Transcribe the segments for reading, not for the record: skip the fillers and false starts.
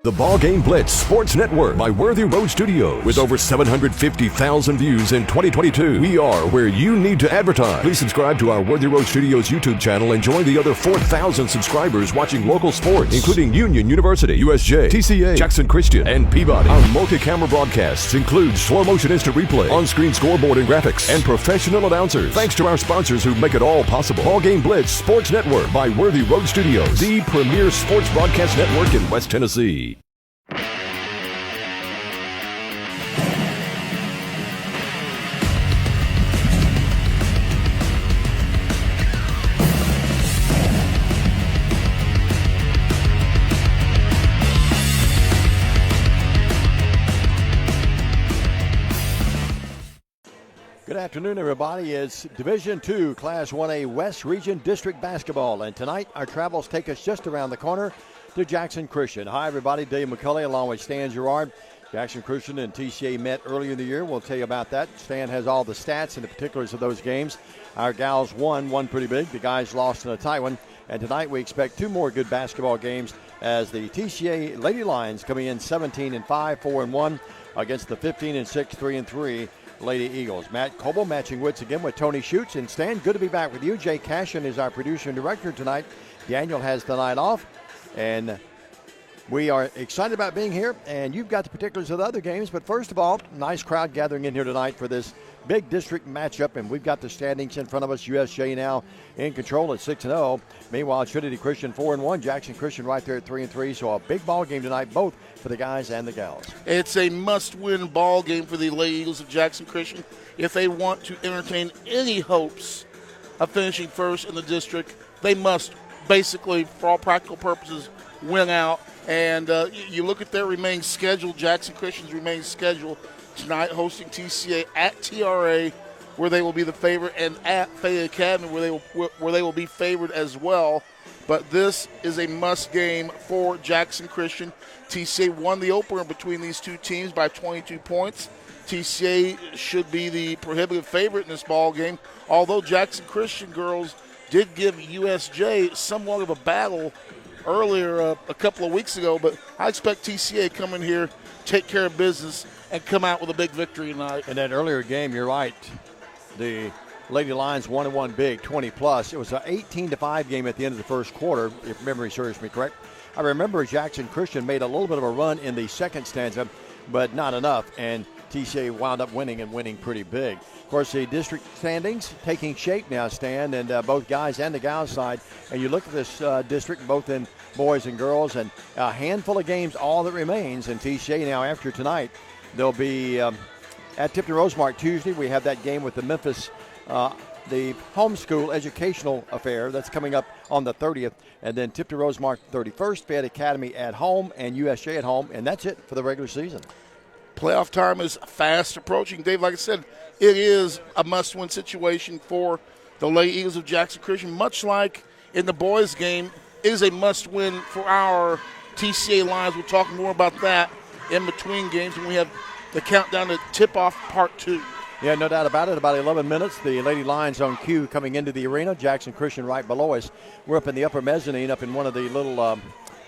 The BallGame Blitz Sports Network by Worthy Road Studios. With over 750,000 views in 2022, we are where you need to advertise. Please subscribe to our Worthy Road Studios YouTube channel and join the other 4,000 subscribers watching local sports, including Union University, USJ, TCA, Jackson Christian, and Peabody. Our multi-camera broadcasts include slow motion instant replay, on-screen scoreboard and graphics, and professional announcers. Thanks to our sponsors who make it all possible. BallGame Blitz Sports Network by Worthy Road Studios, the premier sports broadcast network in West Tennessee. Good afternoon, everybody. It's Division II Class 1A West Region District Basketball, and tonight our travels take us just around the corner to Jackson Christian. Hi, everybody. Dave McCulley along with Stan Gerard. Jackson Christian and TCA met earlier in the year. We'll tell you about that. Stan has all the stats and the particulars of those games. Our gals won pretty big. The guys lost in a tight one. And tonight we expect two more good basketball games as the TCA Lady Lions coming in 17-5, 4-1 against the 15-6, 3-3 Lady Eagles. Matt Coble matching wits again with Tony Schutz. And Stan, good to be back with you. Jay Cashin is our producer and director tonight. Daniel has the night off. And we are excited about being here. And you've got the particulars of the other games. But first of all, nice crowd gathering in here tonight for this big district matchup. And we've got the standings in front of us. USJ now in control at 6-0. Meanwhile, Trinity Christian 4-1. Jackson Christian right there at 3-3. So a big ball game tonight, both for the guys and the gals. It's a must-win ball game for the Lady Eagles of Jackson Christian if they want to entertain any hopes of finishing first in the district. They must basically, for all practical purposes, win out. And you look at their remaining schedule. Jackson Christian's remaining schedule tonight, hosting TCA at TRA, where they will be the favorite, and at Fayette Academy, where they will be favored as well. But this is a must game for Jackson Christian. TCA won the opener between these two teams by 22 points. TCA should be the prohibitive favorite in this ball game, although Jackson Christian girls did give USJ somewhat of a battle earlier a couple of weeks ago. But I expect TCA to come in here, take care of business, and come out with a big victory tonight. In that earlier game, you're right. The Lady Lions 1-1 big, 20-plus. It was an 18-5 game at the end of the first quarter, if memory serves me correct. I remember Jackson Christian made a little bit of a run in the second stanza, but not enough, and TCA wound up winning and winning pretty big. Of course, the district standings taking shape now, Stan, and both guys and the gals side. And you look at this district, both in boys and girls, and a handful of games, all that remains. And TCA now, after tonight, they'll be at Tipton Rosemark Tuesday. We have that game with the Memphis the homeschool educational affair that's coming up on the 30th, and then Tipton Rosemark 31st, Fayette Academy at home, and USJ at home, and that's it for the regular season. Playoff time is fast approaching. Dave, like I said, it is a must-win situation for the Lady Eagles of Jackson Christian. Much like in the boys' game, it is a must-win for our TCA Lions. We'll talk more about that in between games when we have the countdown to tip-off part 2. Yeah, no doubt about it. About 11 minutes, the Lady Lions on cue coming into the arena. Jackson Christian right below us. We're up in the upper mezzanine, up in one of the little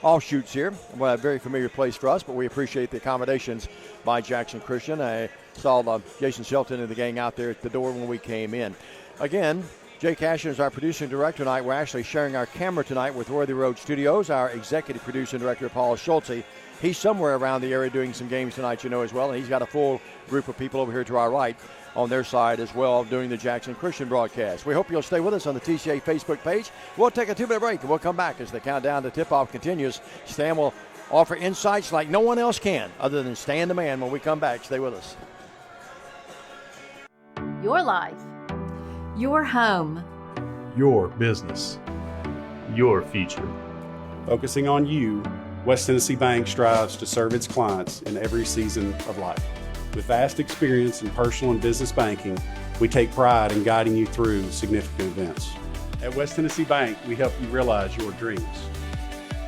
offshoots here. Well, a very familiar place for us, but we appreciate the accommodations by Jackson Christian. I saw Jason Shelton and the gang out there at the door when we came in. Again, Jay Cashin is our producer and director tonight. We're actually sharing our camera tonight with Worthy Road Studios. Our executive producer and director, Paul Schultze. He's somewhere around the area doing some games tonight, as well. And he's got a full group of people over here to our right on their side as well doing the Jackson Christian broadcast. We hope you'll stay with us on the TCA Facebook page. We'll take a 2-minute break, and we'll come back as the countdown to tip-off continues. Stan will offer insights like no one else can other than Stan the Man when we come back. Stay with us. Your life. Your home. Your business. Your future. Focusing on you, West Tennessee Bank strives to serve its clients in every season of life. With vast experience in personal and business banking, we take pride in guiding you through significant events. At West Tennessee Bank, we help you realize your dreams.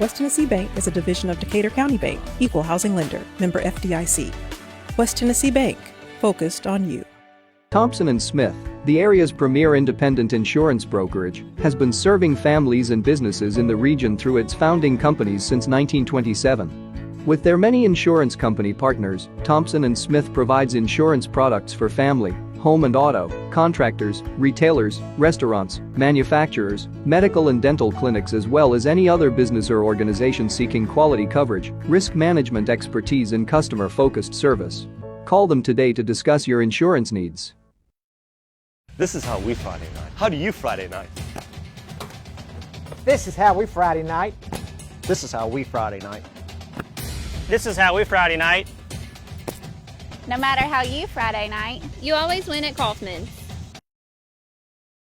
West Tennessee Bank is a division of Decatur County Bank, equal housing lender, member FDIC. West Tennessee Bank, focused on you. Thompson & Smith, the area's premier independent insurance brokerage, has been serving families and businesses in the region through its founding companies since 1927. With their many insurance company partners, Thompson & Smith provides insurance products for family, home and auto, contractors, retailers, restaurants, manufacturers, medical and dental clinics, as well as any other business or organization seeking quality coverage, risk management expertise and customer-focused service. Call them today to discuss your insurance needs. This is how we Friday night. How do you Friday night? This is how we Friday night. This is how we Friday night. This is how we Friday night. No matter how you Friday night, you always win at Kaufman's.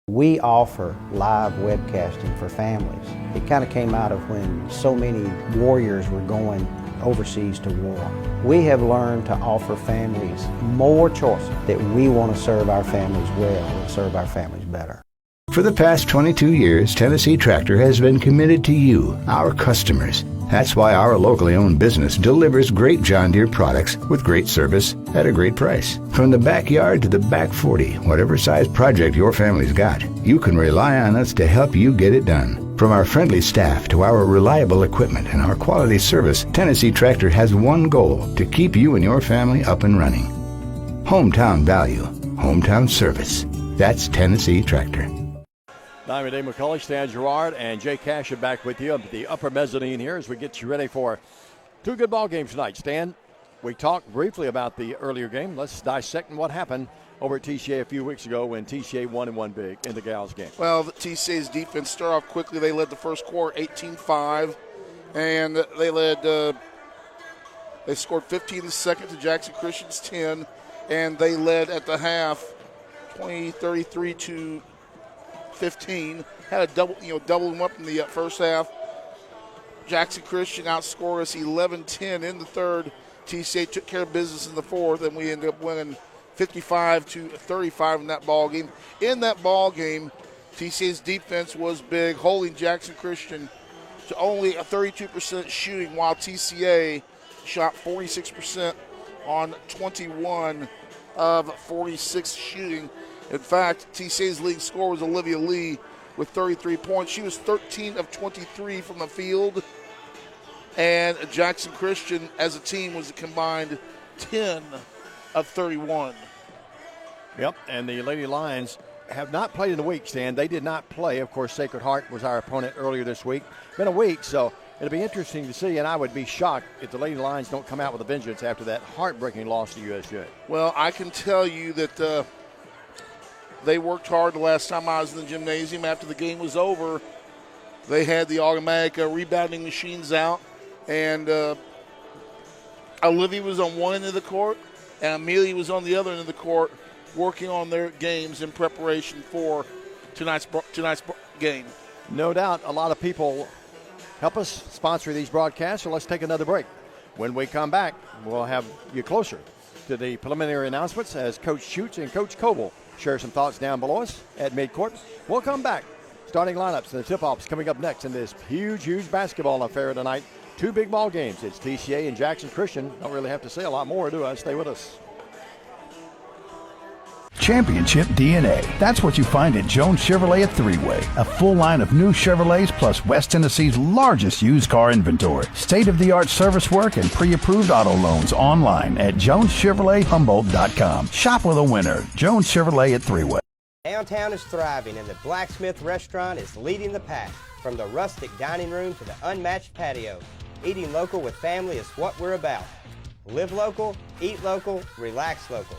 We offer live webcasting for families. It kind of came out of when so many warriors were going overseas to war. We have learned to offer families more choices, that we want to serve our families well and serve our families better. For the past 22 years, Tennessee Tractor has been committed to you, our customers. That's why our locally owned business delivers great John Deere products with great service at a great price. From the backyard to the back 40, whatever size project your family's got, you can rely on us to help you get it done. From our friendly staff to our reliable equipment and our quality service, Tennessee Tractor has one goal: to keep you and your family up and running. Hometown value, hometown service. That's Tennessee Tractor. Diamond Dave McCulley, Stan Gerard, and Jay Cash are back with you up at the upper mezzanine here as we get you ready for two good ball games tonight. Stan, we talked briefly about the earlier game. Let's dissect what happened over at TCA a few weeks ago when TCA won and won big in the gals game. Well, the TCA's defense started off quickly. They led the first quarter 18-5, and they scored 15 in the second to Jackson Christian's 10, and they led at the half 33 to 15. Had a double them up in the first half. Jackson Christian outscored us 11-10 in the third. TCA took care of business in the fourth, and we ended up winning 55-35 in that ball game. In that ball game, TCA's defense was big, holding Jackson Christian to only a 32% shooting, while TCA shot 46% on 21 of 46 shooting. In fact, TCA's leading scorer was Olivia Lee with 33 points. She was 13 of 23 from the field. And Jackson Christian, as a team, was a combined 10 of 31. Yep, and the Lady Lions have not played in a week, Stan. They did not play. Of course, Sacred Heart was our opponent earlier this week. Been a week, so it'll be interesting to see, and I would be shocked if the Lady Lions don't come out with a vengeance after that heartbreaking loss to USJ. Well, I can tell you that they worked hard the last time I was in the gymnasium. After the game was over, they had the automatic rebounding machines out, and Olivia was on one end of the court, and Amelia was on the other end of the court, working on their games in preparation for tonight's game. No doubt a lot of people help us sponsor these broadcasts, so let's take another break. When we come back, we'll have you closer to the preliminary announcements as Coach Schutz and Coach Coble share some thoughts down below us at midcourt. We'll come back. Starting lineups and the tip-offs coming up next in this huge basketball affair tonight. Two big ball games. It's TCA and Jackson Christian. Don't really have to say a lot more, do I? Stay with us. Championship DNA. That's what you find at Jones Chevrolet at Three-Way. A full line of new Chevrolets plus West Tennessee's largest used car inventory. State-of-the-art service work and pre-approved auto loans online at JonesChevroletHumboldt.com. Shop with a winner. Jones Chevrolet at Three-Way. Downtown is thriving and the Blacksmith Restaurant is leading the pack. From the rustic dining room to the unmatched patio, eating local with family is what we're about. Live local, eat local, relax local.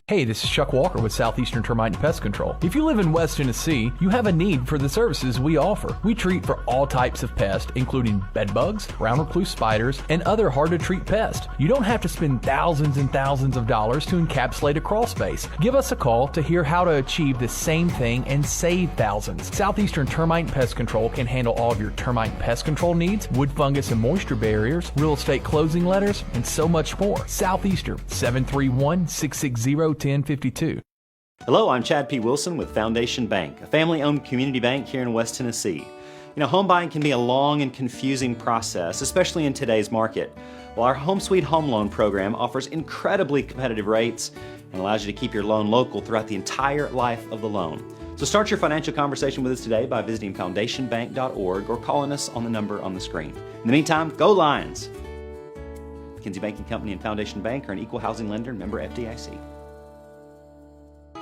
Hey, this is Chuck Walker with Southeastern Termite and Pest Control. If you live in West Tennessee, you have a need for the services we offer. We treat for all types of pests, including bed bugs, brown recluse spiders, and other hard-to-treat pests. You don't have to spend thousands and thousands of dollars to encapsulate a crawl space. Give us a call to hear how to achieve the same thing and save thousands. Southeastern Termite and Pest Control can handle all of your termite and pest control needs, wood fungus and moisture barriers, real estate closing letters, and so much more. Southeastern, 731-660-1052. Hello, I'm Chad P. Wilson with Foundation Bank, a family-owned community bank here in West Tennessee. You know, home buying can be a long and confusing process, especially in today's market. Well, our Home Sweet Home Loan program offers incredibly competitive rates and allows you to keep your loan local throughout the entire life of the loan. So start your financial conversation with us today by visiting foundationbank.org or calling us on the number on the screen. In the meantime, go Lions! McKinsey Banking Company and Foundation Bank are an equal housing lender and member FDIC.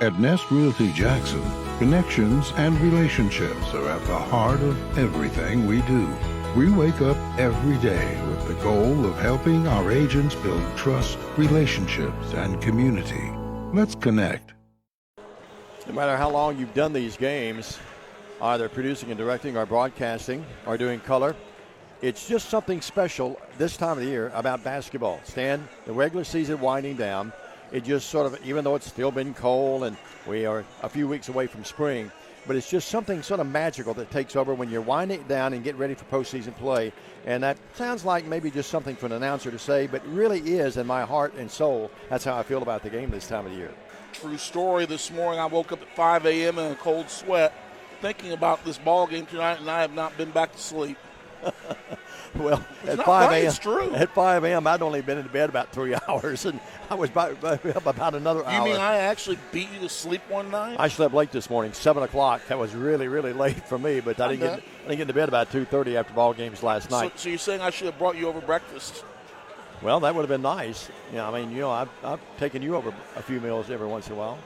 At Nest Realty Jackson, connections and relationships are at the heart of everything we do. We wake up every day with the goal of helping our agents build trust, relationships, and community. Let's connect. No matter how long you've done these games, either producing and directing or broadcasting or doing color, it's just something special this time of the year about basketball. Stan, the regular season winding down, it just sort of, even though it's still been cold and we are a few weeks away from spring, but it's just something sort of magical that takes over when you're winding it down and get ready for postseason play. And that sounds like maybe just something for an announcer to say, but really is, in my heart and soul, that's how I feel about the game this time of the year. True story. This morning I woke up at 5 a.m. in a cold sweat thinking about this ball game tonight, and I have not been back to sleep. Well, it's at 5 a.m. It's true. At 5 a.m., I'd only been in bed about 3 hours, and I was up about another hour. You mean I actually beat you to sleep one night? I slept late this morning, 7 o'clock. That was really, really late for me, but I didn't get into bed about 2:30 after ball games last night. So you're saying I should have brought you over breakfast? Well, that would have been nice. Yeah, I mean, I've taken you over a few meals every once in a while.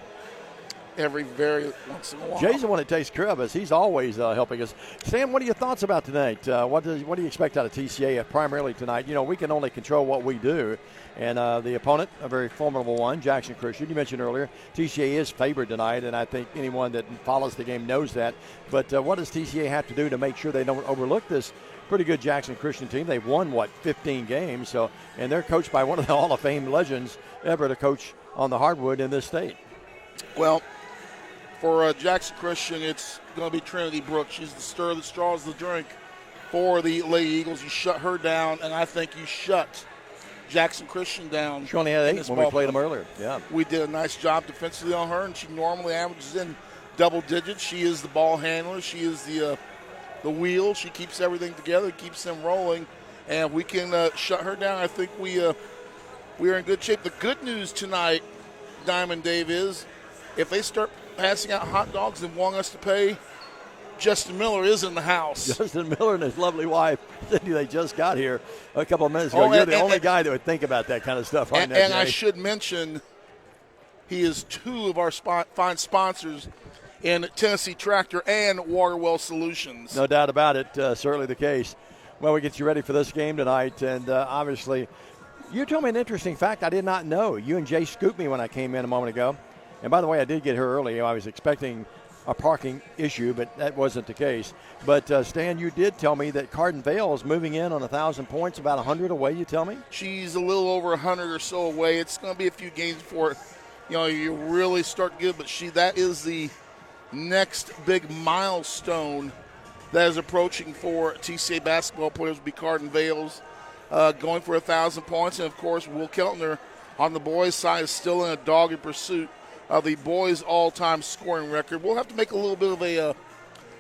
Every very once in a while. Jay's the one that takes care of us. He's always helping us. Sam, what are your thoughts about tonight? What do you expect out of TCA primarily tonight? We can only control what we do. And the opponent, a very formidable one, Jackson Christian. You mentioned earlier, TCA is favored tonight, and I think anyone that follows the game knows that. But what does TCA have to do to make sure they don't overlook this pretty good Jackson Christian team? They've won, 15 games, and they're coached by one of the Hall of Fame legends ever to coach on the hardwood in this state. Well, for Jackson Christian, it's going to be Trinity Brooks. She's the stir of the straws, the drink for the Lady Eagles. You shut her down, and I think you shut Jackson Christian down. She only had 8 when we played them earlier. Yeah, we did a nice job defensively on her, and she normally averages in double digits. She is the ball handler. She is the wheel. She keeps everything together, keeps them rolling, and if we can shut her down, I think we are in good shape. The good news tonight, Diamond Dave, is if they start passing out hot dogs and want us to pay, Justin Miller is in the house. Justin Miller and his lovely wife, Cindy, they just got here a couple of minutes ago. You're the only guy that would think about that kind of stuff right now. And I should mention, he is 2 of our fine sponsors in Tennessee Tractor and Waterwell Solutions. No doubt about it. Certainly the case. Well, we get you ready for this game tonight, and obviously, you told me an interesting fact I did not know. You and Jay scooped me when I came in a moment ago. And by the way, I did get here early. I was expecting a parking issue, but that wasn't the case. But, Stan, you did tell me that Carden Vale is moving in on 1,000 points, about 100 away, you tell me? She's a little over 100 or so away. It's going to be a few games before you really start good. But that is the next big milestone that is approaching for TCA basketball players will be Carden Vale's going for 1,000 points. And, of course, Will Keltner on the boys' side is still in a dogged pursuit of the boys' all-time scoring record. We'll have to make a little bit of a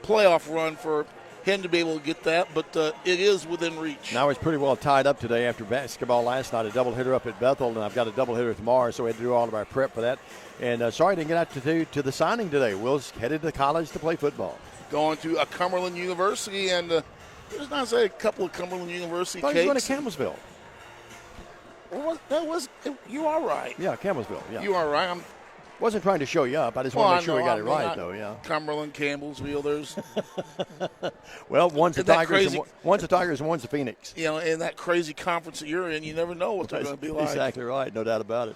playoff run for him to be able to get that, but it is within reach. Now it's pretty well tied up today after basketball last night, a doubleheader up at Bethel, and I've got a doubleheader tomorrow, so we had to do all of our prep for that. And sorry I didn't get out to the signing today. Will's headed to college to play football. Going to a Cumberland University, and there's not say a couple of Cumberland University cakes. He's going to Campbellsville. You are right. Yeah, Campbellsville. Yeah, you are right. Wasn't trying to show you up. I just want to make sure we got it right, though. Yeah. Cumberland, Campbellsville. There's. Well, one's the Tigers, and one's the Phoenix. In that crazy conference that you're in, you never know what they're going to be like. Exactly right. No doubt about it.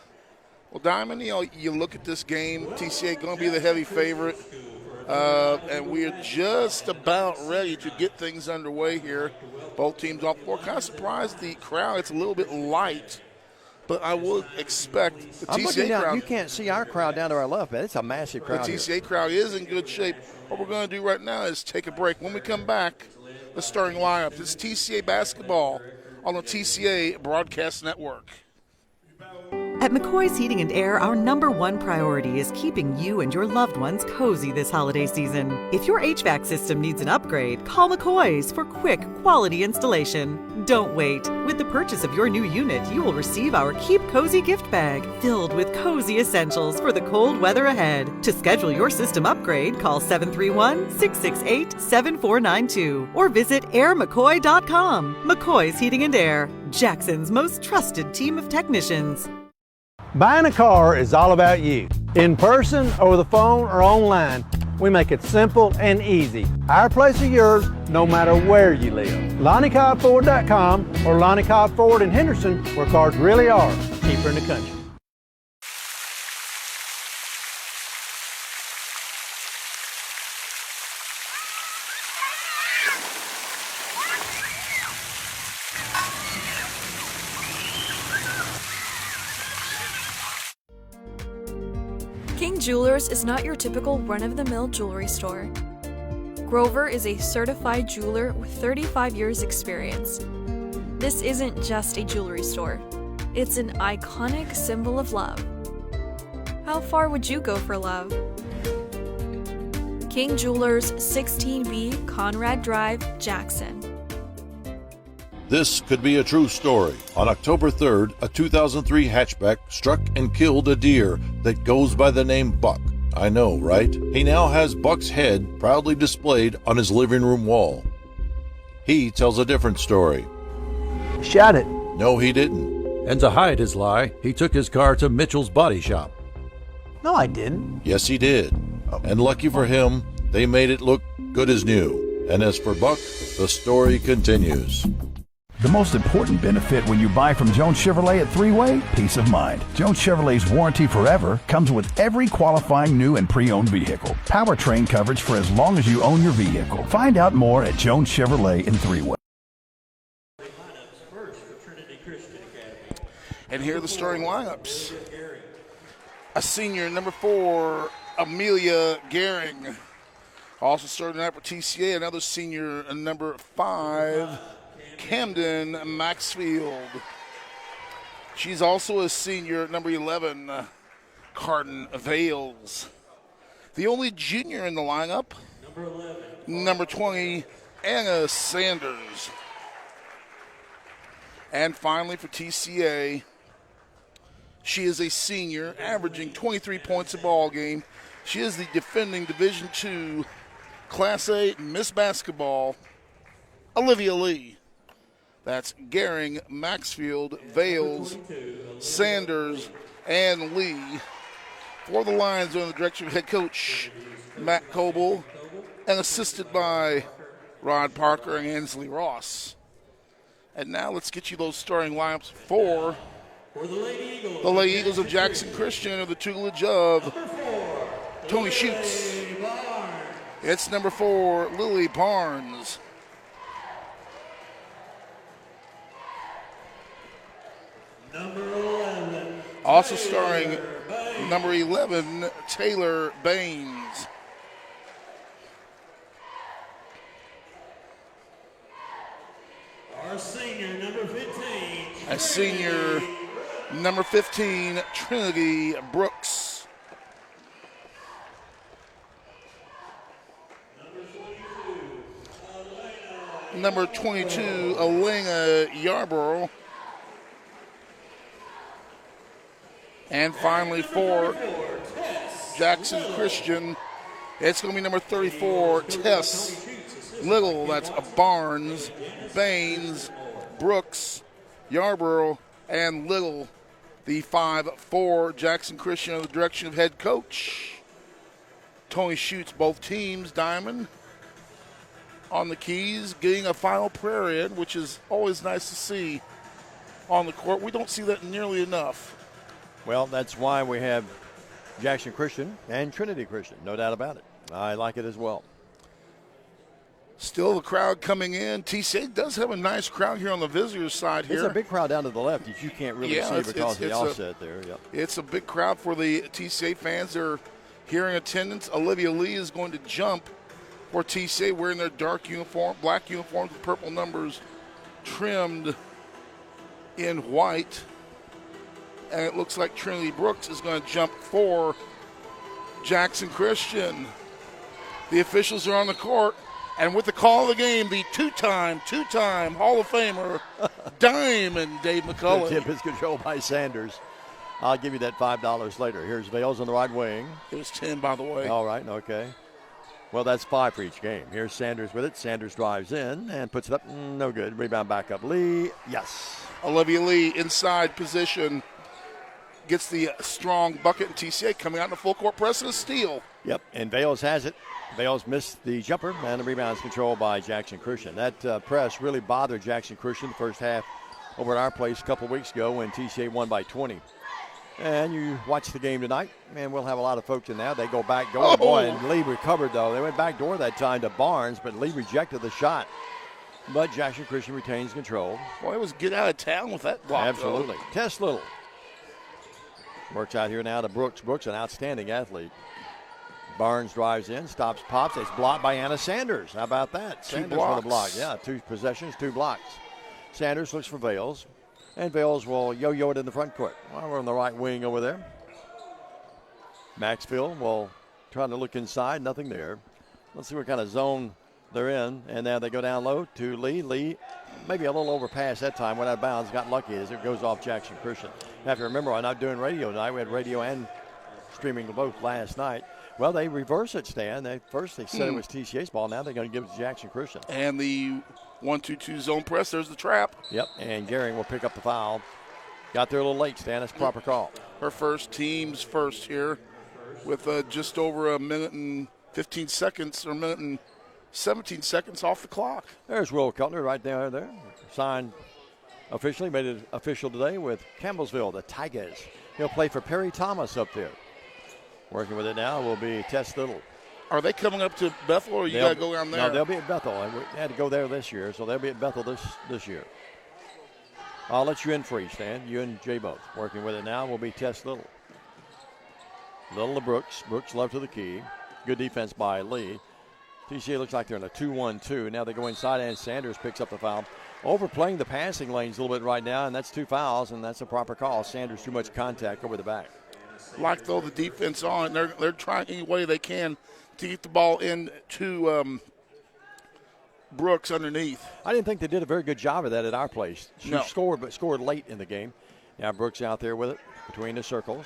Well, Diamond, you look at this game. TCA going to be the heavy favorite, and we're just about ready to get things underway here. Both teams off the floor. Kind of surprised the crowd. It's a little bit light. But I would expect the TCA crowd. You can't see our crowd down to our left, man. It's a massive crowd. The TCA crowd is in good shape. What we're going to do right now is take a break. When we come back, the starting lineup. It's TCA basketball on the TCA Broadcast Network. At McCoy's Heating and Air, our #1 priority is keeping you and your loved ones cozy this holiday season. If your HVAC system needs an upgrade, call McCoy's for quick, quality installation. Don't wait. With the purchase of your new unit, you will receive our Keep Cozy gift bag filled with cozy essentials for the cold weather ahead. To schedule your system upgrade, call 731-668-7492 or visit airmccoy.com. McCoy's Heating and Air, Jackson's most trusted team of technicians. Buying a car is all about you. In person, over the phone, or online, we make it simple and easy. Our place or yours, no matter where you live. LonnieCobbFord.com or Lonnie Cobb Ford in Henderson, where cars really are cheaper in the country. King Jewelers is not your typical run-of-the-mill jewelry store. Grover is a certified jeweler with 35 years experience. This isn't just a jewelry store. It's an iconic symbol of love. How far would you go for love? King Jewelers, 16B Conrad Drive, Jackson. This could be a true story. On October 3rd, a 2003 hatchback struck and killed a deer that goes by the name Buck. I know, right? He now has Buck's head proudly displayed on his living room wall. He tells a different story. Shot it. No, he didn't. And to hide his lie, he took his car to Mitchell's Body Shop. No, I didn't. Yes, he did. And lucky for him, they made it look good as new. And as for Buck, the story continues. The most important benefit when you buy from Jones Chevrolet at Three-Way? Peace of mind. Jones Chevrolet's warranty forever comes with every qualifying new and pre-owned vehicle. Powertrain coverage for as long as you own your vehicle. Find out more at Jones Chevrolet in Three-Way. And here are the starting lineups. A senior, number 4, Amelia Gehring. Also starting out for TCA, another senior, number 5, Camden Maxfield. She's also a senior, number 11, Carden Vales. The only junior in the lineup, number 20, Anna Sanders. And finally for TCA, she is a senior, averaging 23 points a ball game. She is the defending Division II Class A Miss Basketball, Olivia Lee. That's Gehring, Maxfield, Vales, Sanders, and Lee. For the Lions under the direction of head coach Matt Coble and assisted by Rod Parker and Ansley Ross. And now let's get you those starting lineups for the Lady Eagles of Jackson Christian under the tutelage of Tony Schutz. It's number 4, Lily Barnes. Also starring number 11, Taylor Baines. Our senior, number 15. A senior, number 15, Trinity Brooks. Number 22, Elena Yarborough. And finally for Jackson Christian, it's going to be number 34, Tess Little. That's Barnes, Baines, Brooks, Yarborough, and Little. The 5-4 Jackson Christian under the direction of head coach Tony Schutz. Both teams, Diamond on the keys, getting a final prayer in, which is always nice to see on the court. We don't see that nearly enough. Well, that's why we have Jackson Christian and Trinity Christian, no doubt about it. I like it as well. Still the crowd coming in. TCA does have a nice crowd here on the visitors' side here. It's a big crowd down to the left that you can't really see because of the offset there. Yep. It's a big crowd for the TCA fans. They're here in attendance. Olivia Lee is going to jump for TCA wearing their dark uniform, black uniforms with purple numbers trimmed in white. And it looks like Trinity Brooks is going to jump for Jackson Christian. The officials are on the court. And with the call of the game, the two-time Hall of Famer, Diamond Dave McCullough. Tip is controlled by Sanders. I'll give you that $5 later. Here's Vales on the right wing. It was 10, by the way. All right, okay. Well, that's 5 for each game. Here's Sanders with it. Sanders drives in and puts it up. No good. Rebound back up. Lee, yes. Olivia Lee, inside position, gets the strong bucket, and TCA coming out in a full court press and a steal. Yep, and Vales has it. Vales missed the jumper, and the rebound is controlled by Jackson Christian. That press really bothered Jackson Christian the first half over at our place a couple weeks ago when TCA won by 20. And you watch the game tonight, and we'll have a lot of folks in there. They go back door. Boy, and Lee recovered, though. They went back door that time to Barnes, but Lee rejected the shot. But Jackson Christian retains control. Boy, it was get out of town with that block. Absolutely. Tess Little works out here now to Brooks. Brooks, an outstanding athlete. Barnes drives in, stops, pops. It's blocked by Anna Sanders. How about that? Sanders with a block. Yeah, 2 possessions, 2 blocks. Sanders looks for Vales, and Vales will yo-yo it in the front court. Well, we're on the right wing over there. Maxfield will try to look inside. Nothing there. Let's see what kind of zone they're in. And now they go down low to Lee. Lee, maybe a little overpass that time, went out of bounds, got lucky as it goes off Jackson Christian. You have to remember, I'm not doing radio tonight. We had radio and streaming both last night. Well, they reverse it, Stan. First they said it was TCA's ball. Now they're going to give it to Jackson Christian. And the 1-2-2 zone press, there's the trap. Yep, and Gehring will pick up the foul. Got there a little late, Stan. That's a proper call. Her first, team's first here with just over a minute and 15 seconds or a minute and 17 seconds off the clock. There's Will Cutler right there. Signed officially, made it official today with Campbellsville, the Tigers. He'll play for Perry Thomas up there. Working with it now will be Tess Little. Are they coming up to Bethel, or you got to go down there? No, they'll be at Bethel. They had to go there this year, so they'll be at Bethel this year. I'll let you in free, Stan. You and Jay both. Working with it now will be Tess Little. Little to Brooks. Brooks left to the key. Good defense by Lee. TCA looks like they're in a 2-1-2. Now they go inside, and Sanders picks up the foul. Overplaying the passing lanes a little bit right now, and that's 2 fouls, and that's a proper call. Sanders too much contact over the back. Like, though, the defense on. They're trying any way they can to get the ball into Brooks underneath. I didn't think they did a very good job of that at our place. She scored, but scored late in the game. Now Brooks out there with it between the circles.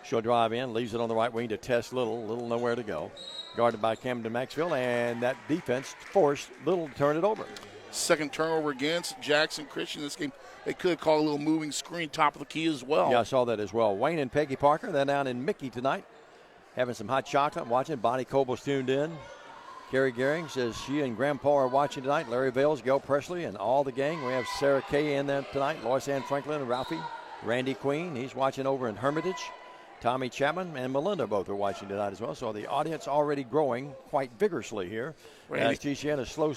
She'll drive in, leaves it on the right wing to Tess Little. Little nowhere to go. Guarded by Camden Maxfield, and that defense forced Little to turn it over. Second turnover against Jackson Christian this game. They could call a little moving screen top of the key as well. Yeah, I saw that as well. Wayne and Peggy Parker, they're down in Mickey tonight, having some hot chocolate, watching. Bonnie Coble's tuned in. Carrie Gehring says she and Grandpa are watching tonight. Larry Vales, Gail Presley, and all the gang. We have Sarah Kay in there tonight. Lois Ann Franklin and Ralphie. Randy Queen, he's watching over in Hermitage. Tommy Chapman and Melinda both are watching tonight as well. So the audience already growing quite vigorously here. As TCA had a slow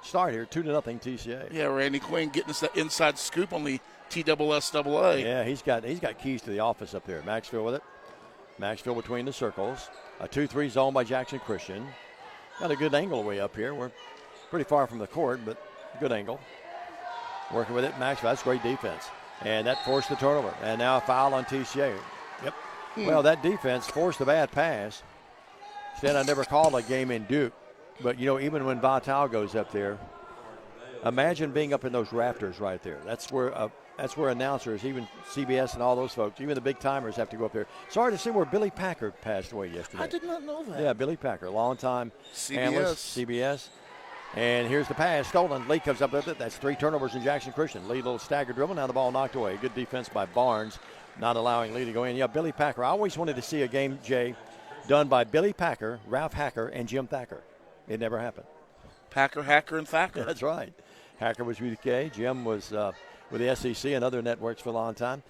start here, 2-0 TCA. Yeah, Randy Quinn getting us that inside scoop on the TSSAA. Yeah, he's got keys to the office up there. Maxfield with it. Maxfield between the circles. A 2-3 zone by Jackson Christian. Got a good angle way up here. We're pretty far from the court, but good angle. Working with it, Maxfield. That's great defense. And that forced the turnover. And now a foul on TCA. Yep. Well, that defense forced a bad pass. Instead, I never called a game in Duke. But, even when Vital goes up there, imagine being up in those rafters right there. That's where announcers, even CBS and all those folks, even the big timers have to go up there. Sorry to see where Billy Packer passed away yesterday. I did not know that. Yeah, Billy Packer, long-time analyst, CBS. CBS. And here's the pass, stolen. Lee comes up with it. That's 3 turnovers in Jackson Christian. Lee, little stagger dribble. Now the ball knocked away. Good defense by Barnes, not allowing Lee to go in. Yeah, Billy Packer. I always wanted to see a game, Jay, done by Billy Packer, Ralph Hacker, and Jim Thacker. It never happened. Packer, Hacker, and Thacker. That's right. Hacker was with UK. Jim was with the SEC and other networks for a long time.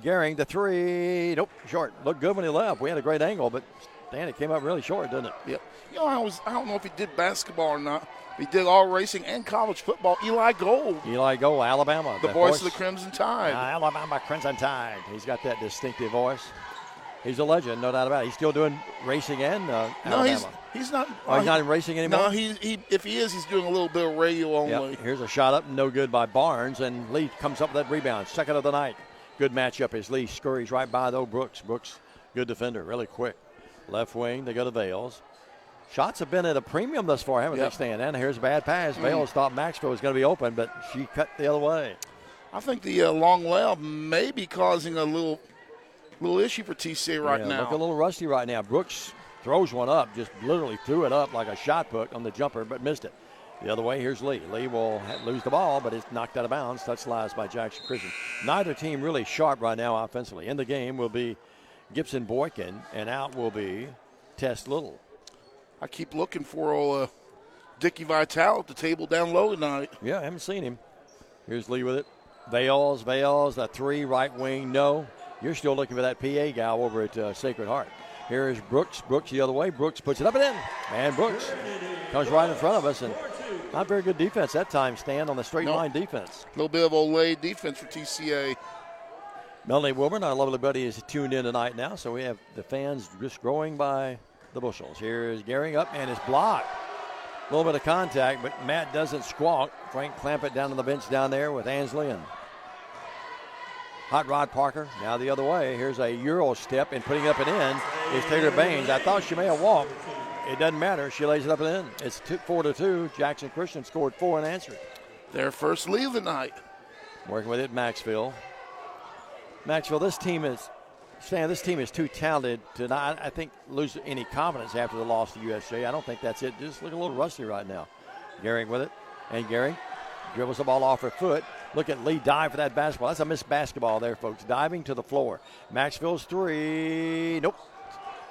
Gehring, the 3. Nope, short. Looked good when he left. We had a great angle, but, Dan, it came up really short, didn't it? Yep. I don't know if he did basketball or not. He did all racing and college football. Eli Gold. Eli Gold, Alabama. The voice of the Crimson Tide. Alabama Crimson Tide. He's got that distinctive voice. He's a legend, no doubt about it. He's still doing racing and Alabama. He's not. Oh, he's not in racing anymore? No, if he is, he's doing a little bit of radio only. Yep. Here's a shot up, no good by Barnes, and Lee comes up with that rebound. Second of the night. Good matchup as Lee scurries right by, though, Brooks. Brooks, good defender, really quick. Left wing, they go to Vales. Shots have been at a premium thus far, haven't they, Stan? And here's a bad pass. Vales thought Maxwell was going to be open, but she cut the other way. I think the long layup may be causing a little issue for TCA right now. Look a little rusty right now. Brooks throws one up, just literally threw it up like a shot put on the jumper, but missed it. The other way, here's Lee. Lee will lose the ball, but it's knocked out of bounds. Touch slides by Jackson Christian. Neither team really sharp right now offensively. In the game will be Gibson Boykin, and out will be Tess Little. I keep looking for Dickie Vitale at the table down low tonight. Yeah, I haven't seen him. Here's Lee with it. Vales, the three, right wing, no. You're still looking for that PA gal over at Sacred Heart. Here is Brooks. Brooks the other way. Brooks puts it up and in. And Brooks comes right in front of us. And not very good defense that time, Stan, on the straight line defense. A little bit of Olay defense for TCA. Melanie Wilburn, our lovely buddy, is tuned in tonight now. So we have the fans just growing by the bushels. Here is Gehring up and it's blocked. A little bit of contact, but Matt doesn't squawk. Frank Clampett down on the bench down there with Ansley and Hot Rod Parker. Now the other way. Here's a Euro step and putting it up and in is Taylor Baines. I thought she may have walked. It doesn't matter. She lays it up and in. It's 4-2. Jackson Christian scored 4 and answered. Their first lead of the night. Working with it, Maxville. This team is too talented to not, I think, lose any confidence after the loss to USJ. I don't think that's it. Just look a little rusty right now. Gehring with it. And Gehring dribbles the ball off her foot. Look at Lee dive for that basketball. That's a missed basketball there, folks. Diving to the floor. Maxville's three. Nope.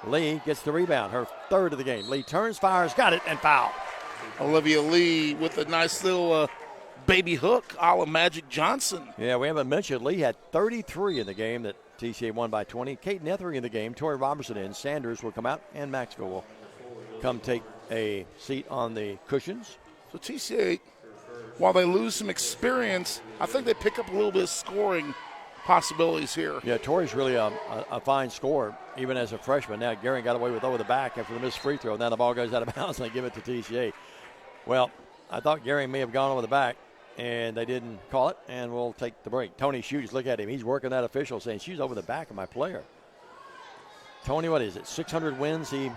Lee gets the rebound. Her third of the game. Lee turns, fires, got it, and foul. Olivia Lee with a nice little baby hook a la Magic Johnson. Yeah, we haven't mentioned Lee had 33 in the game that TCA won by 20. Kate Nethery in the game. Tori Robertson in. Sanders will come out, and Maxville will come take a seat on the cushions. So TCA, while they lose some experience, I think they pick up a little bit of scoring possibilities here. Yeah, Tori's really a fine scorer, even as a freshman. Now, Gehring got away with over the back after the missed free throw. Now the ball goes out of bounds, and they give it to TCA. Well, I thought Gehring may have gone over the back, and they didn't call it, and we'll take the break. Tony Hughes, look at him. He's working that official, saying she's over the back of my player. Tony, what is it, 600 wins? He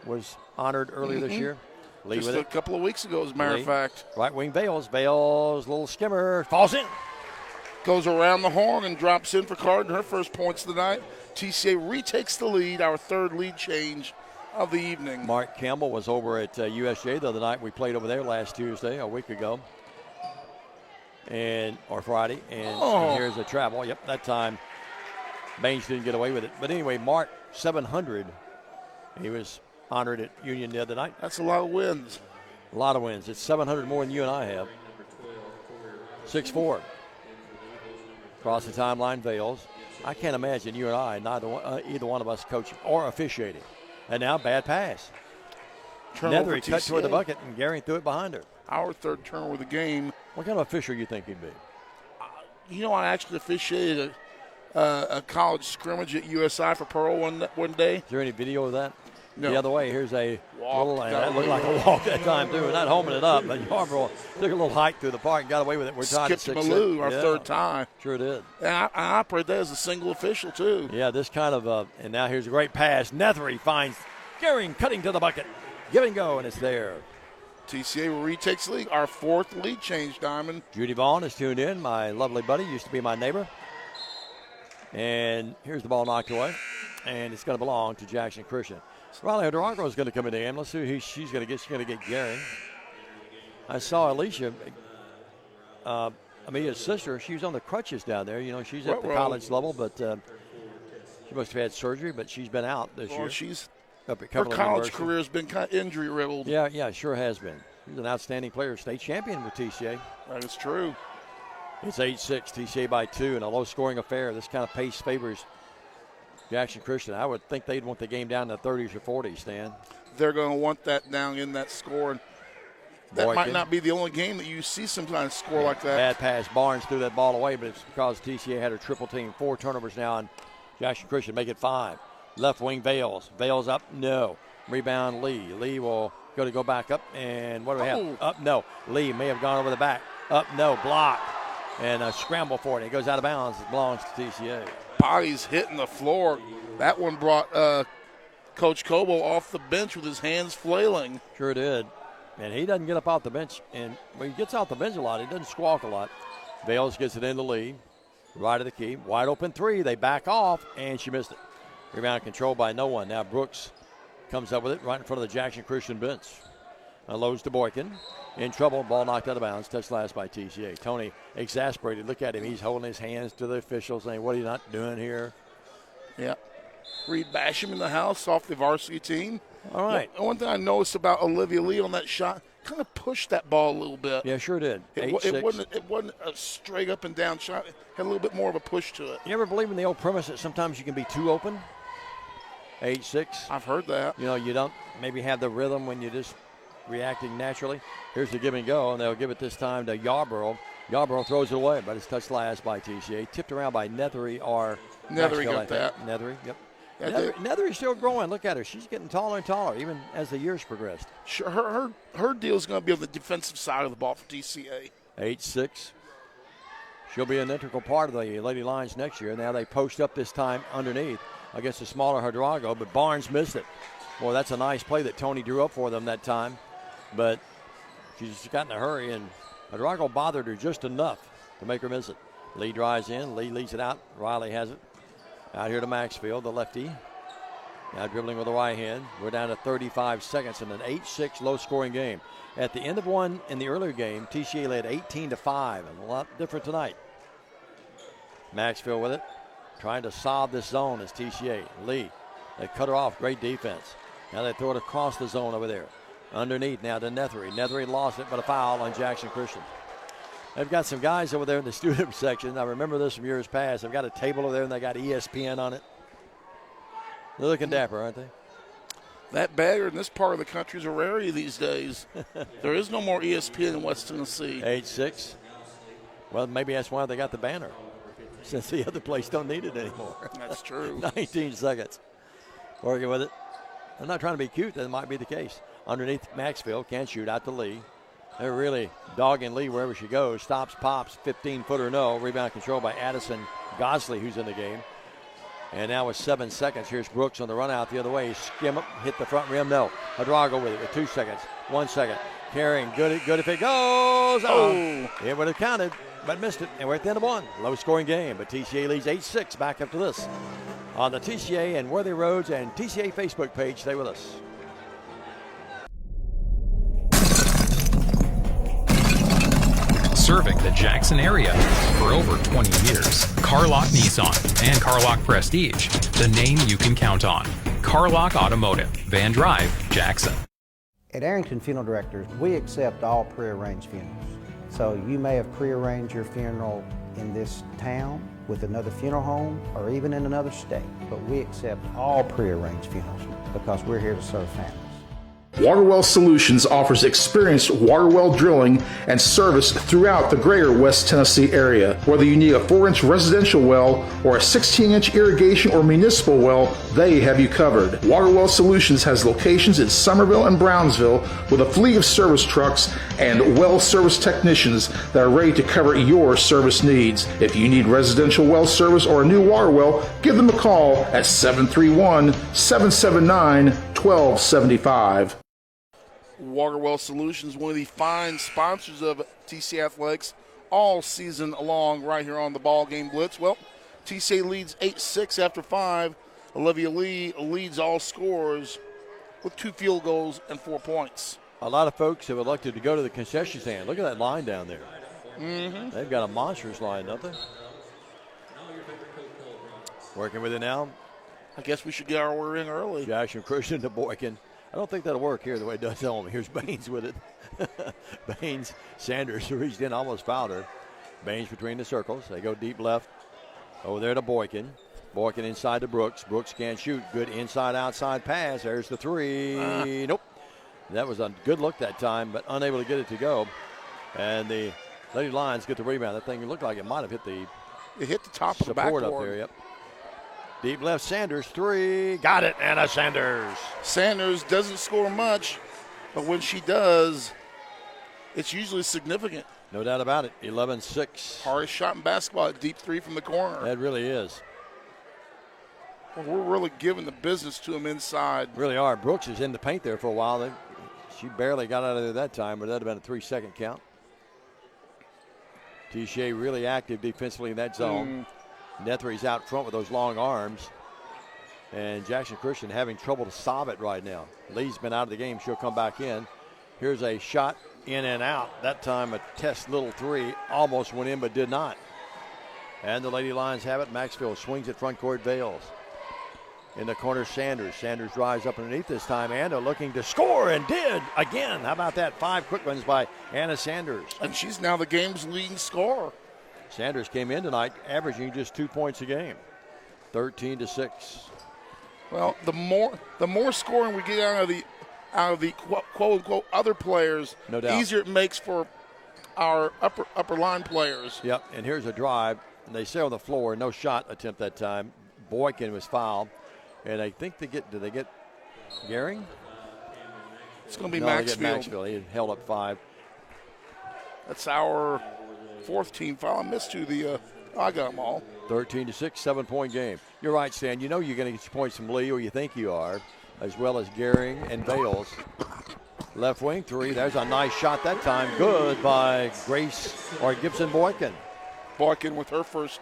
was honored earlier this year. Lee just with a it. couple of weeks ago, as a matter of fact. Right wing Vales, little skimmer, falls in. Goes around the horn and drops in for Carden, her first points of the night. TCA retakes the lead, our third lead change of the evening. Mark Campbell was over at USJ the other night. We played over there last Tuesday, a week ago, or Friday. And here's a travel. Yep, that time Baines didn't get away with it. But anyway, Mark, 700. He was honored at Union the other night. That's a lot of wins. A lot of wins. It's 700 more than you and I have. 6'4". Across the timeline, Vales. I can't imagine you and I, either one of us coaching or officiating. And now, bad pass. Nethery cut toward the bucket, and Gehring threw it behind her. Our third turnover of the game. What kind of official you think he'd be? I actually officiated a college scrimmage at USI for Pearl one day. Is there any video of that? No. The other way, here's a walk. Little, and that looked like a walk that time, too. We're not homing it up, but Yarborough took a little hike through the park and got away with it. We're tied at 6-6. Malou, our third tie. Sure did. And I operate that as a single official, too. Yeah, this kind of, and now here's a great pass. Nethery finds Gehring cutting to the bucket. Give and go, and it's there. TCA retakes the lead, our fourth lead change, Diamond. Judy Vaughn is tuned in, my lovely buddy, used to be my neighbor. And here's the ball knocked away, and it's going to belong to Jackson Christian. Riley Durango is going to come in the game. Let's see who she's going to get. She's going to get Gehring. I saw Alicia, Amelia's sister. She was on the crutches down there. She's at the college level, but she must have had surgery, but she's been out this year. She's up at her college career has been kind of injury-riddled. Yeah, it sure has been. She's an outstanding player, state champion with TCA. That is true. It's 8-6, TCA by 2, and a low-scoring affair. This kind of pace favors Jackson Christian. I would think they'd want the game down in the 30s or 40s, Stan. They're going to want that down in that score. And that might not be the only game that you see some kind of score like that. Bad pass. Barnes threw that ball away, but it's because TCA had her triple team. 4 turnovers now, and Jackson Christian make it 5. Left wing Vales. Vales up, no. Rebound Lee. Lee will go back up, and what do we have? Up, no. Lee may have gone over the back. Up, no. Block. and a scramble for it. It goes out of bounds. It belongs to TCA. Bodies hitting the floor. That one brought Coach Cobo off the bench with his hands flailing. Sure did. And he doesn't get up off the bench. And when he gets off the bench a lot, he doesn't squawk a lot. Vales gets it in the lead. Right of the key. Wide open three. They back off, and she missed it. Rebound controlled by no one. Now Brooks comes up with it right in front of the Jackson Christian bench. Loads to Boykin. In trouble. Ball knocked out of bounds. Touched last by TCA. Tony exasperated. Look at him. He's holding his hands to the officials saying, what are you not doing here? Yeah. Reed Basham in the house off the varsity team. All right. One thing I noticed about Olivia Lee on that shot, kind of pushed that ball a little bit. Yeah, sure did. It wasn't a straight up and down shot. It had a little bit more of a push to it. You ever believe in the old premise that sometimes you can be too open? 8-6. I've heard that. You know, you don't maybe have the rhythm when you're just reacting naturally. Here's the give and go, and they'll give it this time to Yarborough. Yarborough throws it away, but it's touched last by TCA. Tipped around by Nethery or Nethery got that. Nethery, yep. Yeah, Nethery's still growing. Look at her. She's getting taller and taller, even as the years progressed. Sure, her deal is going to be on the defensive side of the ball for TCA. 8-6. She'll be an integral part of the Lady Lions next year. Now they post up this time underneath against the smaller Hydrago, but Barnes missed it. Boy, that's a nice play that Tony drew up for them that time. But she's got in a hurry, and Hydrago bothered her just enough to make her miss it. Lee drives in. Lee leads it out. Riley has it. Out here to Maxfield, the lefty. Now dribbling with the right hand. We're down to 35 seconds in an 8-6 low-scoring game. At the end of one in the earlier game, TCA led 18-5. And a lot different tonight. Maxfield with it. Trying to solve this zone is TCA. Lee, they cut her off. Great defense. Now they throw it across the zone over there. Underneath now to Nethery. Nethery lost it, but a foul on Jackson Christian. They've got some guys over there in the student section. I remember this from years past. They've got a table over there, and they got ESPN on it. They're looking dapper, aren't they? That bagger in this part of the country is a rarity these days. There is no more ESPN in West Tennessee. 8-6. Well, maybe that's why they got the banner, since the other place don't need it anymore. That's true. 19 seconds. Working with it. I'm not trying to be cute. That might be the case. Underneath Maxfield. Can't shoot out to Lee. They're really dogging Lee wherever she goes. Stops, pops, 15-footer no. Rebound control by Addison Gosley, who's in the game. And now with 7 seconds, here's Brooks on the run out the other way. Skim up, hit the front rim, no. Hydrago with it with 2 seconds. 1 second. Carrying, good if it goes. Oh! It would have counted, but missed it. And we're at the end of one. Low-scoring game, but TCA leads 8-6 back up to this. On the TCA and Worthy Roads and TCA Facebook page, stay with us. Serving the Jackson area for over 20 years. Carlock Nissan and Carlock Prestige, the name you can count on. Carlock Automotive, Van Drive, Jackson. At Arrington Funeral Directors, we accept all prearranged funerals. So you may have prearranged your funeral in this town with another funeral home or even in another state, but we accept all prearranged funerals because we're here to serve families. Waterwell Solutions offers experienced water well drilling and service throughout the greater West Tennessee area. Whether you need a 4-inch residential well or a 16-inch irrigation or municipal well, they have you covered. Waterwell Solutions has locations in Somerville and Brownsville with a fleet of service trucks and well service technicians that are ready to cover your service needs. If you need residential well service or a new water well, give them a call at 731-779-1275. Waterwell Solutions, one of the fine sponsors of TCA Athletics all season long right here on the BallGame Blitz. Well, TCA leads 8-6 after 5. Olivia Lee leads all scorers with 2 field goals and 4 points. A lot of folks have elected to go to the concession stand. Look at that line down there. Mm-hmm. They've got a monstrous line, don't they? Working with it now. I guess we should get our order in early. Jackson Christian to Boykin. I don't think that'll work here the way it does at home. Here's Baines with it. Baines, Sanders reached in, almost fouled her. Baines between the circles. They go deep left. Over there to Boykin. Boykin inside to Brooks. Brooks can't shoot. Good inside-outside pass. There's the three. Nope. That was a good look that time, but unable to get it to go. And the Lady Lions get the rebound. That thing looked like it might have hit the It hit the top of the backboard. Support up there, yep. Deep left, Sanders, 3. Got it, Anna Sanders. Sanders doesn't score much, but when she does, it's usually significant. No doubt about it. 11-6. Hardest shot in basketball, a deep three from the corner. That really is. Well, we're really giving the business to him inside. Really are. Brooks is in the paint there for a while. She barely got out of there that time, but that would have been a 3-second count. TCA really active defensively in that zone. Nethery's out front with those long arms. And Jackson Christian having trouble to solve it right now. Lee's been out of the game. She'll come back in. Here's a shot in and out. That time a test little three. Almost went in but did not. And the Lady Lions have it. Maxfield swings at front court. Vales. In the corner, Sanders. Sanders drives up underneath this time. Anna looking to score and did again. How about that? 5 quick ones by Anna Sanders. And she's now the game's leading scorer. Sanders came in tonight averaging just 2 points a game. 13-6. Well, the more scoring we get out of the quote unquote other players, no doubt, easier it makes for our upper line players. Yep. And here's a drive. And they stay on the floor. No shot attempt that time. Boykin was fouled. And I think did they get Gehring? It's going to be Maxfield. He held up 5. That's our 4th team foul. I missed I got them all. 13-6, 7-point game. You're right, Stan. You know you're going to get your points from Lee, or you think you are, as well as Gehring and Vales. Left wing 3. There's a nice shot that time. Good by Gibson Boykin. Boykin with her first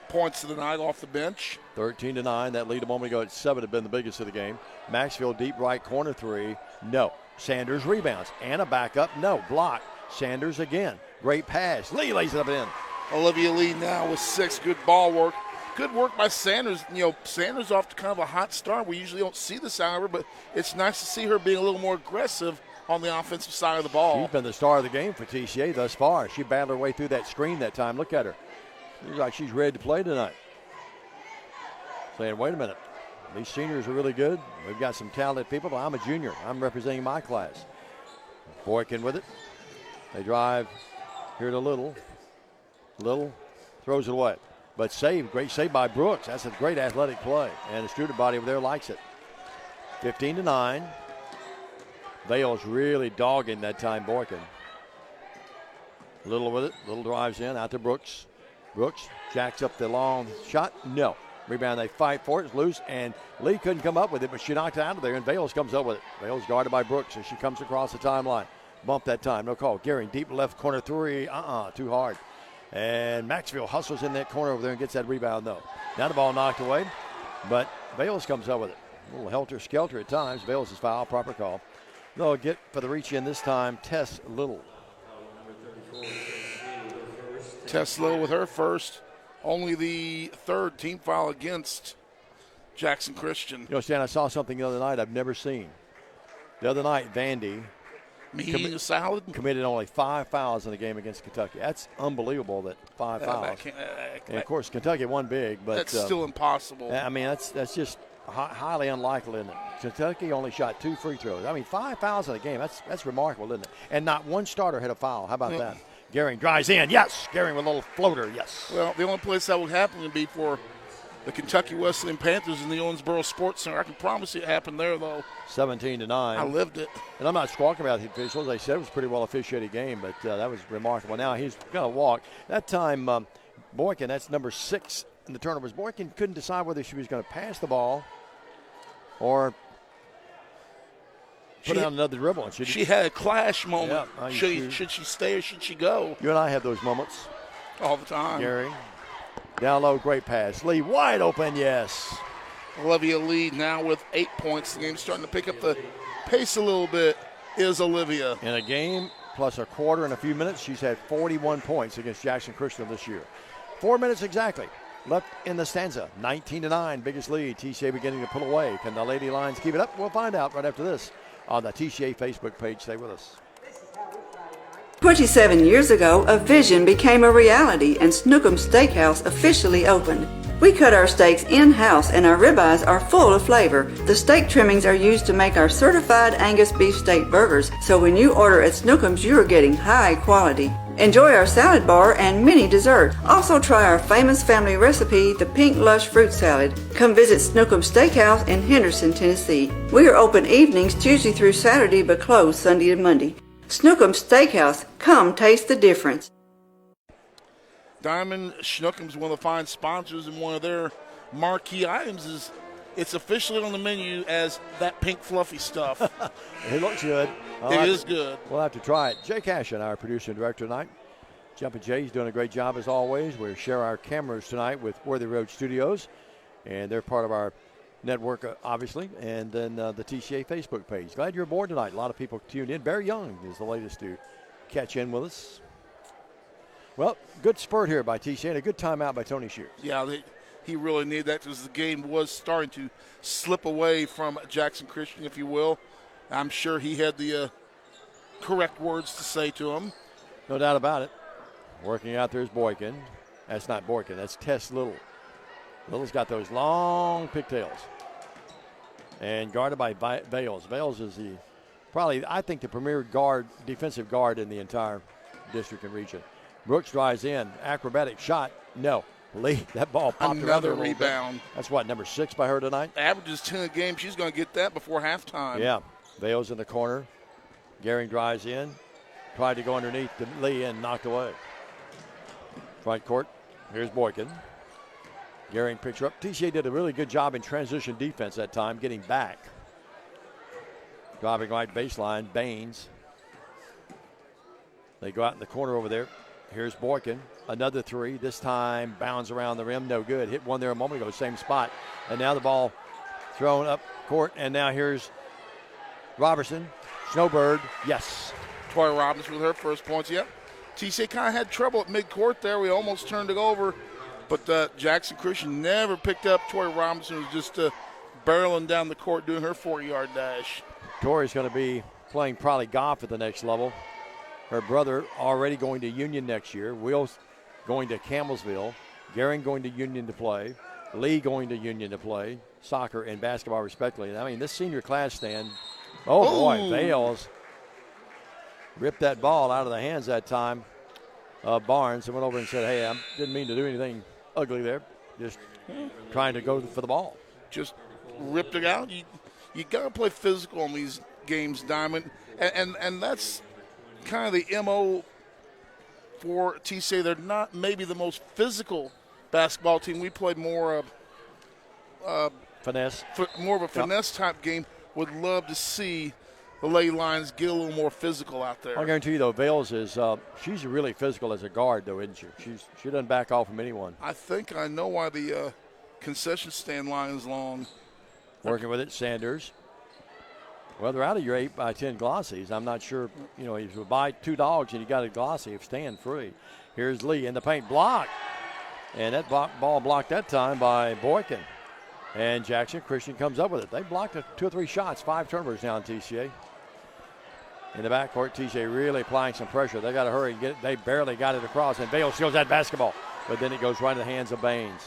points of the night off the bench. 13-9. That lead a moment ago at 7 had been the biggest of the game. Maxfield deep right corner 3. No. Sanders rebounds. Anna back up. No. Block. Sanders again. Great pass. Lee lays it up and in. Olivia Lee now with 6. Good ball work. Good work by Sanders. Sanders off to kind of a hot start. We usually don't see this, however, but it's nice to see her being a little more aggressive on the offensive side of the ball. She's been the star of the game for TCA thus far. She battled her way through that screen that time. Look at her. Looks like she's ready to play tonight. Saying, wait a minute. These seniors are really good. We've got some talented people, but I'm a junior. I'm representing my class. Boykin with it. They drive here to Little. Little throws it away. But great save by Brooks. That's a great athletic play. And the student body over there likes it. 15-9. Vales really dogging that time Boykin. Little with it. Little drives in out to Brooks. Brooks jacks up the long shot. No. Rebound, they fight for it. It's loose, and Lee couldn't come up with it, but she knocked it out of there, and Vales comes up with it. Vales guarded by Brooks as she comes across the timeline. Bump that time. No call. Gehring, deep left corner 3. Too hard. And Maxfield hustles in that corner over there and gets that rebound, though. Now the ball knocked away, but Vales comes up with it. A little helter-skelter at times. Vales is foul, proper call. They'll get for the reach in this time, Tess Little. Tess Little with her first. Only the 3rd team foul against Jackson Christian. Stan, I saw something the other night I've never seen. The other night, Vandy eating a salad? Committed only 5 fouls in the game against Kentucky. That's unbelievable, that 5 fouls. And, of course, Kentucky won big. But that's still impossible. I mean, that's just highly unlikely, isn't it? Kentucky only shot 2 free throws. I mean, 5 fouls in a game, that's remarkable, isn't it? And not one starter had a foul. How about that? Gehring drives in. Yes. Gehring with a little floater. Yes. Well, the only place that would happen would be for the Kentucky Wesleyan Panthers in the Owensboro Sports Center. I can promise you it happened there, though. 17-9. I lived it. And I'm not squawking about the officials. They said it was a pretty well officiated game, but that was remarkable. Now he's going to walk. That time, Boykin, that's number 6 in the turnovers. Boykin couldn't decide whether she was going to pass the ball or put out another dribble. And she had a clash moment. Yeah, should she stay or should she go? You and I have those moments. All the time. Gehring. Down low, great pass. Lee wide open, yes. Olivia Lee now with 8 points. The game's starting to pick up the pace a little bit, is Olivia. In a game plus a quarter and a few minutes, she's had 41 points against Jackson Christian this year. 4 minutes exactly left in the stanza. 19-9, biggest lead. TCA beginning to pull away. Can the Lady Lions keep it up? We'll find out right after this on the TCA Facebook page. Stay with us. 27 years ago, a vision became a reality and Snookum Steakhouse officially opened. We cut our steaks in-house and our ribeyes are full of flavor. The steak trimmings are used to make our certified Angus beef steak burgers, so when you order at Snookum's, you are getting high quality. Enjoy our salad bar and mini dessert. Also try our famous family recipe, the Pink Lush Fruit Salad. Come visit Snookum Steakhouse in Henderson, Tennessee. We are open evenings Tuesday through Saturday but closed Sunday and Monday. Snookum Steakhouse. Come taste the difference. Diamond Schnookum's one of the fine sponsors, and one of their marquee items is it's officially on the menu as that pink fluffy stuff. It looks good. It is good. We'll have to try it. Jay Cashin, our producer and director tonight. Jumpin' Jay's doing a great job as always. We share our cameras tonight with Worthy Road Studios, and they're part of our network, obviously, and then the TCA Facebook page. Glad you're aboard tonight. A lot of people tuned in. Barry Young is the latest to catch in with us. Well, good spurt here by TCA and a good timeout by Tony Shears. Yeah, he really needed that because the game was starting to slip away from Jackson Christian, if you will. I'm sure he had the correct words to say to him. No doubt about it. Working out there is Boykin. That's not Boykin. That's Tess Little. Little's got those long pigtails. And guarded by Bales. Bales is probably, I think, the premier defensive guard in the entire district and region. Brooks drives in. Acrobatic shot. No. Lee, that ball popped Another around rebound. That's what, number 6 by her tonight? Averages 10 a game. She's going to get that before halftime. Yeah. Bales in the corner. Gehring drives in. Tried to go underneath to Lee and knocked away. Front court. Here's Boykin. Gehring picks her up. TCA did a really good job in transition defense that time, getting back. Driving right baseline, Baines. They go out in the corner over there. Here's Boykin. Another three. This time bounds around the rim. No good. Hit one there a moment ago. Same spot. And now the ball thrown up court. And now here's Robertson. Snowbird. Yes. Toya Robinson with her first points. Yep. TCA kind of had trouble at midcourt there. We almost turned it over. But Jackson Christian never picked up. Toya Robinson was just barreling down the court doing her 40-yard dash. Tori's going to be playing probably golf at the next level. Her brother already going to Union next year. Will's going to Campbellsville. Gehring going to Union to play. Lee going to Union to play. Soccer and basketball respectively. I mean, this senior class stand, boy, Bales ripped that ball out of the hands that time. Barnes and went over and said, hey, I didn't mean to do anything ugly there. Just trying to go for the ball. Just ripped it out. You got to play physical in these games, Diamond. And that's kind of the MO for TCA. They're not maybe the most physical basketball team. We play more finesse. More of a finesse type game. Would love to see the Lady Lions get a little more physical out there. I'll guarantee you, though, Vales is she's really physical as a guard, though, isn't she? She doesn't back off from anyone. I think I know why the concession stand line is long. Working with it, Sanders. Well, they're out of your 8x10 glossies. I'm not sure, if you buy 2 dogs and you got a glossy, stand free. Here's Lee in the paint, block. And that ball blocked that time by Boykin. And Jackson Christian comes up with it. They blocked 2 or 3 shots, 5 turnovers now in TCA. In the backcourt, TCA really applying some pressure. They got to hurry and get it. They barely got it across, and Bale steals that basketball. But then it goes right in the hands of Baines.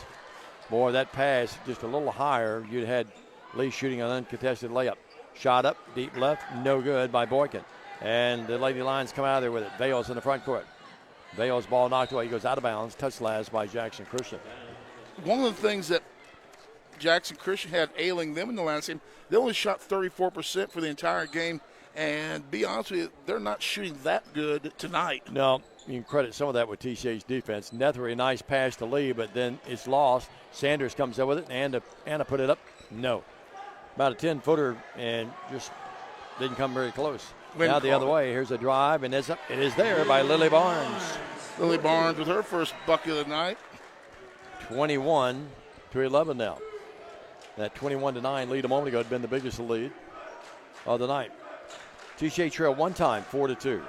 Boy, that pass just a little higher. You'd had Lee shooting an uncontested layup. Shot up, deep left, no good by Boykin. And the Lady Lions come out of there with it. Bales in the front court. Bales ball knocked away. He goes out of bounds. Touch last by Jackson Christian. One of the things that Jackson Christian had ailing them in the last game, they only shot 34% for the entire game. And be honest with you, they're not shooting that good tonight. No, you can credit some of that with TCA's defense. Nethery, nice pass to Lee, but then it's lost. Sanders comes up with it, and Anna put it up. No. About a 10-footer, and just didn't come very close. Now the other way. Here's a drive, and it is there by Lily Barnes. Lily Barnes with her first bucket of the night. 21-11 now. That 21-9 lead a moment ago had been the biggest lead of the night. TCA trail one time, 4-2.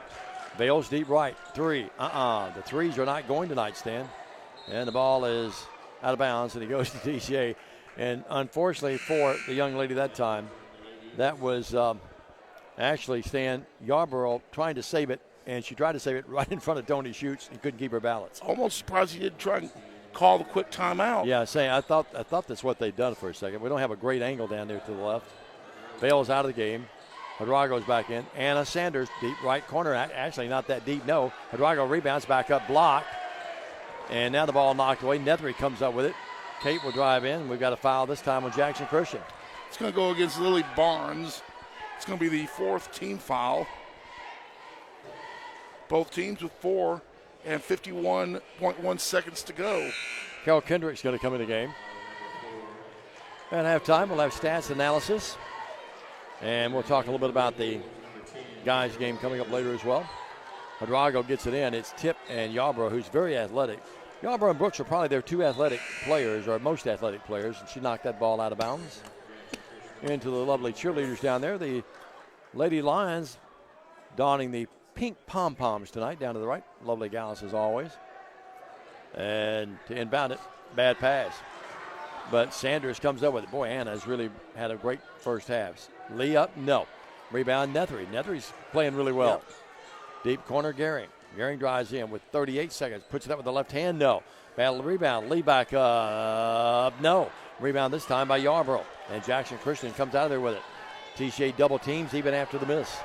Bales deep right, 3. The threes are not going tonight, Stan. And the ball is out of bounds, and he goes to TCA. And unfortunately for the young lady that time, that was actually Stan Yarborough trying to save it, and she tried to save it right in front of Tony Schutz and couldn't keep her balance. Almost surprised he didn't try and call the quick timeout. Yeah, I thought that's what they'd done for a second. We don't have a great angle down there to the left. Bales out of the game. Hadrago's back in. Anna Sanders, deep right corner. Actually, not that deep, no. Hadrago rebounds, back up, block. And now the ball knocked away. Nethery comes up with it. Kate will drive in. We've got a foul this time with Jackson Christian. It's going to go against Lily Barnes. It's going to be the 4th team foul. Both teams with 4 and 51.1 seconds to go. Kel Kendrick's going to come in the game. At halftime, we'll have stats analysis. And we'll talk a little bit about the guys' game coming up later as well. Madrago gets it in. It's Tip and Yarbrough, who's very athletic. Yarbrough and Brooks are probably their two athletic players, or most athletic players, and she knocked that ball out of bounds. Into the lovely cheerleaders down there. The Lady Lions donning the pink pom-poms tonight down to the right. Lovely gals as always. And to inbound it, bad pass. But Sanders comes up with it. Boy, Anna's really had a great first half. Lee up, no. Rebound, Nethery. Nethery's playing really well. Yep. Deep corner, Gehring. Gehring drives in with 38 seconds. Puts it up with the left hand, no. Battle rebound, Lee back up, no. Rebound this time by Yarbrough. And Jackson Christian comes out of there with it. TCA double teams even after the miss.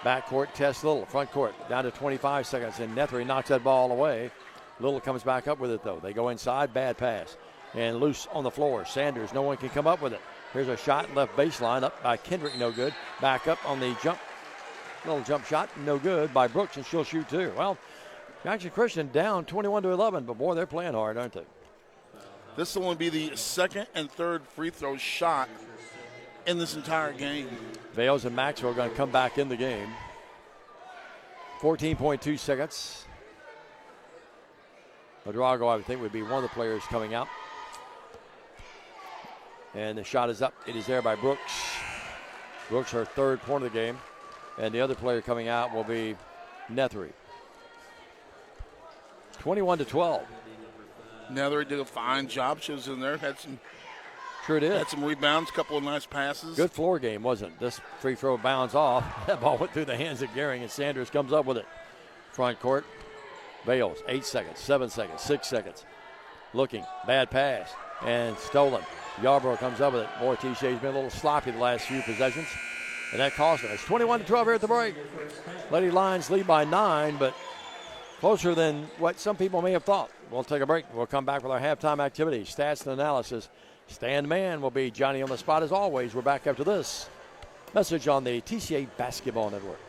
Backcourt, Tess Little. Front court, down to 25 seconds. And Nethery knocks that ball away. Little comes back up with it, though. They go inside, bad pass. And loose on the floor. Sanders, no one can come up with it. Here's a shot, left baseline, up by Kendrick, no good. Back up on the jump. Little jump shot, no good by Brooks, and she'll shoot too. Well, Jackson Christian down 21-11, but boy, they're playing hard, aren't they? This will only be the second and third free throw shot in this entire game. Vales and Maxwell are going to come back in the game. 14.2 seconds. Madrago, I would think, would be one of the players coming out. And the shot is up. It is there by Brooks. Brooks, her third point of the game. And the other player coming out will be Nethery. 21-12. Nethery did a fine job. She was in there. Sure did. Had some rebounds, a couple of nice passes. Good floor game, wasn't it? This free throw bounds off. That ball went through the hands of Gehring, and Sanders comes up with it. Front court. Bales, 8 seconds, 7 seconds, 6 seconds. Looking, bad pass, and stolen. Yarbrough comes up with it. Boy, TCA's been a little sloppy the last few possessions, and that cost them. It's 21-12 here at the break. Lady Lions lead by 9, but closer than what some people may have thought. We'll take a break. We'll come back with our halftime activity, stats and analysis. Stand man will be Johnny on the spot as always. We're back after this message on the TCA Basketball Network.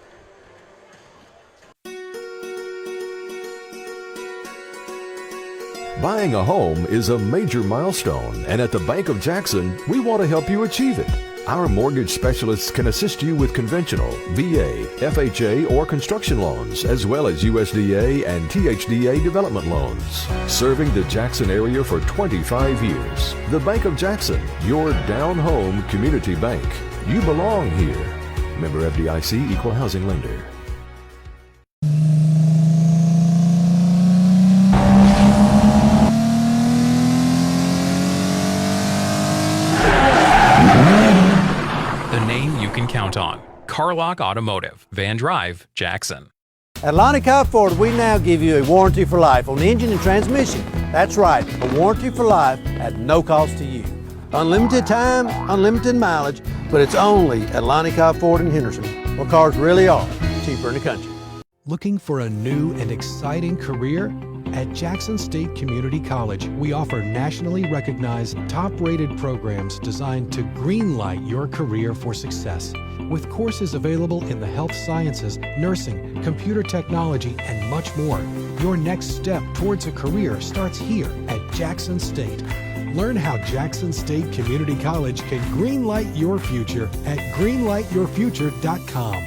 Buying a home is a major milestone, and at the Bank of Jackson, we want to help you achieve it. Our mortgage specialists can assist you with conventional, VA, FHA, or construction loans, as well as USDA and THDA development loans. Serving the Jackson area for 25 years. The Bank of Jackson, your down-home community bank. You belong here. Member FDIC, Equal Housing Lender. Count on Carlock Automotive, Van Drive, Jackson. At Lonnie Cobb Ford, we now give you a warranty for life on engine and transmission. That's right, a warranty for life at no cost to you. Unlimited time, unlimited mileage, but it's only at Lonnie Cobb Ford in Henderson, where cars really are cheaper in the country. Looking for a new and exciting career? At Jackson State Community College, we offer nationally recognized, top-rated programs designed to greenlight your career for success. With courses available in the health sciences, nursing, computer technology, and much more. Your next step towards a career starts here at Jackson State. Learn how Jackson State Community College can greenlight your future at greenlightyourfuture.com.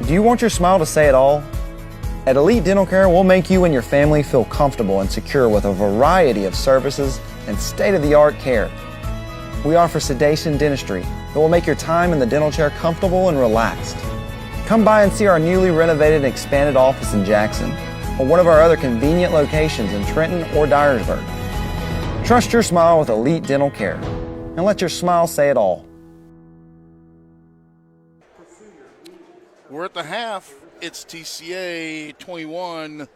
Do you want your smile to say it all? At Elite Dental Care, we'll make you and your family feel comfortable and secure with a variety of services and state-of-the-art care. We offer sedation dentistry that will make your time in the dental chair comfortable and relaxed. Come by and see our newly renovated and expanded office in Jackson, or one of our other convenient locations in Trenton or Dyersburg. Trust your smile with Elite Dental Care, and let your smile say it all. We're at the half. It's TCA 21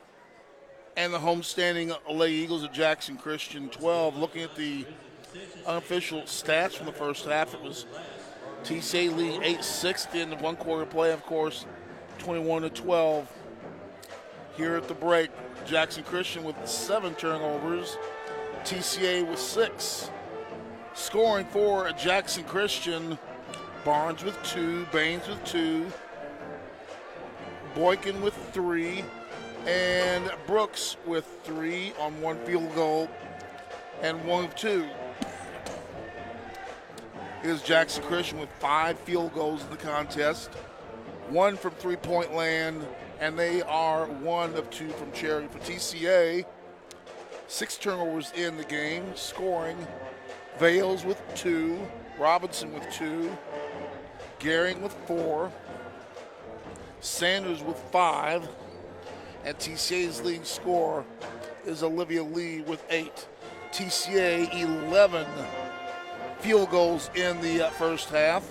and the homestanding Lady Eagles of Jackson Christian 12. Looking at the unofficial stats from the first half, it was TCA lead 8-6 at the end of one quarter play, of course, 21-12. Here at the break, Jackson Christian with 7 turnovers, TCA with 6. Scoring for Jackson Christian, Barnes with 2, Baines with 2. Boykin with 3, and Brooks with 3 on 1 field goal and 1 of 2. Is Jackson Christian with 5 field goals in the contest, 1 from three-point land, and they are 1 of 2 from charity. For TCA, 6 turnovers in the game, scoring. Vales with 2, Robinson with 2, Gehring with 4, Sanders with 5, and TCA's leading scorer is Olivia Lee with 8. TCA 11 field goals in the first half,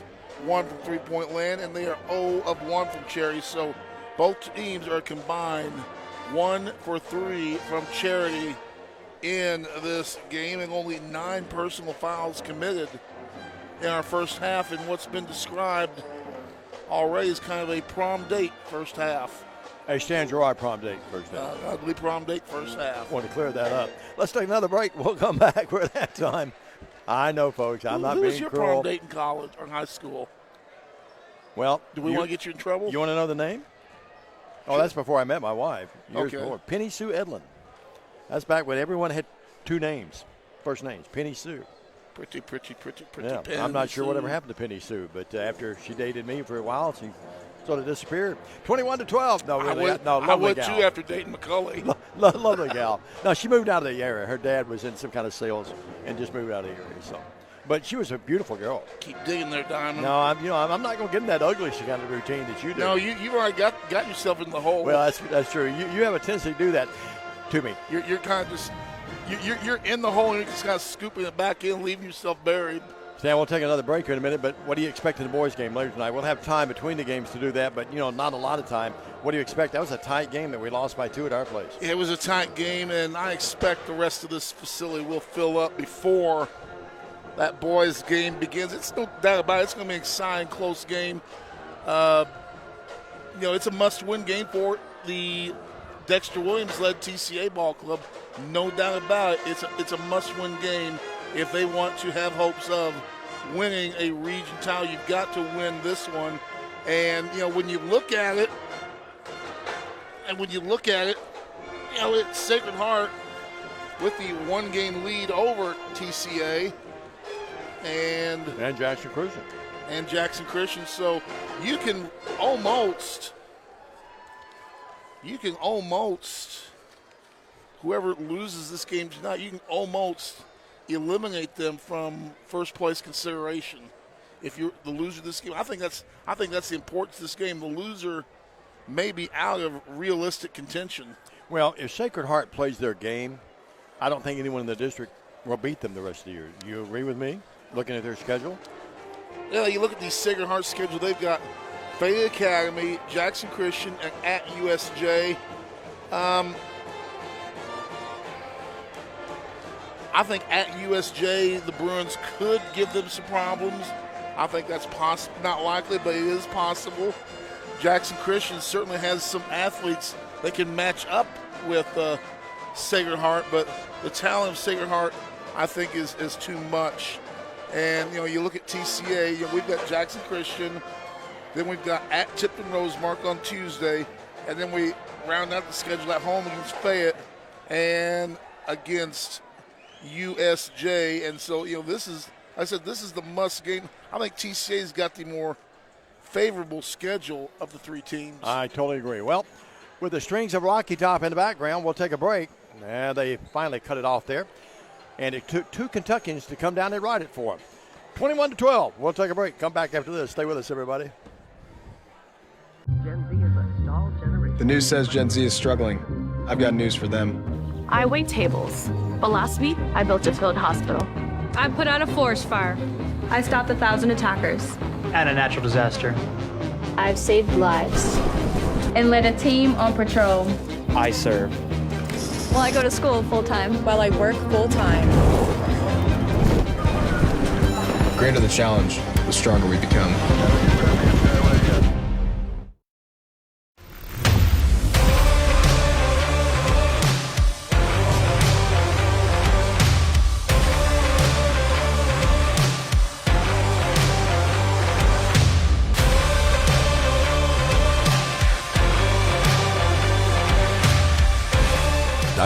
1 from three-point land, and they are 0 of 1 from charity. So both teams are combined 1 for 3 from charity in this game, and only 9 personal fouls committed in our first half, in what's been described already as kind of a prom date first half. A Stan Gerard prom date first half. Ugly prom date first half. Want to clear that up. Let's take another break. We'll come back. We're at that time. I know, folks. I'm not being Who was your cruel. prom date in college or high school? Well, do we want to get you in trouble? You want to know the name? Oh, that's before I met my wife. Years Okay. before. Penny Sue Edlin. That's back when everyone had 2 names, first names. Penny Sue. Pretty Yeah, Penny I'm not sure Sue. whatever happened to Penny Sue, but after she dated me for a while, she sort of disappeared. 21-12. No, really. I lovely would gal. too after dating McCulley. Lovely gal. No, she moved out of the area. Her dad was in some kind of sales and just moved out of the area. So, but she was a beautiful girl. Keep digging there, Diamond. No, I'm not going to get in that ugly kind of routine that you do. No, you've already got yourself in the hole. Well, that's true. You have a tendency to do that to me. You're kind of just you're in the hole and you're just kind of scooping it back in, leaving yourself buried. Stan, we'll take another break here in a minute, but what do you expect in the boys' game later tonight? We'll have time between the games to do that, but, not a lot of time. What do you expect? That was a tight game that we lost by 2 at our place. It was a tight game, and I expect the rest of this facility will fill up before that boys' game begins. It's no doubt about it. It's going to be an exciting, close game. It's a must-win game for the Dexter Williams-led TCA ball club. No doubt about it. It's a must-win game if they want to have hopes of winning a region title. You've got to win this one. And, when you look at it, it's Sacred Heart with the 1-game lead over TCA. And Jackson Christian. So you can almost, whoever loses this game tonight, you can almost eliminate them from first place consideration. If you're the loser of this game, I think that's the importance of this game. The loser may be out of realistic contention. Well, if Sacred Heart plays their game, I don't think anyone in the district will beat them the rest of the year. You agree with me, looking at their schedule? Yeah, you look at the Sacred Heart schedule. They've got Fayette Academy, Jackson Christian, and at USJ. I think at USJ, the Bruins could give them some problems. I think that's possible, not likely, but it is possible. Jackson Christian certainly has some athletes that can match up with Sacred Heart, but the talent of Sacred Heart, I think, is too much. And, you look at TCA, we've got Jackson Christian, then we've got at Tipton Rosemark on Tuesday, and then we round out the schedule at home against Fayette and against USJ. And so, this is the must game. I think TCA's got the more favorable schedule of the 3 teams. I totally agree. Well, with the strings of Rocky Top in the background, we'll take a break. And they finally cut it off there. And it took 2 Kentuckians to come down and ride it for them. 21-12. We'll take a break. Come back after this. Stay with us, everybody. Gen Z is a stalled generation. The news says Gen Z is struggling. I've got news for them. I wait tables, but last week I built a field hospital. I put out a forest fire. I stopped 1,000 attackers. And a natural disaster. I've saved lives. And led a team on patrol. I serve. Well, I go to school full-time. While I work full-time. The greater the challenge, the stronger we become.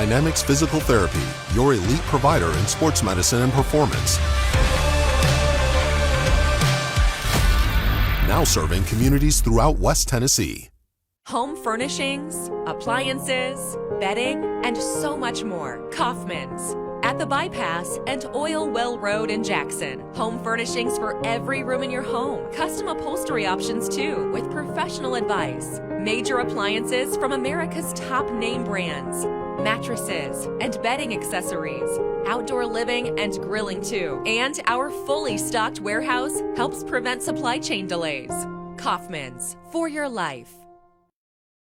Dynamics Physical Therapy, your elite provider in sports medicine and performance. Now serving communities throughout West Tennessee. Home furnishings, appliances, bedding, and so much more. Kaufman's. At the Bypass and Oil Well Road in Jackson. Home furnishings for every room in your home. Custom upholstery options too, with professional advice. Major appliances from America's top name brands. Mattresses and bedding accessories. Outdoor living and grilling too. And our fully stocked warehouse helps prevent supply chain delays. Kaufman's, for your life.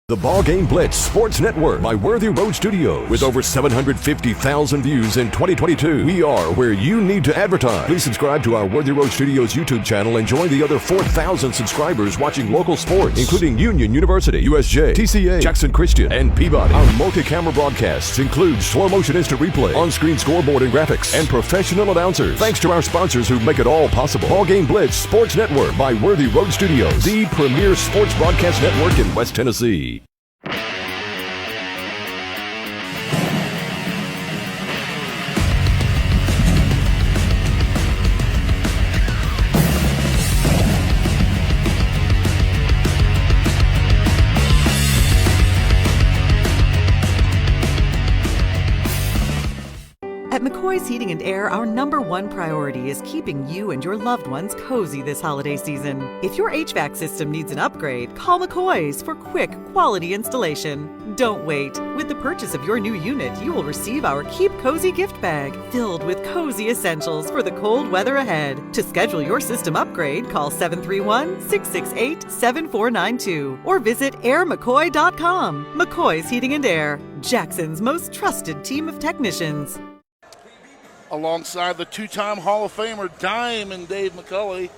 The BallGame Blitz Sports Network by Worthy Road Studios. With over 750,000 views in 2022, we are where you need to advertise. Please subscribe to our Worthy Road Studios YouTube channel and join the other 4,000 subscribers watching local sports, including Union University, USJ, TCA, Jackson Christian, and Peabody. Our multi-camera broadcasts include slow motion instant replay, on-screen scoreboard and graphics, and professional announcers. Thanks to our sponsors who make it all possible. BallGame Blitz Sports Network by Worthy Road Studios, the premier sports broadcast network in West Tennessee. At McCoy's Heating and Air, our #1 priority is keeping you and your loved ones cozy this holiday season. If your HVAC system needs an upgrade, call McCoy's for quick, quality installation. Don't wait. With the purchase of your new unit, you will receive our Keep Cozy gift bag, filled with cozy essentials for the cold weather ahead. To schedule your system upgrade, call 731-668-7492 or visit airmccoy.com. McCoy's Heating and Air, Jackson's most trusted team of technicians. Alongside the two-time Hall of Famer, Diamond Dave McCulley,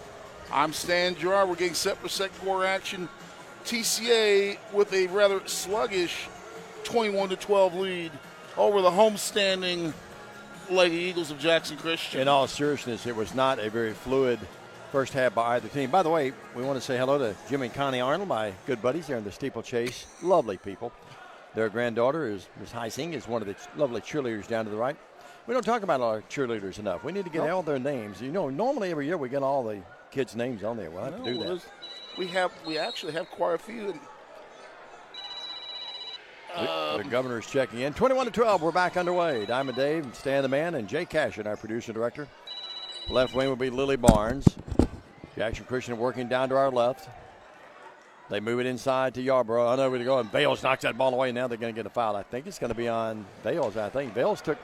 I'm Stan Gerard. We're getting set for second quarter action. TCA with a rather sluggish 21-12 lead over the homestanding Lady Eagles of Jackson Christian. In all seriousness, it was not a very fluid first half by either team. By the way, we want to say hello to Jim and Connie Arnold, my good buddies there in the steeplechase. Lovely people. Their granddaughter is Miss Heising, is one of the lovely cheerleaders down to the right. We don't talk about our cheerleaders enough. We need to get all their names. You know, normally every year we get all the kids' names on there. We'll have to do that. We actually have quite a few. The governor's checking in. 21-12, we're back underway. Diamond Dave, Stan the Man, and Jay Cashin, our producer and director. Left wing will be Lily Barnes. Jackson Christian working down to our left. They move it inside to Yarborough. I know where to go, and Bales knocks that ball away. Now they're going to get a foul. I think it's going to be on Bales, I think. Bales took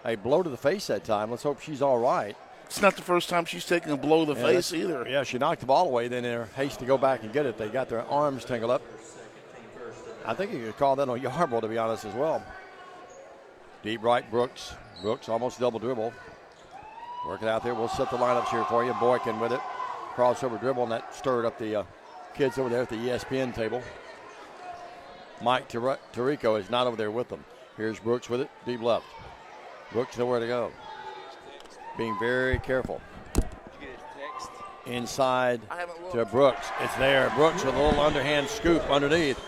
a blow to the face that time. Let's hope she's all right. It's not the first time she's taken a blow to the face either. Yeah, she knocked the ball away. Then in her haste to go back and get it, they got their arms tangled up. I think you could call that on Yarborough, to be honest, as well. Deep right, Brooks. Brooks almost double dribble. Working out there. We'll set the lineups here for you. Boykin with it. Crossover dribble, and that stirred up the kids over there at the ESPN table. Mike Tirico is not over there with them. Here's Brooks with it. Deep left. Brooks nowhere to go. Being very careful. Inside to Brooks. It's there. Brooks with a little underhand scoop underneath.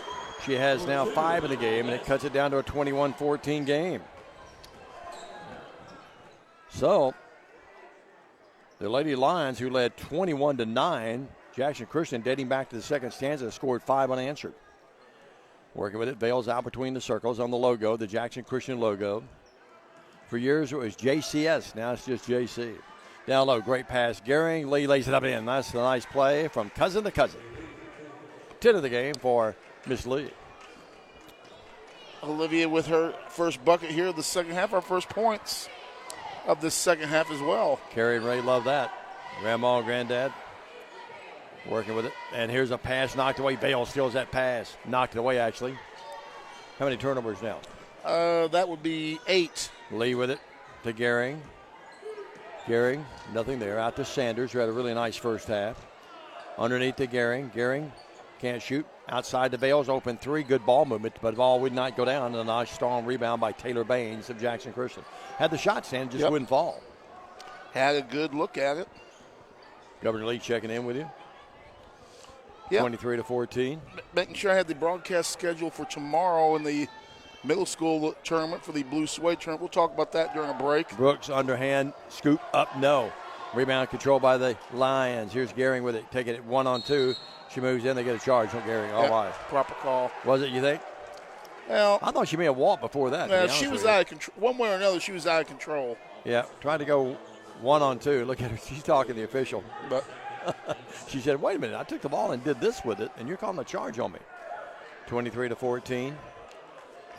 She has now 5 in the game, and it cuts it down to a 21-14 game. So, the Lady Lions, who led 21-9, Jackson Christian, dating back to the second stanza, scored 5 unanswered. Working with it, Vales out between the circles on the logo, the Jackson Christian logo. For years, it was JCS. Now it's just JC. Down low, great pass. Gehring, Lee lays it up in. That's a nice play from cousin to cousin. 10 of the game for Miss Lee. Olivia with her first bucket here of the second half, our first points of the second half as well. Carrie and Ray love that. Grandma and Granddad working with it. And here's a pass knocked away. Vale steals that pass. Knocked it away, actually. How many turnovers now? That would be 8. Lee with it to Gehring. Gehring, nothing there. Out to Sanders, who had a really nice first half. Underneath to Gehring. Gehring can't shoot. Outside the Vales, open 3. Good ball movement, but the ball would not go down. A nice, strong rebound by Taylor Baines of Jackson Christian. Had the shot stand, just wouldn't fall. Had a good look at it. Governor Lee checking in with you. Yep. 23-14. Making sure I had the broadcast schedule for tomorrow in the middle school tournament for the Blue Suede tournament. We'll talk about that during a break. Brooks underhand scoop up, no. Rebound controlled by the Lions. Here's Gehring with it, taking it 1-on-2. She moves in, they get a charge on Gehring. All right. Proper call. Was it, you think? Well, I thought she may have walked before that. She was out of control. One way or another, she was out of control. Yeah, trying to go 1-on-2. Look at her. She's talking to the official. But she said, wait a minute, I took the ball and did this with it, and you're calling a charge on me. 23-14,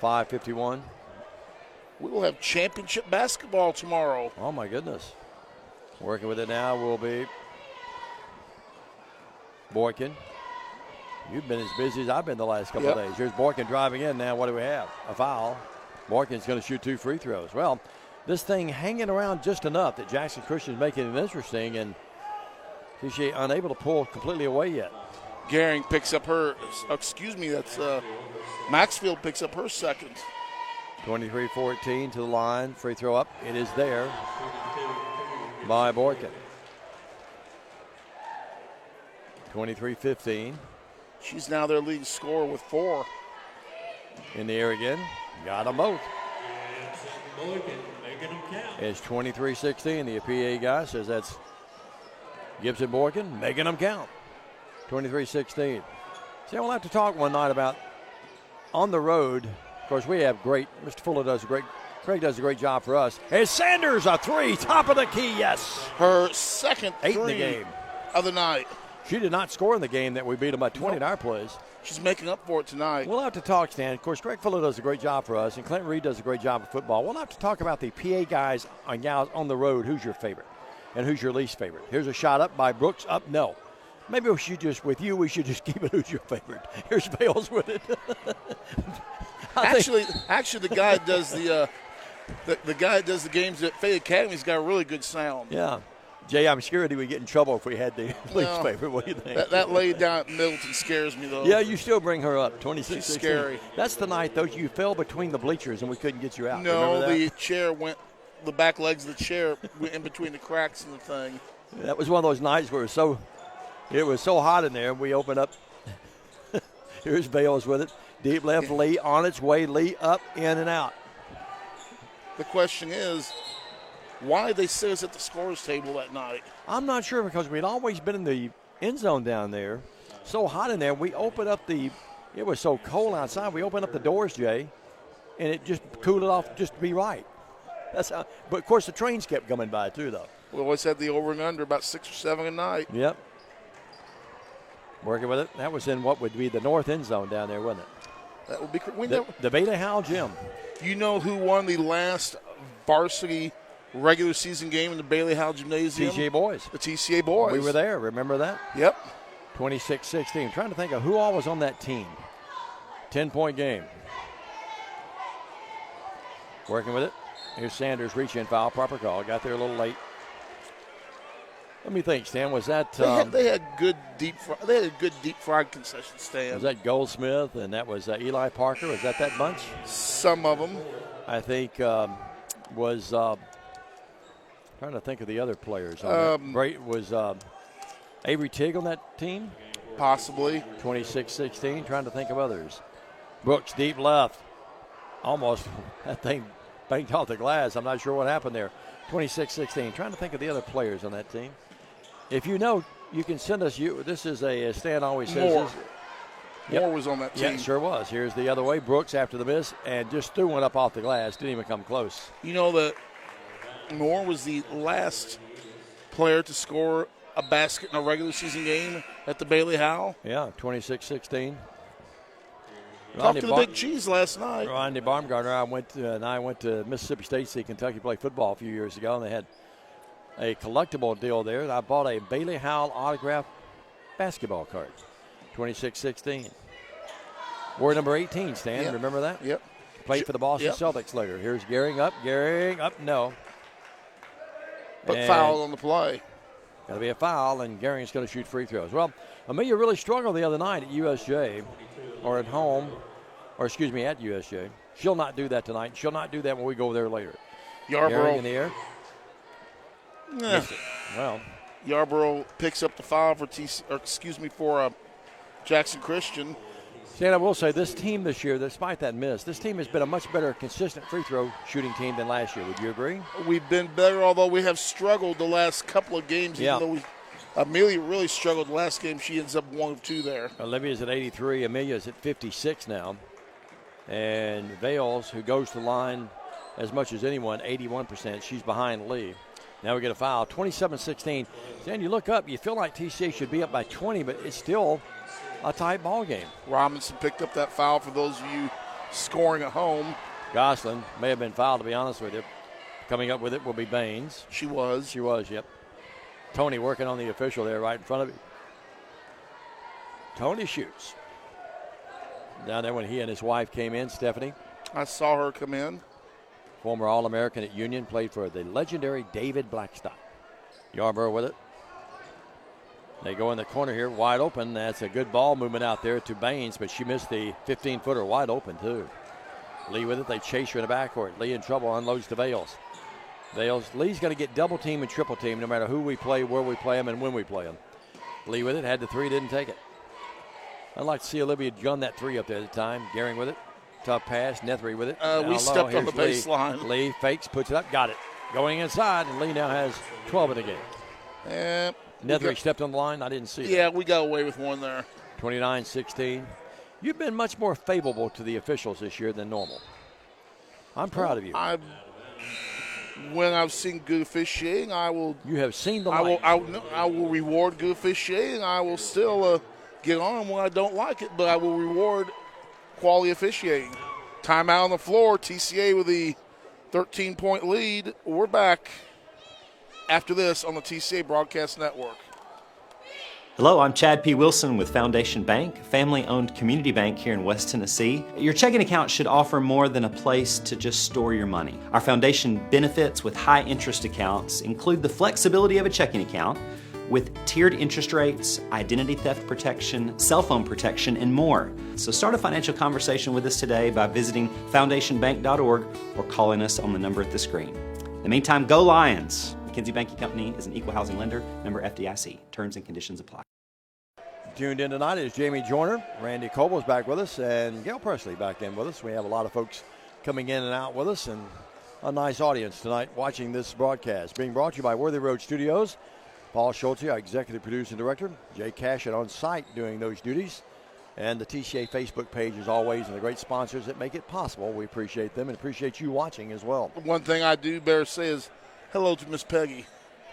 5:51. We will have championship basketball tomorrow. Oh, my goodness. Working with it now will be Boykin. You've been as busy as I've been the last couple of days. Here's Boykin driving in now. What do we have? A foul. Boykin's going to shoot 2 free throws. Well, this thing hanging around just enough that Jackson Christian's making it interesting, and TCA unable to pull completely away yet. Gehring picks up her, Maxfield picks up her second. 23-14 to the line. Free throw up. It is there by Boykin. 23-15. She's now their leading scorer with 4. In the air again. Got them both. It's 23-16. The PA guy says that's Gibson Boykin making them count. 23-16. See, we'll have to talk one night about on the road. Of course, we have great, Mr. Fuller does a great, Craig does a great job for us. Hey, Sanders, a 3, top of the key, yes. Her second 8 3 in the game of the night. She did not score in the game that we beat them by 20 in our plays. She's making up for it tonight. We'll have to talk, Stan. Of course, Craig Fuller does a great job for us, and Clinton Reed does a great job of football. We'll have to talk about the PA guys and gals on the road. Who's your favorite and who's your least favorite? Here's a shot up by Brooks. Up, no. Maybe we should just, with you, we should just keep it who's your favorite. Here's Bales with it. Actually, the guy does the guy that does the games at Fayette Academy's got a really good sound. Yeah. Jay, I'm sure he would get in trouble if we had the least favorite. What do you think? That lady down at Middleton scares me, though. Yeah, you still bring her up. 26-16. She's scary. That's the night, though, you fell between the bleachers and we couldn't get you out. No, the back legs of the chair went in between the cracks in the thing. That was one of those nights where it was so hot in there. We opened up. Here's Bales with it. Deep left, Lee on its way. Lee up, in and out. The question is, why did they sit us at the scorer's table that night? I'm not sure, because we'd always been in the end zone down there. So hot in there. We opened up it was so cold outside. We opened up the doors, Jay, and it just cooled it off just to be right. That's how. But, of course, the trains kept coming by, too, though. We always had the over and under about 6 or 7 a night. Yep. Working with it. That was in what would be the north end zone down there, wasn't it? That would be the Beta Howell Gym. You know who won the last varsity regular season game in the Bailey Howell Gymnasium? TCA boys. The TCA boys. We were there. Remember that? Yep. 26-16. I'm trying to think of who all was on that team. 10-point game. Working with it. Here's Sanders, reach-in foul, proper call. Got there a little late. Let me think, Stan. Was that they had good deep fried concession stand. Was that Goldsmith and that was Eli Parker? Was that bunch? Some of them. I think was trying to think of the other players. Was Avery Tigg on that team? Possibly. 26-16. Trying to think of others. Brooks deep left. Almost that thing banked off the glass. I'm not sure what happened there. 26-16. Trying to think of the other players on that team. If you know, you can send us. This is a Stan always says. Moore was on that team. Yeah, sure was. Here's the other way. Brooks after the miss and just threw one up off the glass. Didn't even come close. You know that Moore was the last player to score a basket in a regular season game at the Bailey Howell. Yeah, 26-16. Talked to the Big Cheese last night. Rodney Baumgartner I went to Mississippi State to see Kentucky play football a few years ago, and they had a collectible deal there. I bought a Bailey Howell autographed basketball card. 26-16. Word number 18, Stan. Yep. Remember that? Yep. Played for the Boston Celtics later. Here's Gehring up, no. But foul on the play. Got to be a foul, and Gehring's going to shoot free throws. Well, Amelia really struggled the other night at USJ, or at home, or excuse me, at USJ. She'll not do that tonight. She'll not do that when we go there later. Yarborough in the air. Well, Yarborough picks up the foul for Jackson Christian. Stan, I will say this team this year, despite that miss, this team has been a much better consistent free throw shooting team than last year. Would you agree? We've been better, although we have struggled the last couple of games. Yeah. Even though Amelia really struggled the last game. She ends up 1 of 2 there. Olivia's at 83. Amelia's at 56 now. And Vales, who goes to the line as much as anyone, 81%. She's behind Lee. Now we get a foul, 27-16. Then you look up, you feel like TCA should be up by 20, but it's still a tight ball game. Robinson picked up that foul for those of you scoring at home. Gosselin may have been fouled, to be honest with you. Coming up with it will be Baines. She was, yep. Tony working on the official there right in front of you. Tony shoots. Down there when he and his wife came in, Stephanie. I saw her come in. Former All-American at Union, played for the legendary David Blackstock. Yarborough with it. They go in the corner here, wide open. That's a good ball movement out there to Baines, but she missed the 15-footer wide open, too. Lee with it. They chase her in the backcourt. Lee in trouble, unloads to Vales. Lee's going to get double team and triple team no matter who we play, where we play them, and when we play them. Lee with it. Had the three, didn't take it. I'd like to see Olivia gun that three up there at the time. Gehring with it. Tough pass. Nethery with it. We stepped on the baseline. Lee fakes, puts it up, got it. Going inside, and Lee now has 12 in the game. Nethery stepped on the line. I didn't see it. Yeah, we got away with one there. 29-16. You've been much more favorable to the officials this year than normal. I'm proud of you. When I've seen good officiating, I will. You have seen the light. I will reward good officiating. I will still get on them when I don't like it, but I will reward quality officiating. Timeout on the floor. TCA with the 13-point lead. We're back after this on the TCA Broadcast Network. Hello, I'm Chad P. Wilson with Foundation Bank, family-owned community bank here in West Tennessee. Your checking account should offer more than a place to just store your money. Our foundation benefits with high-interest accounts include the flexibility of a checking account with tiered interest rates, identity theft protection, cell phone protection, and more. So start a financial conversation with us today by visiting foundationbank.org or calling us on the number at the screen. In the meantime, go Lions! McKinsey Banking Company is an equal housing lender, member FDIC. Terms and conditions apply. Tuned in tonight is Jamie Joyner. Randy Coble's back with us, and Gail Presley back in with us. We have a lot of folks coming in and out with us, and a nice audience tonight watching this broadcast. Being brought to you by Worthy Road Studios. Paul Schulte, our executive producer and director. Jay Cashett on site doing those duties. And the TCA Facebook page, as always, and the great sponsors that make it possible. We appreciate them and appreciate you watching as well. One thing I do better say is hello to Miss Peggy.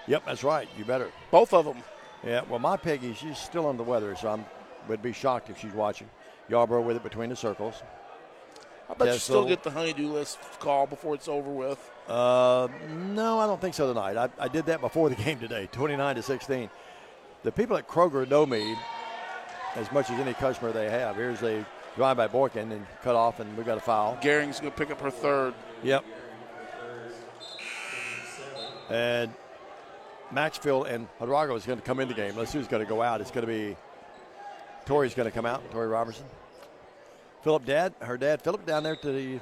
Yep, that's right. You better. Both of them. Yeah, well, my Peggy, she's still under the weather, so I would be shocked if she's watching. Yarborough with it between the circles. I bet you still get the honeydew list call before it's over with. No, I don't think so tonight. I did that before the game today, 29-16. The people at Kroger know me as much as any customer they have. Here's a drive by Boykin and cut off, and we got a foul. Gehring's going to pick up her third. Yep. And Maxfield and Hidrago is going to come in the game. Let's see who's going to go out. It's going to be Tori's going to come out, Tori Robertson. Her dad, Philip, down there to the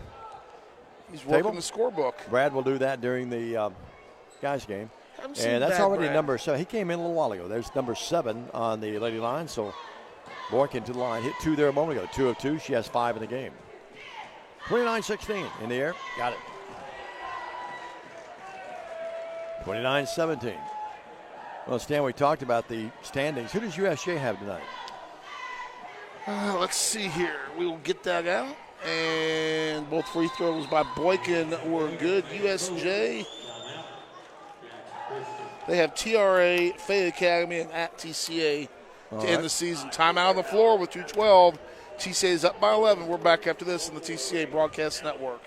He's table. working the scorebook. Brad will do that during the guys' game. Haven't seen And that's Bad already Brad. number 7. He came in a little while ago. There's number 7 on the lady line. So Boykin to the line. Hit 2 there a moment ago. 2 of 2. She has 5 in the game. 29-16 in the air. Got it. 29-17. Well, Stan, we talked about the standings. Who does USJ have tonight? Let's see here. We will get that out. And both free throws by Boykin were good. USJ, they have TRA, Fayette Academy, and at TCA to end the season. Timeout on the floor with 2:12. TCA is up by 11. We're back after this on the TCA Broadcast Network.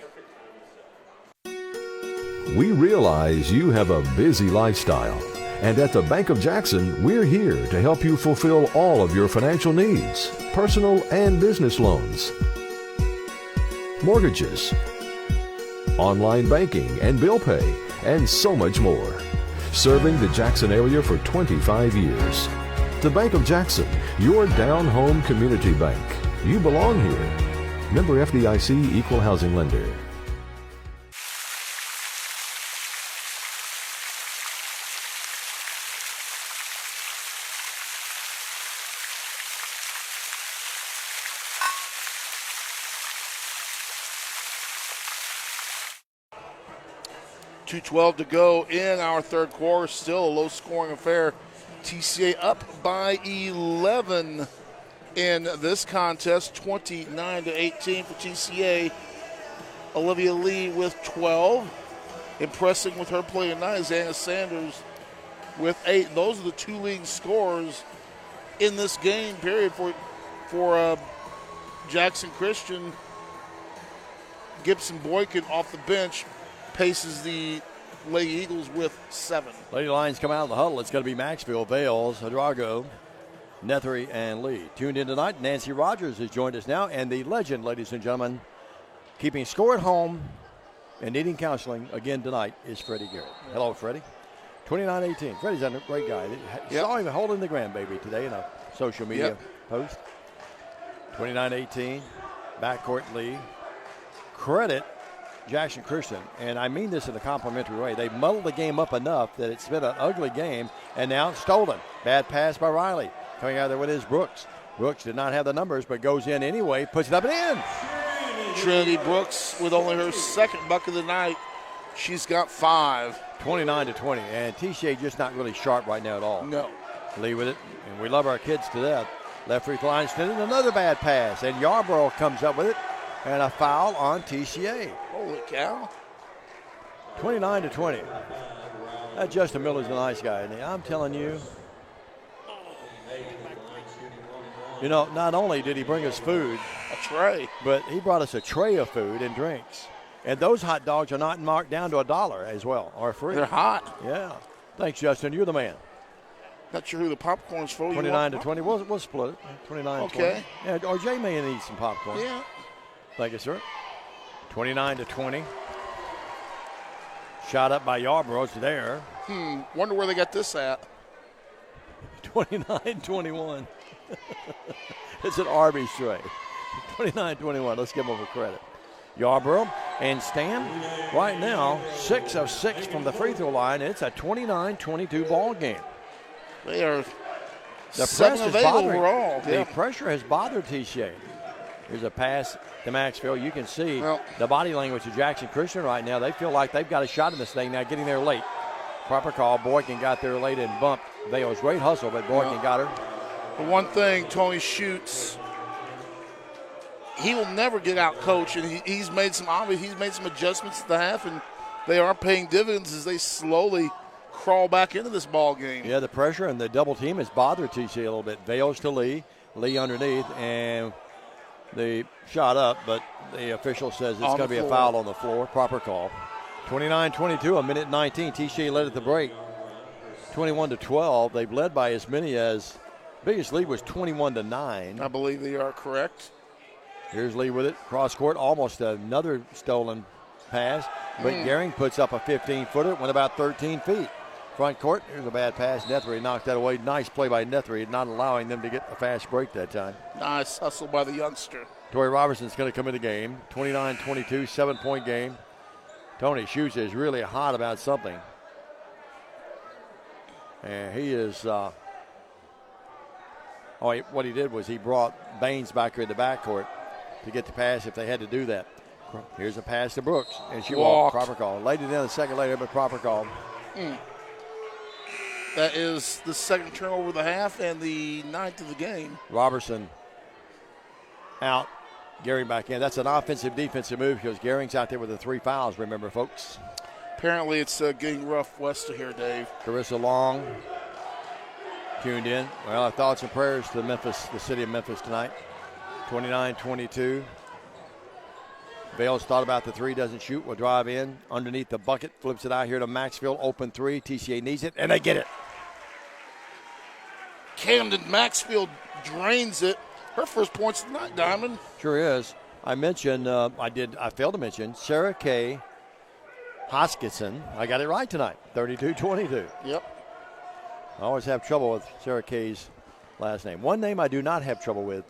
We realize you have a busy lifestyle. And at the Bank of Jackson, we're here to help you fulfill all of your financial needs, personal and business loans, mortgages, online banking and bill pay, and so much more. Serving the Jackson area for 25 years. The Bank of Jackson, your down-home community bank. You belong here. Member FDIC Equal Housing Lender. 2:12 to go in our third quarter. Still a low-scoring affair. TCA up by 11 in this contest, 29-18 for TCA. Olivia Lee with 12. Impressing with her play tonight is Anna Sanders with 8. Those are the two leading scorers in this game, period, for Jackson Christian. Gibson Boykin off the bench paces the Lady Eagles with 7. Lady Lions come out of the huddle. It's going to be Maxfield, Bales, Hadrago, Nethery, and Lee. Tuned in tonight, Nancy Rogers has joined us now, and the legend, ladies and gentlemen, keeping score at home and needing counseling again tonight is Freddie Garrett. Hello, Freddie. 29-18. Freddie's a great guy. Saw him holding the grandbaby today in a social media post. 29-18. Backcourt lead. Credit Jackson Christian, and I mean this in a complimentary way. They muddled the game up enough that it's been an ugly game, and now it's stolen. Bad pass by Riley. Coming out there with his Brooks. Brooks did not have the numbers, but goes in anyway, puts it up and in. Trinity Brooks with only her second bucket of the night. She's got 5. 29-20, and TCA just not really sharp right now at all. No. Lee with it, and we love our kids to death. Left free throw line extended, another bad pass, and Yarborough comes up with it, and a foul on TCA. Holy cow. 29-20. That Justin Miller's a nice guy, and I'm telling you, not only did he bring us food, a tray, but he brought us a tray of food and drinks. And those hot dogs are not marked down to $1 as well, or free. They're hot. Yeah. Thanks, Justin. You're the man. Not sure who the popcorn's for. 29-20. We'll split it. 29-20. Okay. Yeah, or Jay may need some popcorn. Yeah. Thank you, sir. 29-20. Shot up by Yarborough's there. Wonder where they got this at. 29-21. It's an Arby's tray. 29-21. Let's give them a credit. Yarborough and Stan right now 6 of 6 from the free throw line. It's a 29-22 ball game. They are the 7 of 8 overall. The pressure has bothered TCA. Here's a pass to Maxfield. You can see the body language of Jackson Christian right now. They feel like they've got a shot in this thing now, getting there late. Proper call. Boykin got there late and bumped Vale's. Great hustle, but Boykin got her. The one thing Tony Schutz, he will never get out coached, and he's made some adjustments at the half, and they are paying dividends as they slowly crawl back into this ball game. Yeah, the pressure and the double team has bothered TCA a little bit. Vales to Lee underneath, and the shot up, but the official says it's going to be a foul on the floor. Proper call. 29-22, a minute 19. TCA led at the break. 21-12. They've led by as many as biggest lead was 21-9. I believe they are correct. Here's Lee with it. Cross court, almost another stolen pass. But Gehring puts up a 15-footer. Went about 13 feet. Front court, here's a bad pass. Nethery knocked that away. Nice play by Nethery, not allowing them to get a fast break that time. Nice hustle by the youngster. Tori Robertson's going to come in the game. 29-22, 7-point game. Tony Schutz is really hot about something. And he is what he did was he brought Baines back here in the backcourt to get the pass if they had to do that. Here's a pass to Brooks, and she walked. Proper call. Laid it in a second later, but proper call. That is the second turnover of the half and the 9th of the game. Robertson out. Gehring back in. That's an offensive-defensive move because Gehring's out there with the 3 fouls, remember, folks. Apparently it's getting rough west of here, Dave. Carissa Long tuned in. Well, our thoughts and prayers to the city of Memphis tonight. 29-22. Vales thought about the 3, doesn't shoot. Will drive in underneath the bucket, flips it out here to Maxfield. Open 3. TCA needs it, and they get it. Camden Maxfield drains it. Her first points of the night, Diamond. Sure is. I mentioned, I failed to mention Sarah Kay Hoskinson. I got it right tonight. 32-22. Yep. I always have trouble with Sarah Kay's last name. One name I do not have trouble with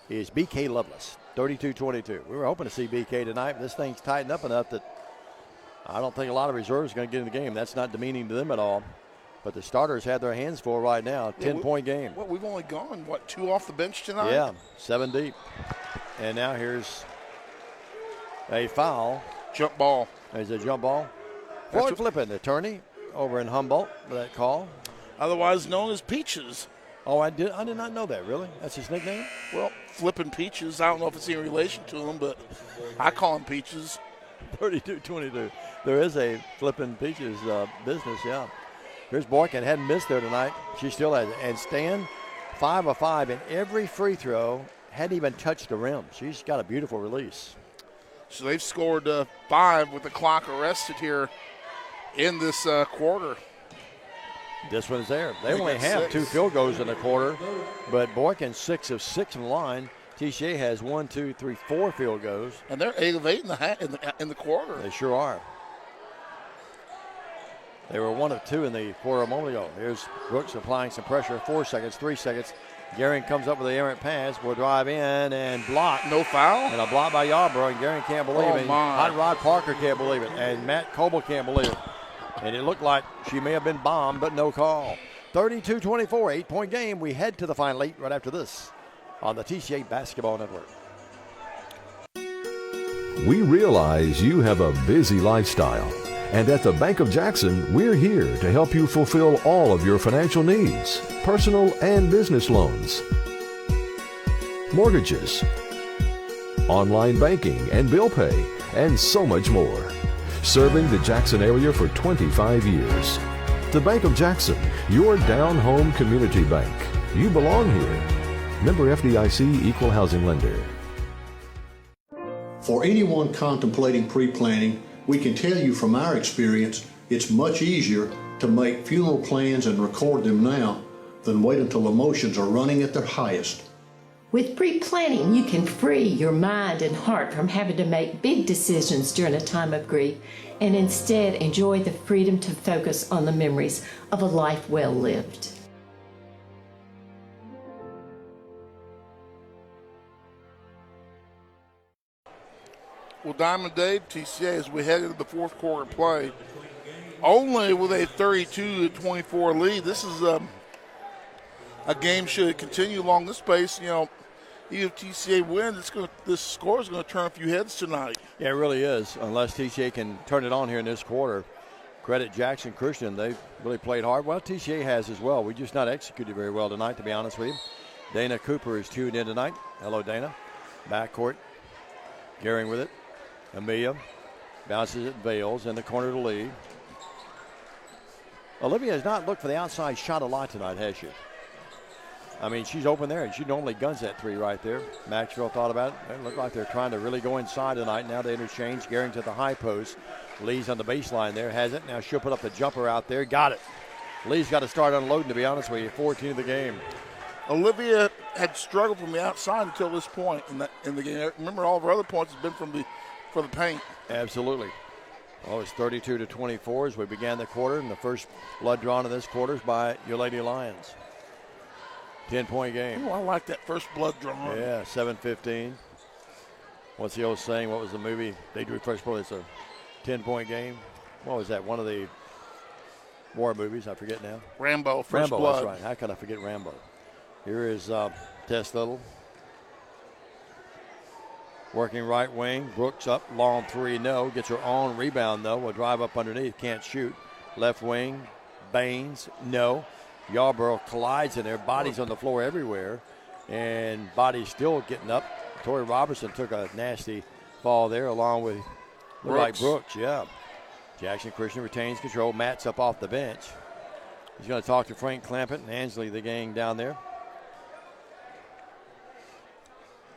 is BK Lovelace. 32-22. We were hoping to see BK tonight, but this thing's tightened up enough that I don't think a lot of reserves are going to get in the game. That's not demeaning to them at all. But the starters have their hands full right now. 10-point game. Well, we've only gone, 2 off the bench tonight? Yeah, 7 deep. And now here's a foul. Jump ball. There's a jump ball. Floyd Flippin, attorney over in Humboldt, for that call. Otherwise known as Peaches. Oh, I did not know that, really? That's his nickname? Well, Flippin' Peaches. I don't know if it's in relation to him, but I call him Peaches. 32-22. There is a Flippin' Peaches business, yeah. Here's Boykin, hadn't missed there tonight. She still has it. And Stan, 5 of 5 in every free throw, hadn't even touched the rim. She's got a beautiful release. So they've scored 5 with the clock arrested here in this quarter. This one's there. They only have 6. 2 field goals in the quarter, but Boykin 6 of 6 from the line. TCA has 1, 2, 3, 4 field goals. And they're 8 of 8 in the quarter. They sure are. They were 1 of 2 in the quarter a moment ago. Here's Brooks applying some pressure. 4 seconds, 3 seconds. Gehring comes up with the errant pass. Will drive in and block. No foul? And a block by Yarborough, and Gehring can't believe it. Hot Rod Parker can't believe it. And Matt Coble can't believe it. And it looked like she may have been bombed, but no call. 32-24, 8-point game. We head to the final 8 right after this on the TCA Basketball Network. We realize you have a busy lifestyle. And at the Bank of Jackson, we're here to help you fulfill all of your financial needs, personal and business loans, mortgages, online banking and bill pay, and so much more. Serving the Jackson area for 25 years. The Bank of Jackson, your down-home community bank. You belong here. Member FDIC Equal Housing Lender. For anyone contemplating pre-planning, we can tell you from our experience, it's much easier to make funeral plans and record them now than wait until emotions are running at their highest. With pre-planning, you can free your mind and heart from having to make big decisions during a time of grief and instead enjoy the freedom to focus on the memories of a life well lived. Well, Diamond Dave, TCA, as we head into the fourth quarter play, only with a 32-24 lead. This is a game should continue along this pace. You know, even if TCA wins, this score is going to turn a few heads tonight. Yeah, it really is, unless TCA can turn it on here in this quarter. Credit Jackson Christian. They've really played hard. Well, TCA has as well. We just not executed very well tonight, to be honest with you. Dana Cooper is tuned in tonight. Hello, Dana. Backcourt. Gehring with it. Amelia bounces it, Bales in the corner to lead. Olivia has not looked for the outside shot a lot tonight, has she? I mean, she's open there, and she normally guns that 3 right there. Maxwell thought about it. It looked like they're trying to really go inside tonight. Now they interchange. Gehring to the high post. Lee's on the baseline there, has it. Now she'll put up the jumper out there. Got it. Lee's got to start unloading, to be honest with you. 14 of the game. Olivia had struggled from the outside until this point in the game. Remember, all of her other points have been for the paint. Absolutely. Well, it's 32-24 as we began the quarter, and the first blood drawn in this quarter is by your Lady Lions. 10-point game. Oh, I like that first blood drawn. Yeah, 7:15. What's the old saying? What was the movie? They drew first blood. It's a 10-point game. What was that? One of the war movies. I forget now. Rambo, First Rambo, Blood. That's right. How could I forget Rambo? Here is Tess Little. Working right wing. Brooks up. Long 3, no. Gets her own rebound, though. Will drive up underneath. Can't shoot. Left wing. Baines, no. Yarborough collides in there. Bodies on the floor everywhere. And bodies still getting up. Tori Robertson took a nasty fall there along with Brooks. Yeah. Jackson Christian retains control. Matt's up off the bench. He's going to talk to Frank Clampett and Ansley, the gang down there.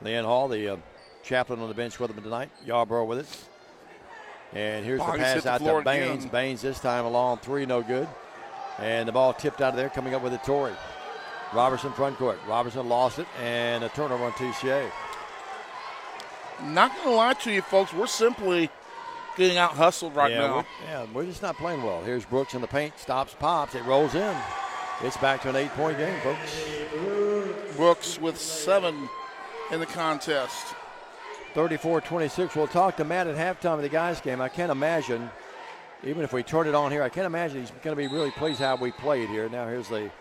Leanne Hall, the chaplain on the bench with him tonight. Yarborough with it. And here's the pass out to Baines. Again. Baines this time a long 3, no good. And the ball tipped out of there, coming up with it, Torrey. Robertson front court. Robertson lost it, and a turnover on TCA. Not going to lie to you, folks. We're simply getting out hustled right now. We're just not playing well. Here's Brooks in the paint. Stops, pops. It rolls in. It's back to an 8-point game, folks. Brooks with 7 in the contest. 34-26. We'll talk to Matt at halftime of the guys' game. I can't imagine, even if we turn it on here, I can't imagine he's going to be really pleased how we played here. Now here's the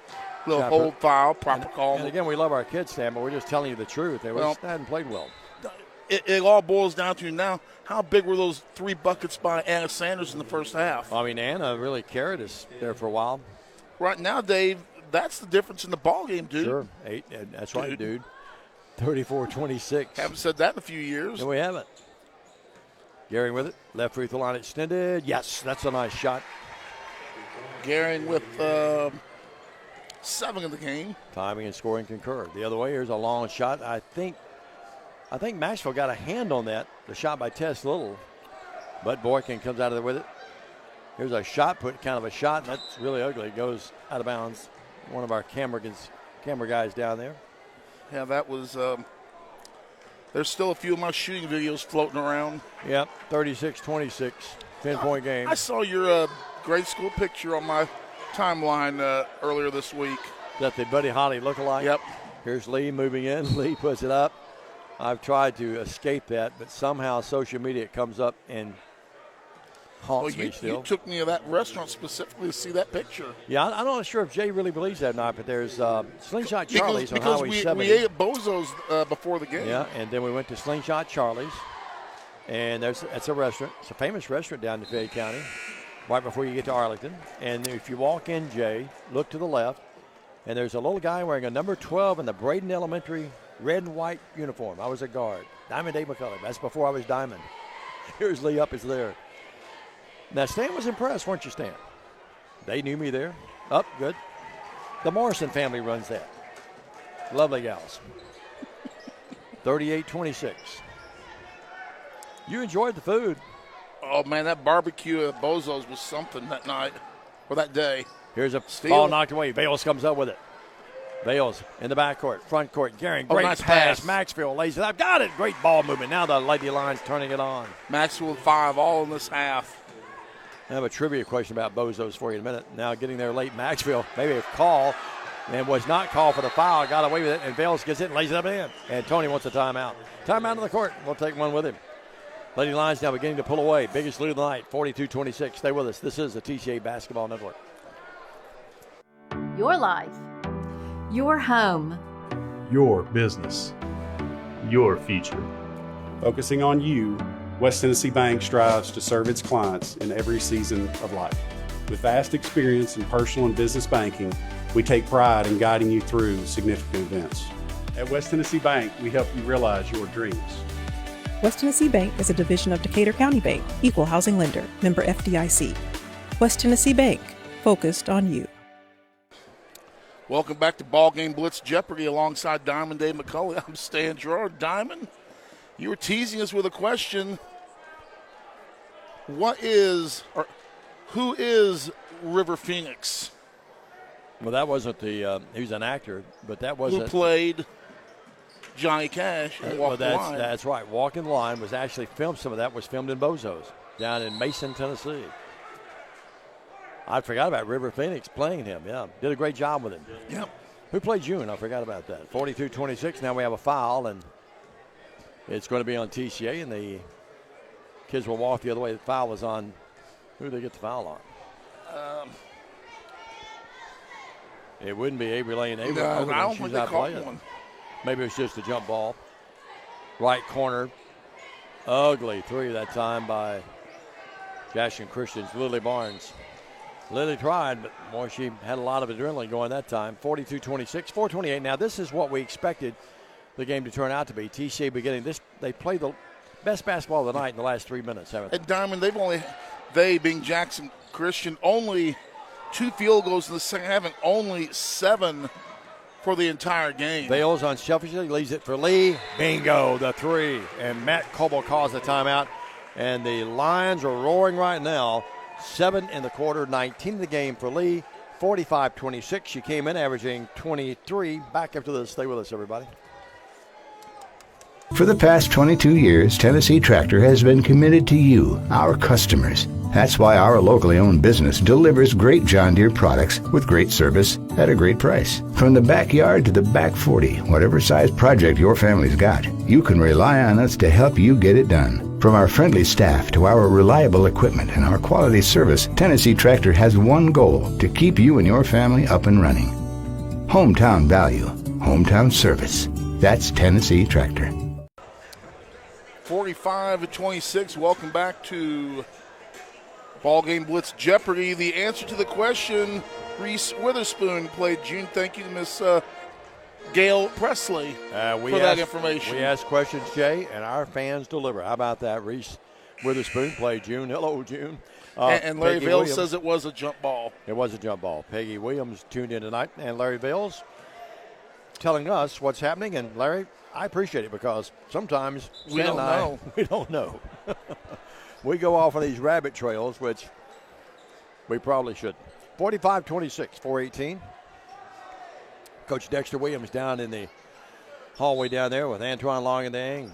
little hold foul, proper call. And again, we love our kids, Sam, but we're just telling you the truth. They just hadn't played well. it all boils down to now, how big were those 3 buckets by Anna Sanders in the first half? I mean, Anna really carried us there for a while. Right now, Dave, that's the difference in the ball game, dude. Sure. 8, that's right, dude. 34-26. Haven't said that in a few years. No, we haven't. Gehring with it. Left free throw line extended. Yes, that's a nice shot. Gehring with 7 in the game. Timing and scoring concur. The other way, here's a long shot. I think Maxwell got a hand on that. The shot by Tess Little. But Boykin comes out of there with it. Here's a shot put, kind of a shot. And that's really ugly. It goes out of bounds. One of our camera guys down there. Yeah, that was there's still a few of my shooting videos floating around. Yep, 36-26, 10-point game. I saw your grade school picture on my timeline earlier this week. Is that the Buddy Holly lookalike? Yep. Here's Lee moving in. Lee puts it up. I've tried to escape that, but somehow social media comes up and haunts me still. You took me to that restaurant specifically to see that picture. Yeah, I'm not sure if Jay really believes that or not, but there's Slingshot Charlie's on Highway 70. We ate at Bozo's before the game. Yeah, and then we went to Slingshot Charlie's, and that's a restaurant. It's a famous restaurant down in Fayette County, right before you get to Arlington. And if you walk in, Jay, look to the left, and there's a little guy wearing a number 12 in the Braden Elementary red and white uniform. I was a guard. Diamond Dave McCullough. That's before I was Diamond. Here's Lee up is there. Now, Stan was impressed, weren't you, Stan? They knew me there. Up, good. The Morrison family runs that. Lovely gals. 38-26. You enjoyed the food. Oh, man, that barbecue at Bozo's was something that night or that day. Here's a ball knocked away. Vales comes up with it. Vales in the backcourt, front court. Gehring, great nice pass. pass. Maxfield lays it up. Got it. Great ball movement. Now the Lady Lions turning it on. Maxwell 5 all in this half. I have a trivia question about Bozo's for you in a minute. Now getting there late, Maxfield, maybe a call, and was not called for the foul. Got away with it, and Vales gets it and lays it up in. And Tony wants a timeout. Timeout on the court. We'll take one with him. Lady Lions now beginning to pull away. Biggest lead of the night, 42-26. Stay with us. This is the TCA Basketball Network. Your life. Your home. Your business. Your future. Focusing on you, West Tennessee Bank strives to serve its clients in every season of life. With vast experience in personal and business banking, we take pride in guiding you through significant events. At West Tennessee Bank, we help you realize your dreams. West Tennessee Bank is a division of Decatur County Bank, equal housing lender, member FDIC. West Tennessee Bank, focused on you. Welcome back to BallGame Blitz Jeopardy alongside Diamond Dave McCullough. I'm Stan Gerard. Diamond, you were teasing us with a question. Who is River Phoenix? Well, that wasn't the he was an actor, but that wasn't. Who played Johnny Cash and Walk the Line. That's right. Walk in Line was actually filmed. Some of that was filmed in Bozo's down in Mason, Tennessee. I forgot about River Phoenix playing him. Yeah, did a great job with him. Yep. Who played June? I forgot about that. 42-26. Now we have a foul, and it's going to be on TCA, and the kids will walk the other way. The foul was on. Who did they get the foul on? It wouldn't be Avery Lane. No, I don't think they caught one. Maybe it was just a jump ball. Right corner. Ugly three that time by Jackson Christian's Lily Barnes. Lily tried, but boy, she had a lot of adrenaline going that time. 42-26, 4:28. Now this is what we expected the game to turn out to be. TCA beginning this. They played the best basketball of the night in the last 3 minutes, haven't they? At Diamond, they being Jackson Christian, only 2 field goals in the second half and only 7 for the entire game. Bales unselfishly leaves it for Lee. Bingo, the 3. And Matt Coble calls the timeout. And the Lions are roaring right now. 7 in the quarter, 19 in the game for Lee. 45-26. She came in averaging 23. Back after this. Stay with us, everybody. For the past 22 years, Tennessee Tractor has been committed to you, our customers. That's why our locally owned business delivers great John Deere products with great service at a great price. From the backyard to the back 40, whatever size project your family's got, you can rely on us to help you get it done. From our friendly staff to our reliable equipment and our quality service, Tennessee Tractor has one goal: to keep you and your family up and running. Hometown value, hometown service. That's Tennessee Tractor. 45-26. Welcome back to BallGame Blitz Jeopardy. The answer to the question, Reese Witherspoon played June. Thank you to Miss Gail Presley for that information. We ask questions, Jay, and our fans deliver. How about that? Reese Witherspoon played June. Hello, June. And Larry Vales says it was a jump ball. It was a jump ball. Peggy Williams tuned in tonight, and Larry Vales telling us what's happening. And, Larry, I appreciate it because sometimes we don't know. We don't know. We go off on these rabbit trails, which we probably shouldn't. 45-26, 4:18. Coach Dexter Williams down in the hallway down there with Antoine Longendang.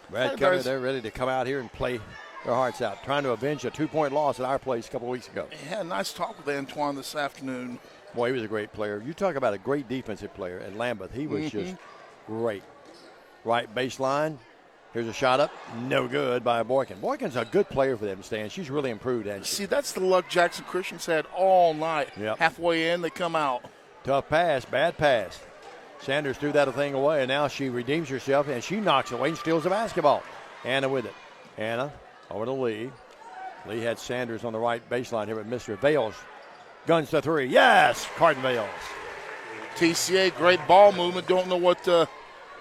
Brad Keller, they're ready to come out here and play their hearts out, trying to avenge a 2-point loss at our place a couple weeks ago. I had a nice talk with Antoine this afternoon. Boy, he was a great player. You talk about a great defensive player at Lambeth. He was just great. Right baseline. Here's a shot up. No good by Boykin. Boykin's a good player for them, Stan. She's really improved, hasn't she? See, that's the luck Jackson Christian's had all night. Yep. Halfway in, they come out. Tough pass, bad pass. Sanders threw that thing away, and now she redeems herself, and she knocks it away and steals the basketball. Anna with it. Anna over to Lee. Lee had Sanders on the right baseline here with Mr. Vales. Guns to three. Yes, Carden Vales. TCA, great ball movement. Don't know what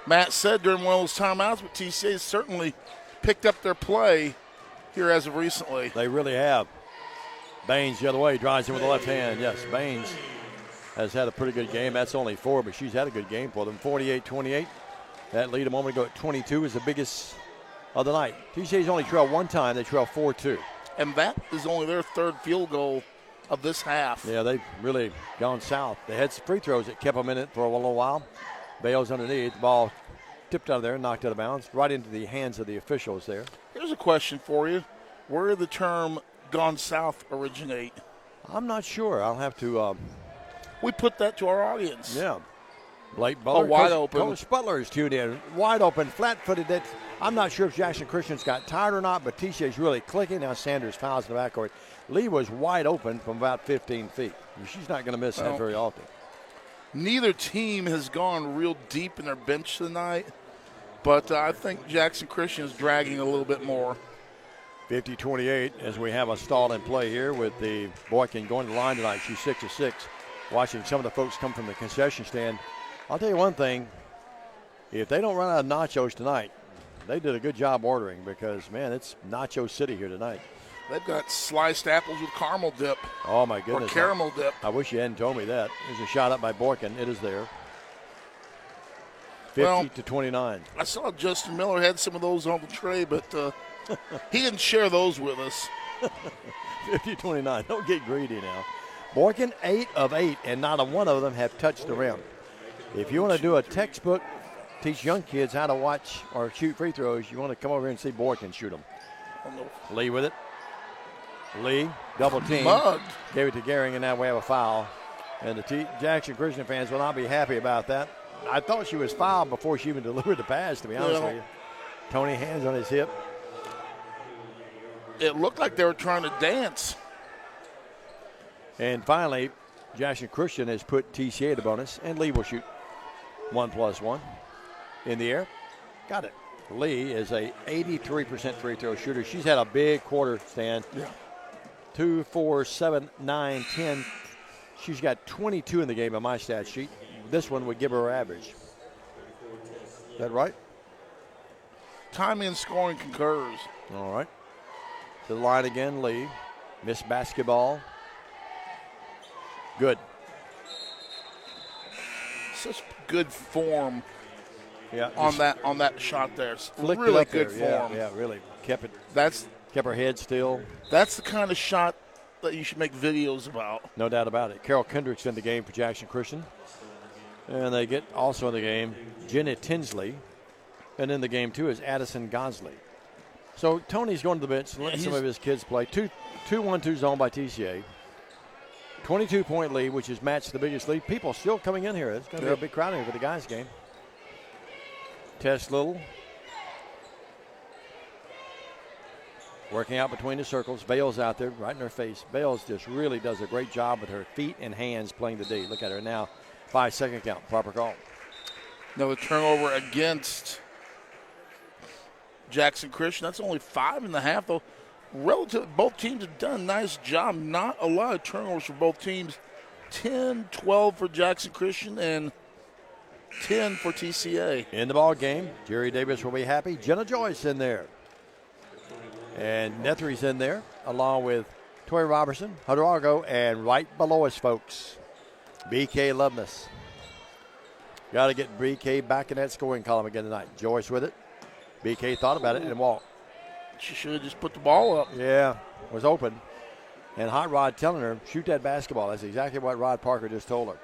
Matt said during one of those timeouts, but TCA certainly picked up their play here as of recently. They really have. Baines the other way, drives in with the left hand. Yes, Baines has had a pretty good game. That's only 4, but she's had a good game for them. 48-28. That lead a moment ago at 22 is the biggest of the night. TCA's only trailed one time. They trail 4-2. And that is only their third field goal of this half. Yeah, they've really gone south. They had some free throws that kept them in it for a little while. Bales underneath. The ball tipped out of there, knocked out of bounds, right into the hands of the officials there. Here's a question for you. Where did the term gone south originate? I'm not sure. I'll have to. We put that to our audience. Yeah. Blake Butler. Wide open. Coach Butler is tuned in. Wide open, flat-footed. I'm not sure if Jackson Christian's got tired or not, but TCA's really clicking. Now Sanders fouls in the backcourt. Lee was wide open from about 15 feet. She's not going to miss that very often. Neither team has gone real deep in their bench tonight, but I think Jackson Christian is dragging a little bit more. 50-28 as we have a stall in play here with the Boykin going to the line tonight. She's 6 of 6. Watching some of the folks come from the concession stand. I'll tell you one thing. If they don't run out of nachos tonight, they did a good job ordering because, man, it's Nacho City here tonight. They've got sliced apples with caramel dip. Oh, my goodness. Or caramel dip. I wish you hadn't told me that. There's a shot up by Boykin. It is there. 50-29. I saw Justin Miller had some of those on the tray, but he didn't share those with us. 50-29. Don't get greedy now. Boykin, 8 of 8, and not a one of them have touched the rim. If you want to do a textbook, teach young kids how to watch or shoot free throws, you want to come over here and see Boykin shoot them. Lee with it. Lee, double team. Mugged. Gave it to Gehring, and now we have a foul. And the Jackson Christian fans will not be happy about that. I thought she was fouled before she even delivered the pass, to be honest with you. Tony hands on his hip. It looked like they were trying to dance. And finally, Jackson Christian has put TCA to bonus, and Lee will shoot 1+1 in the air. Got it. Lee is a 83% free throw shooter. She's had a big quarter, Stan. Yeah. 2, 4, 7, 9, 10. She's got 22 in the game on my stat sheet. This one would give her average. Is that right? Timing and scoring concurs. All right. To the line again, Lee. Missed basketball. Good. Such good form. Yeah, on that shot there. Flicked really it up good there. form. Yeah, really kept it. Kept her head still. That's the kind of shot that you should make videos about. No doubt about it. Carol Kendrick's in the game for Jackson Christian. And they get also in the game Jenna Tinsley. And in the game, too, is Addison Gosley. So Tony's going to the bench and letting some of his kids play. 2-1-2 zone by TCA. 22-point lead, which has matched the biggest lead. People still coming in here. It's going to be a big crowd here for the guys' game. Tess Little. Working out between the circles. Bales out there right in her face. Bales just really does a great job with her feet and hands playing the D. Look at her now. 5-second count. Proper call. Another turnover against Jackson Christian. That's only 5.5, though. Relative, both teams have done a nice job. Not a lot of turnovers for both teams. 10, 12 for Jackson Christian and 10 for TCA. In the ball game, Jerry Davis will be happy. Jenna Joyce in there. And Nethery's in there, along with Tori Robertson, Hudrago, and right below us, folks, BK Loveness. Got to get BK back in that scoring column again tonight. Joyce with it. BK thought about it and walked. She should have just put the ball up. Yeah, was open. And Hot Rod telling her, shoot that basketball. That's exactly what Rod Parker just told her.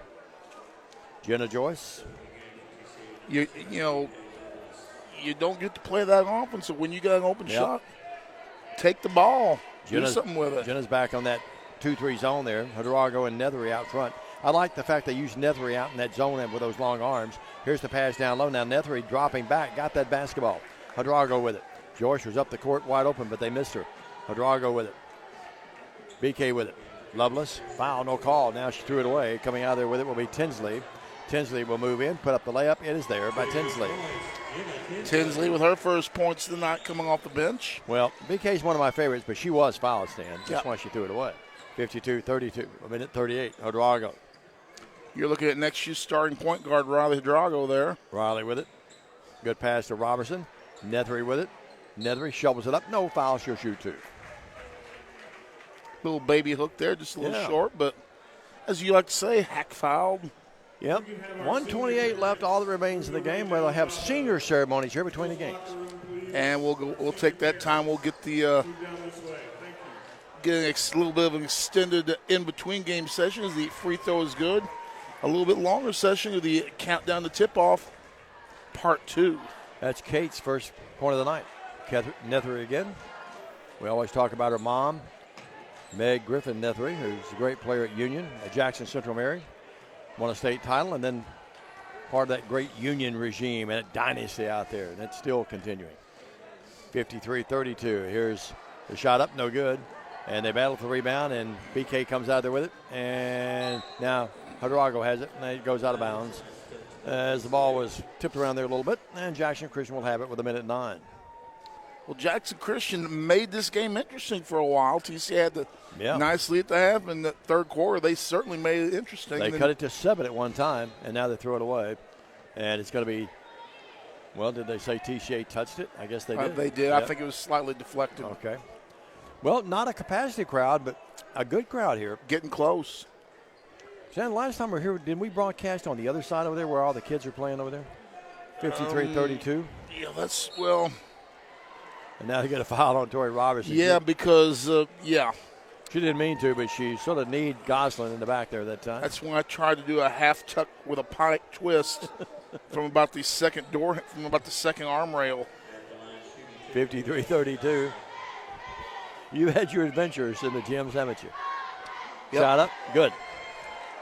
Jenna Joyce. You know, you don't get to play that often, so when you got an open shot, take the ball. Do something with it. Jenna's back on that 2-3 zone there. Hudrago and Nethery out front. I like the fact they used Nethery out in that zone with those long arms. Here's the pass down low. Now Nethery dropping back, got that basketball. Hudrago with it. Joyce was up the court wide open, but they missed her. Hudrago with it. BK with it. Loveless. Foul, no call. Now she threw it away. Coming out there with it will be Tinsley. Tinsley will move in, put up the layup. It is there by Tinsley. Tinsley with her first points of the night coming off the bench. Well, BK's one of my favorites, but she was fouled, Stan. That's why she threw it away. 52-32, a minute 38. Hudrago. You're looking at next year's starting point guard, Riley Hudrago there. Riley with it. Good pass to Robertson. Nethery with it. Nethery shovels it up. No foul. She'll shoot two. Little baby hook there, just a little short, but as you like to say, hack fouled. Yep. 1:28 left. All that remains in the game. We'll have senior ceremonies here between the games. And we'll take that time. We'll get the little bit of an extended in-between game session as the free throw is good. A little bit longer session of the countdown to tip-off, part 2. That's Kate's first point of the night. Nethery again. We always talk about her mom, Meg Griffin Nethery, who's a great player at Union, at Jackson Central Mary. Won a state title and then part of that great Union regime and that dynasty out there. And it's still continuing. 53-32. Here's the shot up, no good. And they battle for the rebound, and BK comes out there with it. And now Hudrago has it, and it goes out of bounds as the ball was tipped around there a little bit. And Jackson Christian will have it with a minute 9. Well, Jackson Christian made this game interesting for a while. TCA had the nice lead at the half. In the third quarter, they certainly made it interesting. They cut it to 7 at one time, and now they throw it away. And it's going to be, well, did they say TCA touched it? I guess they did. They did. Yep. I think it was slightly deflected. Okay. Well, not a capacity crowd, but a good crowd here. Getting close. Stan, last time we were here, didn't we broadcast on the other side over there where all the kids are playing over there? 53-32? Yeah, that's, well. And now they get a foul on Tori Robertson. Yeah, because, She didn't mean to, but she sort of kneed Goslin in the back there that time. That's when I tried to do a half tuck with a pike twist from about the second arm rail. 53-32. You had your adventures in the gyms, haven't you? Yep. Shot up, good.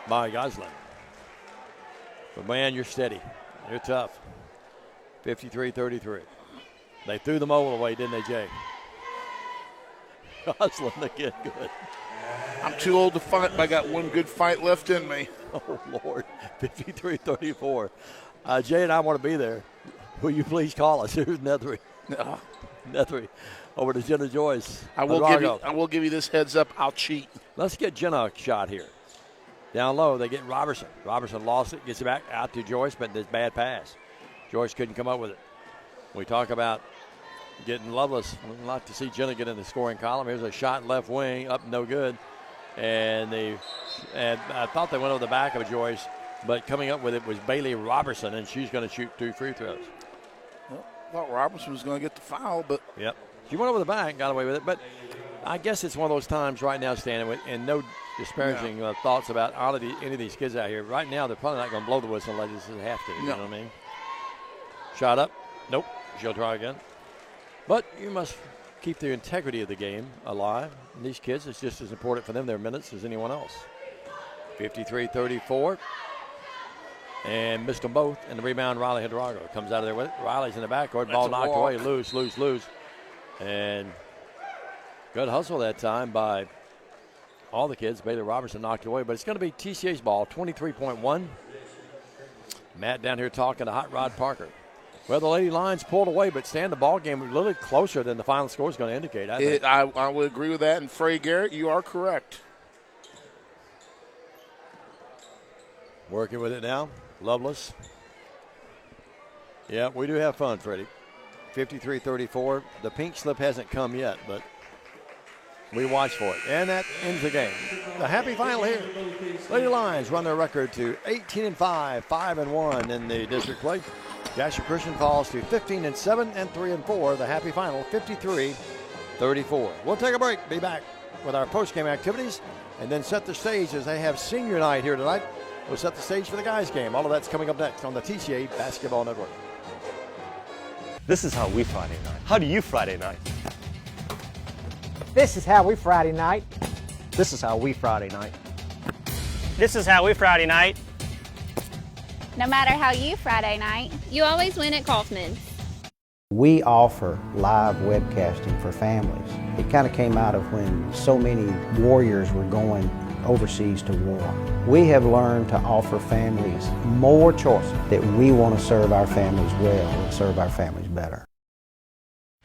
By Goslin. But, man, you're steady. You're tough. 53-33. They threw the mole away, didn't they, Jay? Goslin again, good. I'm too old to fight, but I got one good fight left in me. Oh, Lord. 53-34. Jay and I want to be there. Will you please call us? Here's Nethery. Nethery over to Jenna Joyce. I will give you this heads up. I'll cheat. Let's get Jenna a shot here. Down low, they get Robertson. Robertson lost it, gets it back out to Joyce, but this bad pass. Joyce couldn't come up with it. We talk about getting Loveless. We'd like to see Jenna get in the scoring column. Here's a shot left wing, up no good. And I thought they went over the back of Joyce, but coming up with it was Bailey Robertson, and she's going to shoot 2 free throws. Well, I thought Robertson was going to get the foul, but. Yep. She went over the back, got away with it. But I guess it's one of those times right now, Stan, and no disparaging thoughts about any of these kids out here. Right now, they're probably not going to blow the whistle unless they have to. You know what I mean? Shot up. Nope. She'll try again. But you must keep the integrity of the game alive. And these kids, it's just as important for them, their minutes, as anyone else. 53-34. And missed them both. And the rebound, Riley Hudrago comes out of there with it. Riley's in the backcourt. Ball knocked away. Loose. And good hustle that time by all the kids. Bailey Robertson knocked it away. But it's going to be TCA's ball, 23.1. Matt down here talking to Hot Rod Parker. Well, the Lady Lions pulled away, but Stan, the ball game was a little closer than the final score is going to indicate. I think. I would agree with that. And Frey Garrett, you are correct. Working with it now, Loveless. Yeah, we do have fun, Freddie. 53-34. The pink slip hasn't come yet, but we watch for it. And that ends the game. The happy final here. Lady Lions run their record to 18-5, 5-1 in the district play. Jackson Christian falls to 15-7 and 3-4. The happy final, 53-34. We'll take a break. Be back with our post-game activities and then set the stage as they have senior night here tonight. We'll set the stage for the guys' game. All of that's coming up next on the TCA Basketball Network. This is how we Friday night. How do you Friday night? This is how we Friday night. This is how we Friday night. This is how we Friday night. No matter how you Friday night, you always win at Kaufman's. We offer live webcasting for families. It kind of came out of when so many warriors were going overseas to war. We have learned to offer families more choices, that we want to serve our families well and serve our families better.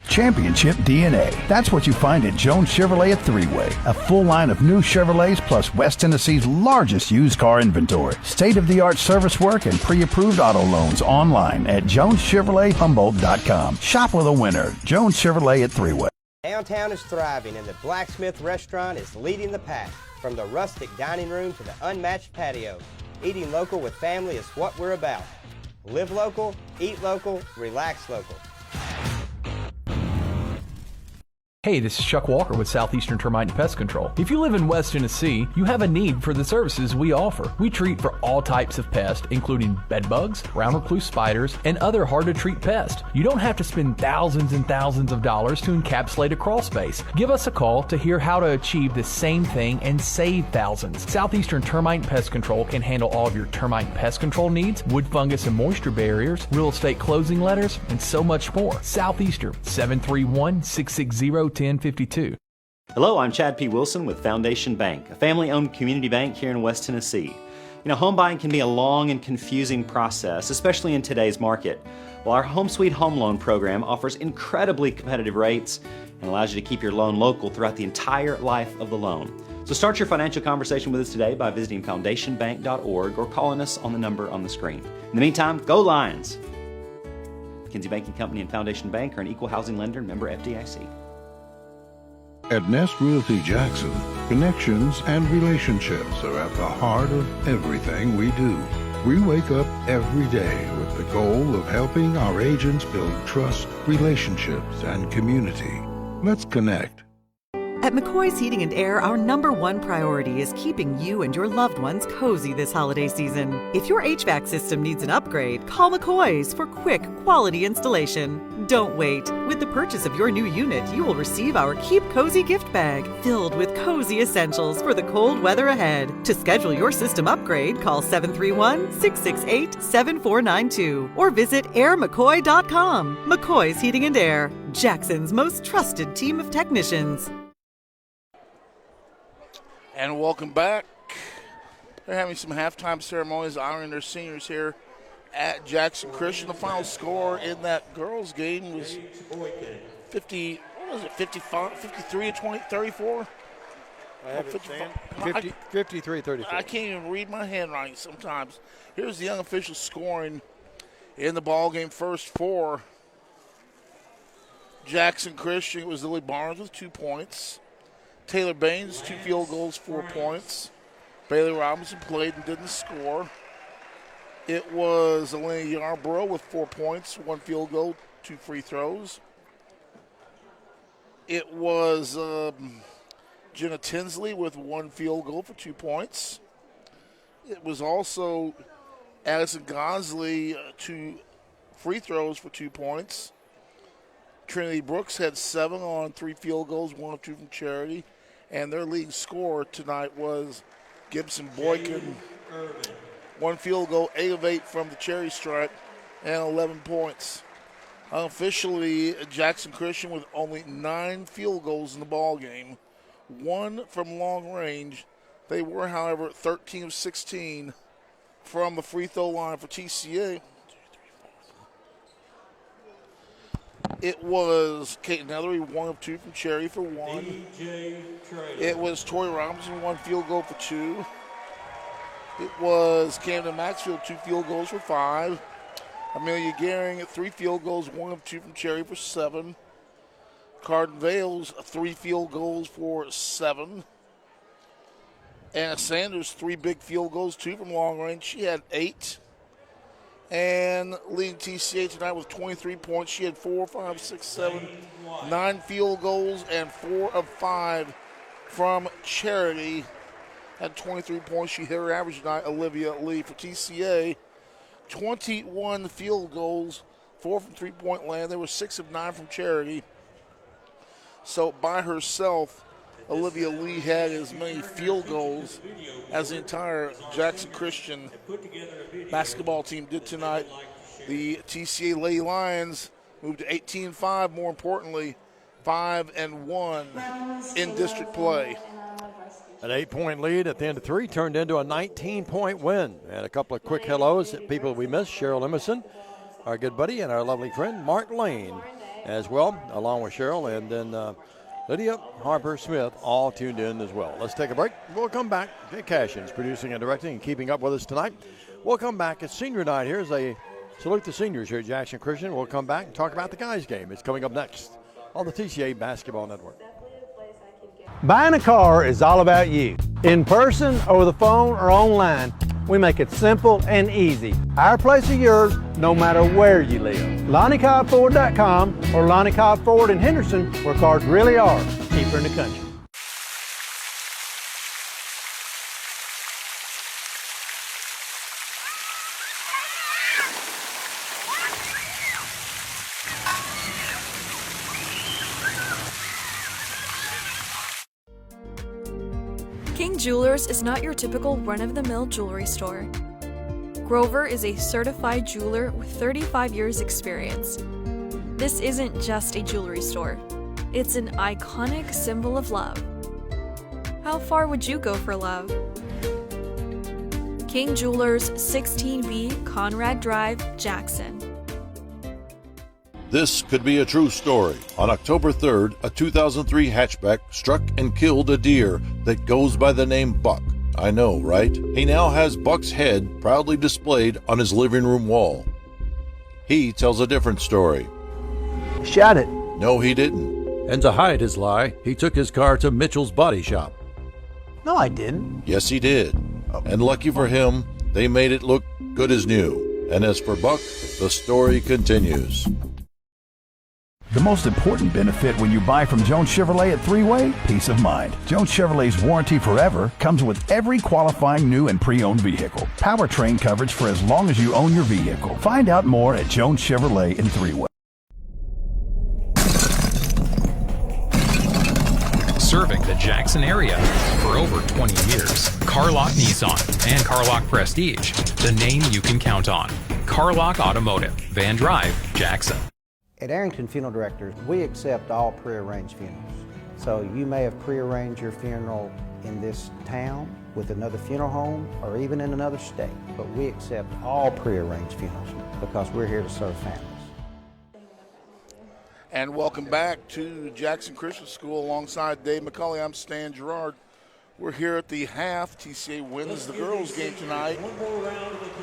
Championship DNA. That's what you find at Jones Chevrolet at Three-Way. A full line of new Chevrolets plus West Tennessee's largest used car inventory. State-of-the-art service work and pre-approved auto loans online at JonesChevroletHumboldt.com. Shop with a winner. Jones Chevrolet at Three-Way. Downtown is thriving and the Blacksmith Restaurant is leading the pack. From the rustic dining room to the unmatched patio, eating local with family is what we're about. Live local, eat local, relax local. Hey, this is Chuck Walker with Southeastern Termite and Pest Control. If you live in West Tennessee, you have a need for the services we offer. We treat for all types of pests, including bed bugs, brown recluse spiders, and other hard-to-treat pests. You don't have to spend thousands and thousands of dollars to encapsulate a crawl space. Give us a call to hear how to achieve the same thing and save thousands. Southeastern Termite and Pest Control can handle all of your termite and pest control needs, wood fungus and moisture barriers, real estate closing letters, and so much more. Southeastern, 731-660-1052. Hello, I'm Chad P. Wilson with Foundation Bank, a family-owned community bank here in West Tennessee. You know, home buying can be a long and confusing process, especially in today's market. Well, our Home Sweet Home Loan program offers incredibly competitive rates and allows you to keep your loan local throughout the entire life of the loan. So start your financial conversation with us today by visiting foundationbank.org or calling us on the number on the screen. In the meantime, go Lions! Kinsey Banking Company and Foundation Bank are an equal housing lender and member FDIC. At Nest Realty Jackson, connections and relationships are at the heart of everything we do. We wake up every day with the goal of helping our agents build trust, relationships, and community. Let's connect. At McCoy's Heating and Air, our #1 priority is keeping you and your loved ones cozy this holiday season. If your HVAC system needs an upgrade, call McCoy's for quick, quality installation. Don't wait. With the purchase of your new unit, you will receive our Keep Cozy gift bag, filled with cozy essentials for the cold weather ahead. To schedule your system upgrade, call 731-668-7492 or visit airmccoy.com. McCoy's Heating and Air, Jackson's most trusted team of technicians. And welcome back. They're having some halftime ceremonies honoring their seniors here at Jackson Christian. The final score in that girls' game was 53 to 34? 53-34. I can't even read my handwriting sometimes. Here's the young official scoring in the ball game. First for Jackson Christian, it was Lily Barnes with 2 points. Taylor Baines, 2 field goals, 4 points. Bailey Robinson played and didn't score. It was Elena Yarborough with 4 points, 1 field goal, 2 free throws. It was Jenna Tinsley with 1 field goal for 2 points. It was also Addison Gosley, 2 free throws for 2 points. Trinity Brooks had 7 on 3 field goals, 1 of 2 from charity. And their leading scorer tonight was Gibson Boykin. 1 field goal, 8 of 8 from the cherry stripe, and 11 points. Unofficially, Jackson Christian with only 9 field goals in the ball game, 1 from long range. They were, however, 13 of 16 from the free throw line for TCA. It was Kate Nethery, 1 of 2 from Cherry for 1. It was Tori Robinson, 1 field goal for 2. It was Camden Maxfield, 2 field goals for 5. Amelia Gehring, 3 field goals, 1 of 2 from Cherry for 7. Carden Vales, 3 field goals for 7. Anna Sanders, 3 big field goals, 2 from long range. She had 8. And leading TCA tonight with 23 points. She had 4, 5, 6, 7, 9 field goals and 4 of 5 from Charity. At 23 points, she hit her average tonight. Olivia Lee for TCA. 21 field goals, 4 from three-point land. There were 6 of 9 from Charity. So by herself, Olivia Lee had as many field goals as the entire Jackson Christian basketball team did tonight. The TCA Lady Lions moved to 18-5, more importantly, 5-1 in district play. An 8-point lead at the end of 3 turned into a 19-point win. And a couple of quick hellos, people we missed. Cheryl Emerson, our good buddy, and our lovely friend, Mark Lane, as well, along with Cheryl. And then Lydia Harper-Smith all tuned in as well. Let's take a break. We'll come back. Jay Cashin's producing and directing and keeping up with us tonight. We'll come back. It's senior night here as they salute the seniors here at Jackson Christian. We'll come back and talk about the guys' game. It's coming up next on the TCA Basketball Network. Buying a car is all about you. In person, over the phone, or online, we make it simple and easy. Our place is yours, no matter where you live. LonnieCobbFord.com or Lonnie Cobb Ford in Henderson, where cars really are cheaper in the country. King Jewelers is not your typical run-of-the-mill jewelry store. Grover is a certified jeweler with 35 years experience. This isn't just a jewelry store. It's an iconic symbol of love. How far would you go for love? King Jewelers, 16B Conrad Drive, Jackson. This could be a true story. On October 3rd, a 2003 hatchback struck and killed a deer that goes by the name Buck. I know, right? He now has Buck's head proudly displayed on his living room wall. He tells a different story. Shot it. No, he didn't. And to hide his lie, he took his car to Mitchell's Body Shop. No, I didn't. Yes, he did. And lucky for him, they made it look good as new. And as for Buck, the story continues. The most important benefit when you buy from Jones Chevrolet at Three-Way? Peace of mind. Jones Chevrolet's warranty forever comes with every qualifying new and pre-owned vehicle. Powertrain coverage for as long as you own your vehicle. Find out more at Jones Chevrolet in Three-Way. Serving the Jackson area for over 20 years. Carlock Nissan and Carlock Prestige, the name you can count on. Carlock Automotive, Van Drive, Jackson. At Arrington Funeral Directors, we accept all prearranged funerals. So you may have prearranged your funeral in this town with another funeral home or even in another state, but we accept all prearranged funerals because we're here to serve families. And welcome back to Jackson Christian School alongside Dave McCulley. I'm Stan Gerard. We're here at the half. TCA wins the girls' game tonight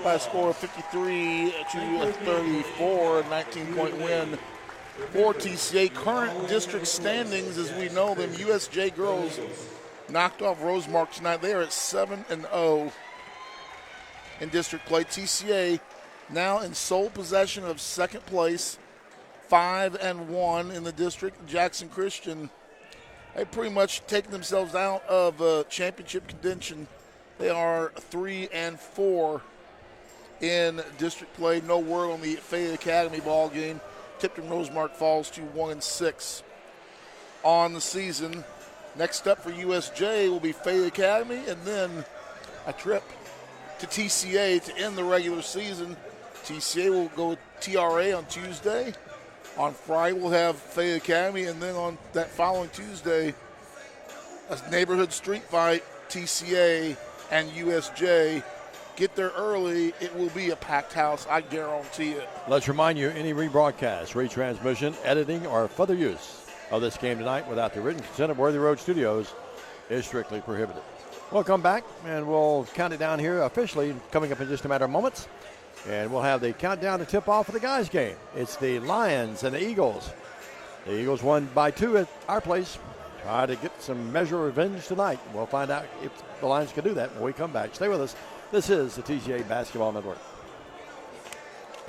by a score of 53-34, a 19-point win for TCA. Current district standings, as we know them, USJ girls knocked off Rosemark tonight. They are at 7-0 in district play. TCA now in sole possession of second place, 5-1 in the district. Jackson Christian, they pretty much taken themselves out of championship contention. They are 3-4 in district play. No word on the Fayette Academy ball game. Tipton Rosemark falls to 1-6 on the season. Next up for USJ will be Fayette Academy, and then a trip to TCA to end the regular season. TCA will go with TRA on Tuesday. On Friday, we'll have Fayette Academy, and then on that following Tuesday, a neighborhood street fight, TCA and USJ get there early, it will be a packed house. I guarantee it. Let's remind you, any rebroadcast, retransmission, editing, or further use of this game tonight without the written consent of Worthy Road Studios is strictly prohibited. We'll come back, and we'll count it down here officially coming up in just a matter of moments. And we'll have the countdown to tip off for the guys' game. It's the Lions and the Eagles. The Eagles won by 2 at our place. Try to get some measure of revenge tonight. We'll find out if the Lions can do that when we come back. Stay with us. This is the TCA Basketball Network.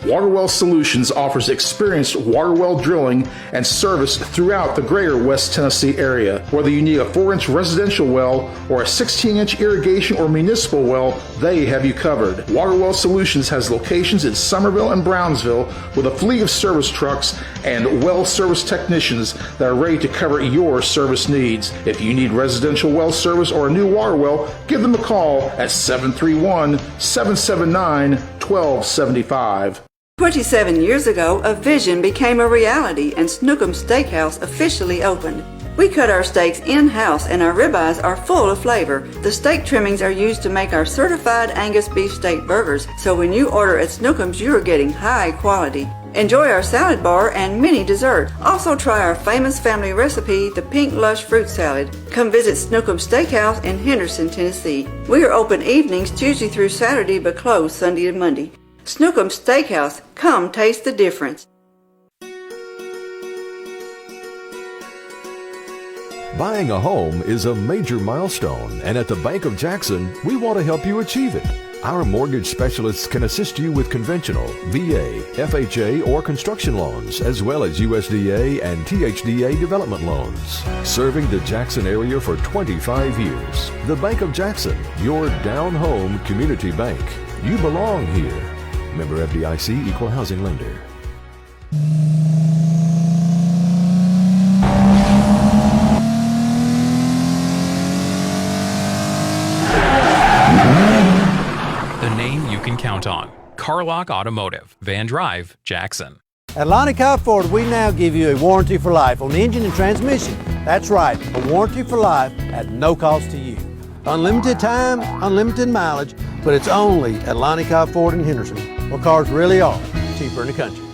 Waterwell Solutions offers experienced water well drilling and service throughout the greater West Tennessee area. Whether you need a 4-inch residential well or a 16-inch irrigation or municipal well, they have you covered. Waterwell Solutions has locations in Summerville and Brownsville with a fleet of service trucks and well service technicians that are ready to cover your service needs. If you need residential well service or a new water well, give them a call at 731-779-1275. 27 years ago, a vision became a reality and Snookum Steakhouse officially opened. We cut our steaks in-house and our ribeyes are full of flavor. The steak trimmings are used to make our certified Angus beef steak burgers, so when you order at Snookum's, you are getting high quality. Enjoy our salad bar and mini dessert. Also try our famous family recipe, the Pink Lush Fruit Salad. Come visit Snookum Steakhouse in Henderson, Tennessee. We are open evenings Tuesday through Saturday but closed Sunday and Monday. Snookum Steakhouse, come taste the difference. Buying a home is a major milestone, and at the Bank of Jackson, we want to help you achieve it. Our mortgage specialists can assist you with conventional, VA, FHA, or construction loans, as well as USDA and THDA development loans. Serving the Jackson area for 25 years. The Bank of Jackson, your down-home community bank. You belong here. Member FDIC, Equal Housing Lender. The name you can count on. Carlock Automotive, Van Drive, Jackson. At Lonnie Cobb Ford, we now give you a warranty for life on the engine and transmission. That's right, a warranty for life at no cost to you. Unlimited time, unlimited mileage, but it's only at Lonnie Cobb Ford in Henderson, where cars really are cheaper in the country.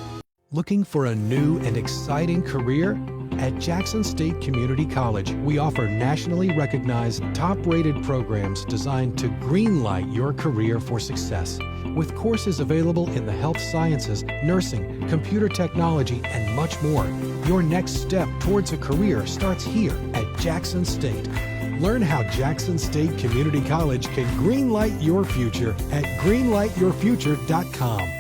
Looking for a new and exciting career? At Jackson State Community College, we offer nationally recognized, top-rated programs designed to greenlight your career for success. With courses available in the health sciences, nursing, computer technology, and much more, your next step towards a career starts here at Jackson State. Learn how Jackson State Community College can greenlight your future at greenlightyourfuture.com.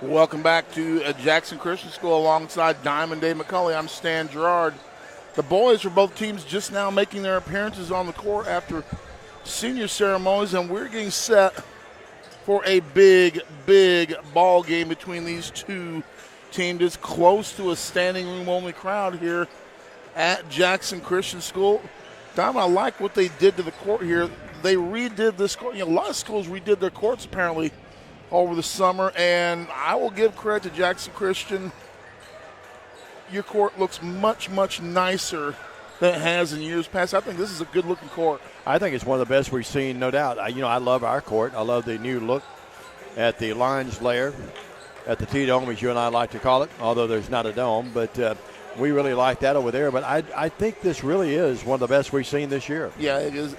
Welcome back to Jackson Christian School alongside Diamond Dave McCulley. I'm Stan Gerard. The boys for both teams just now making their appearances on the court after senior ceremonies, and we're getting set for a big, big ball game between these two teams. It's close to a standing room only crowd here at Jackson Christian School. Diamond, I like what they did to the court here. They redid this court. You know, a lot of schools redid their courts apparently over the summer, and I will give credit to Jackson Christian. Your court looks much, much nicer than it has in years past. I think this is a good-looking court. I think it's one of the best we've seen, no doubt. I love our court. I love the new look at the lines layer, at the T-Dome, as you and I like to call it, although there's not a dome. But we really like that over there. But I think this really is one of the best we've seen this year. Yeah, it is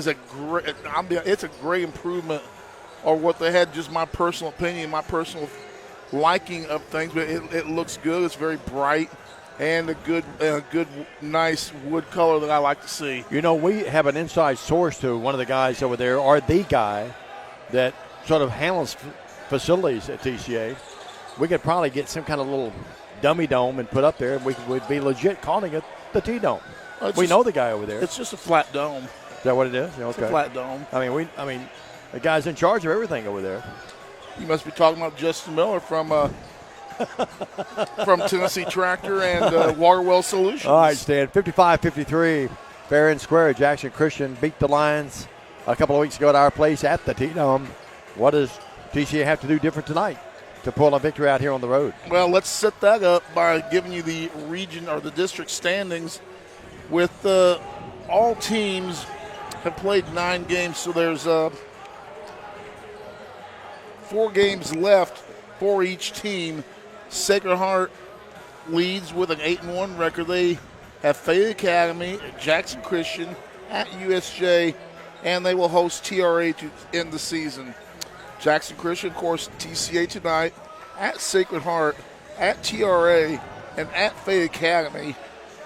a great. It's a great improvement or what they had. Just my personal opinion, my personal liking of things, but it looks good. It's very bright and a good, nice wood color that I like to see. You know, we have an inside source to one of the guys over there, or the guy that sort of handles facilities at TCA. We could probably get some kind of little dummy dome and put up there, and we would be legit calling it the T-Dome. We know the guy over there. It's just a flat dome. Is that what it is? Yeah, okay. It's a flat dome. I mean, the guy's in charge of everything over there. You must be talking about Justin Miller from Tennessee Tractor and Waterwell Solutions. All right, Stan, 55-53, fair and square. Jackson Christian beat the Lions a couple of weeks ago at our place at the T-Dome. What does TCA have to do different tonight to pull a victory out here on the road? Well, let's set that up by giving you the region or the district standings with all teams have played 9 games, so there's 4 games left for each team. Sacred Heart leads with an 8-1 record. They have Fayette Academy, Jackson Christian, at USJ, and they will host TRA to end the season. Jackson Christian, of course, TCA tonight, at Sacred Heart, at TRA, and at Fayette Academy.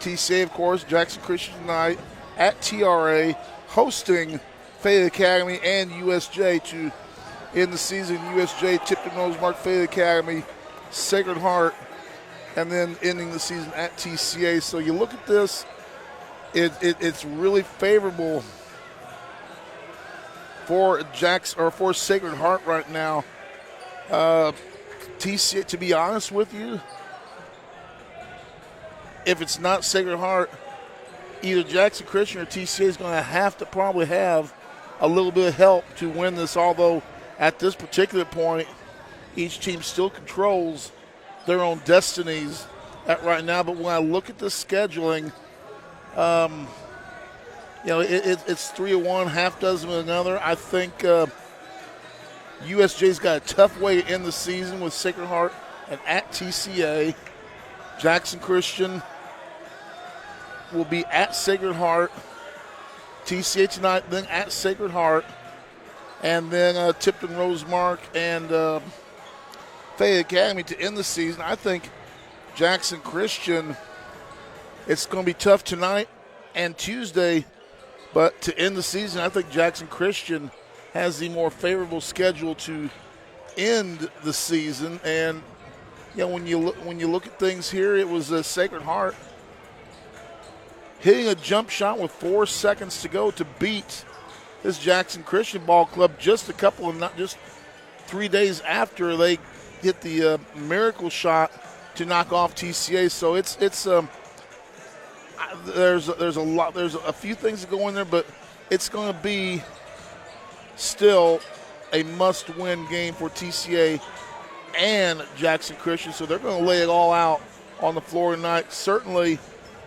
TCA, of course, Jackson Christian tonight, at TRA, hosting Fayette Academy and USJ to end the season. USJ, Tipton Rosemark, Fayette Academy, Sacred Heart, and then ending the season at TCA. So you look at this, it's really favorable for for Sacred Heart right now. TCA, to be honest with you, if it's not Sacred Heart, either Jackson Christian or TCA is going to have to probably have a little bit of help to win this, although at this particular point, each team still controls their own destinies right now. But when I look at the scheduling, it's 3 of one, half dozen of another. I think USJ's got a tough way to end the season with Sacred Heart and at TCA. Jackson Christian will be at Sacred Heart. TCA tonight, then at Sacred Heart. And then Tipton Rosemark and Fayette Academy to end the season. I think Jackson Christian, it's going to be tough tonight and Tuesday, but to end the season, I think Jackson Christian has the more favorable schedule to end the season. And when you look at things here, it was a Sacred Heart hitting a jump shot with 4 seconds to go to beat this Jackson Christian ball club just 3 days after they hit the miracle shot to knock off TCA. So there's a few things that go in there, but it's going to be still a must-win game for TCA and Jackson Christian. So they're going to lay it all out on the floor tonight. Certainly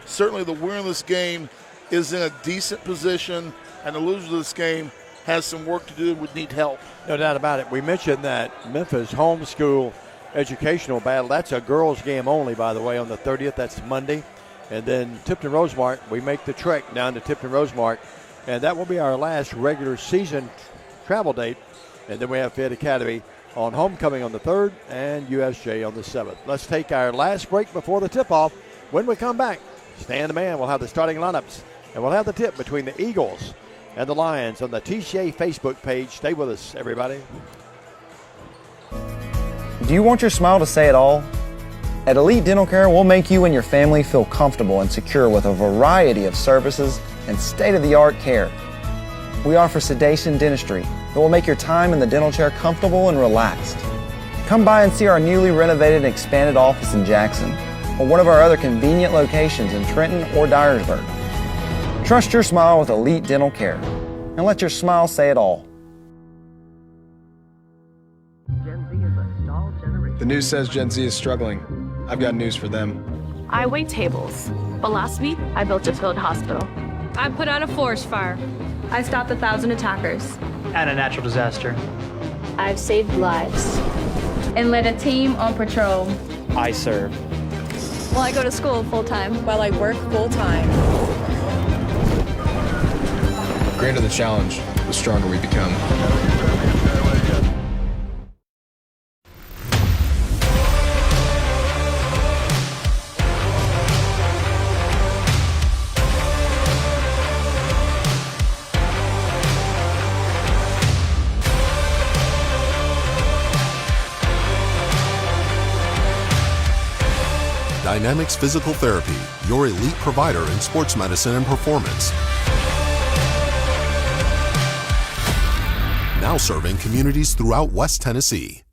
the winner of this game is in a decent position, and the loser of this game has some work to do and would need help. No doubt about it. We mentioned that Memphis homeschool educational battle. That's a girls' game only, by the way, on the 30th. That's Monday. And then Tipton Rosemark, we make the trek down to Tipton Rosemark, and that will be our last regular season travel date. And then we have Fayette Academy on homecoming on the 3rd and USJ on the 7th. Let's take our last break before the tip-off. When we come back, Stan the Man will have the starting lineups, and we'll have the tip between the Eagles and the Lions on the TCA Facebook page. Stay with us, everybody. Do you want your smile to say it all? At Elite Dental Care, we'll make you and your family feel comfortable and secure with a variety of services and state-of-the-art care. We offer sedation dentistry that will make your time in the dental chair comfortable and relaxed. Come by and see our newly renovated and expanded office in Jackson, or one of our other convenient locations in Trenton or Dyersburg. Trust your smile with Elite Dental Care, and let your smile say it all. The news says Gen Z is struggling. I've got news for them. I wait tables, but last week I built a field hospital. I put out a forest fire. I stopped 1,000 attackers. And a natural disaster. I've saved lives and led a team on patrol. I serve. Well, I go to school full-time. While I work full-time. The greater the challenge, the stronger we become. Dynamics Physical Therapy, your elite provider in sports medicine and performance. Now serving communities throughout West Tennessee.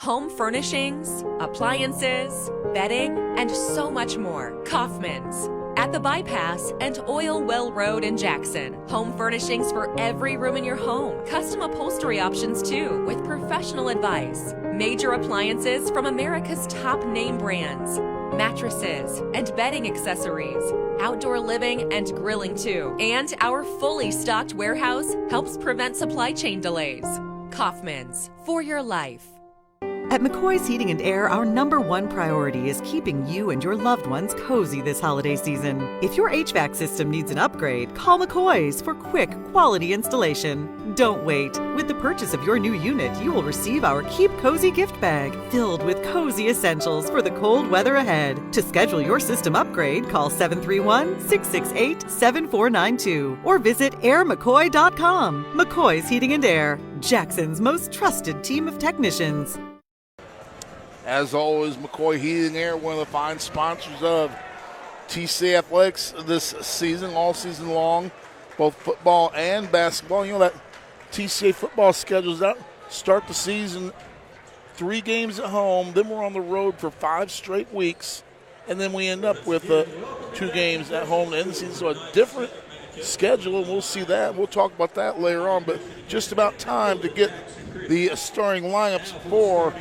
Home furnishings, appliances, bedding, and so much more. Kaufman's. At the Bypass and Oil Well Road in Jackson. Home furnishings for every room in your home. Custom upholstery options too, with professional advice. Major appliances from America's top name brands. mattresses, and bedding accessories, outdoor living and grilling too. And our fully stocked warehouse helps prevent supply chain delays. Kaufman's, for your life. At McCoy's Heating and Air, our #1 priority is keeping you and your loved ones cozy this holiday season. If your HVAC system needs an upgrade, call McCoy's for quick, quality installation. Don't wait. With the purchase of your new unit, you will receive our Keep Cozy gift bag filled with cozy essentials for the cold weather ahead. To schedule your system upgrade, call 731-668-7492 or visit airmccoy.com. McCoy's Heating and Air, Jackson's most trusted team of technicians. As always, McCoy Heating and Air, one of the fine sponsors of TCA Athletics this season, all season long, both football and basketball. You know that TCA football schedules out, start the season 3 games at home, then we're on the road for 5 straight weeks, and then we end up with 2 games at home to end the season. So a different schedule, and we'll see that. We'll talk about that later on, but just about time to get the starting lineups for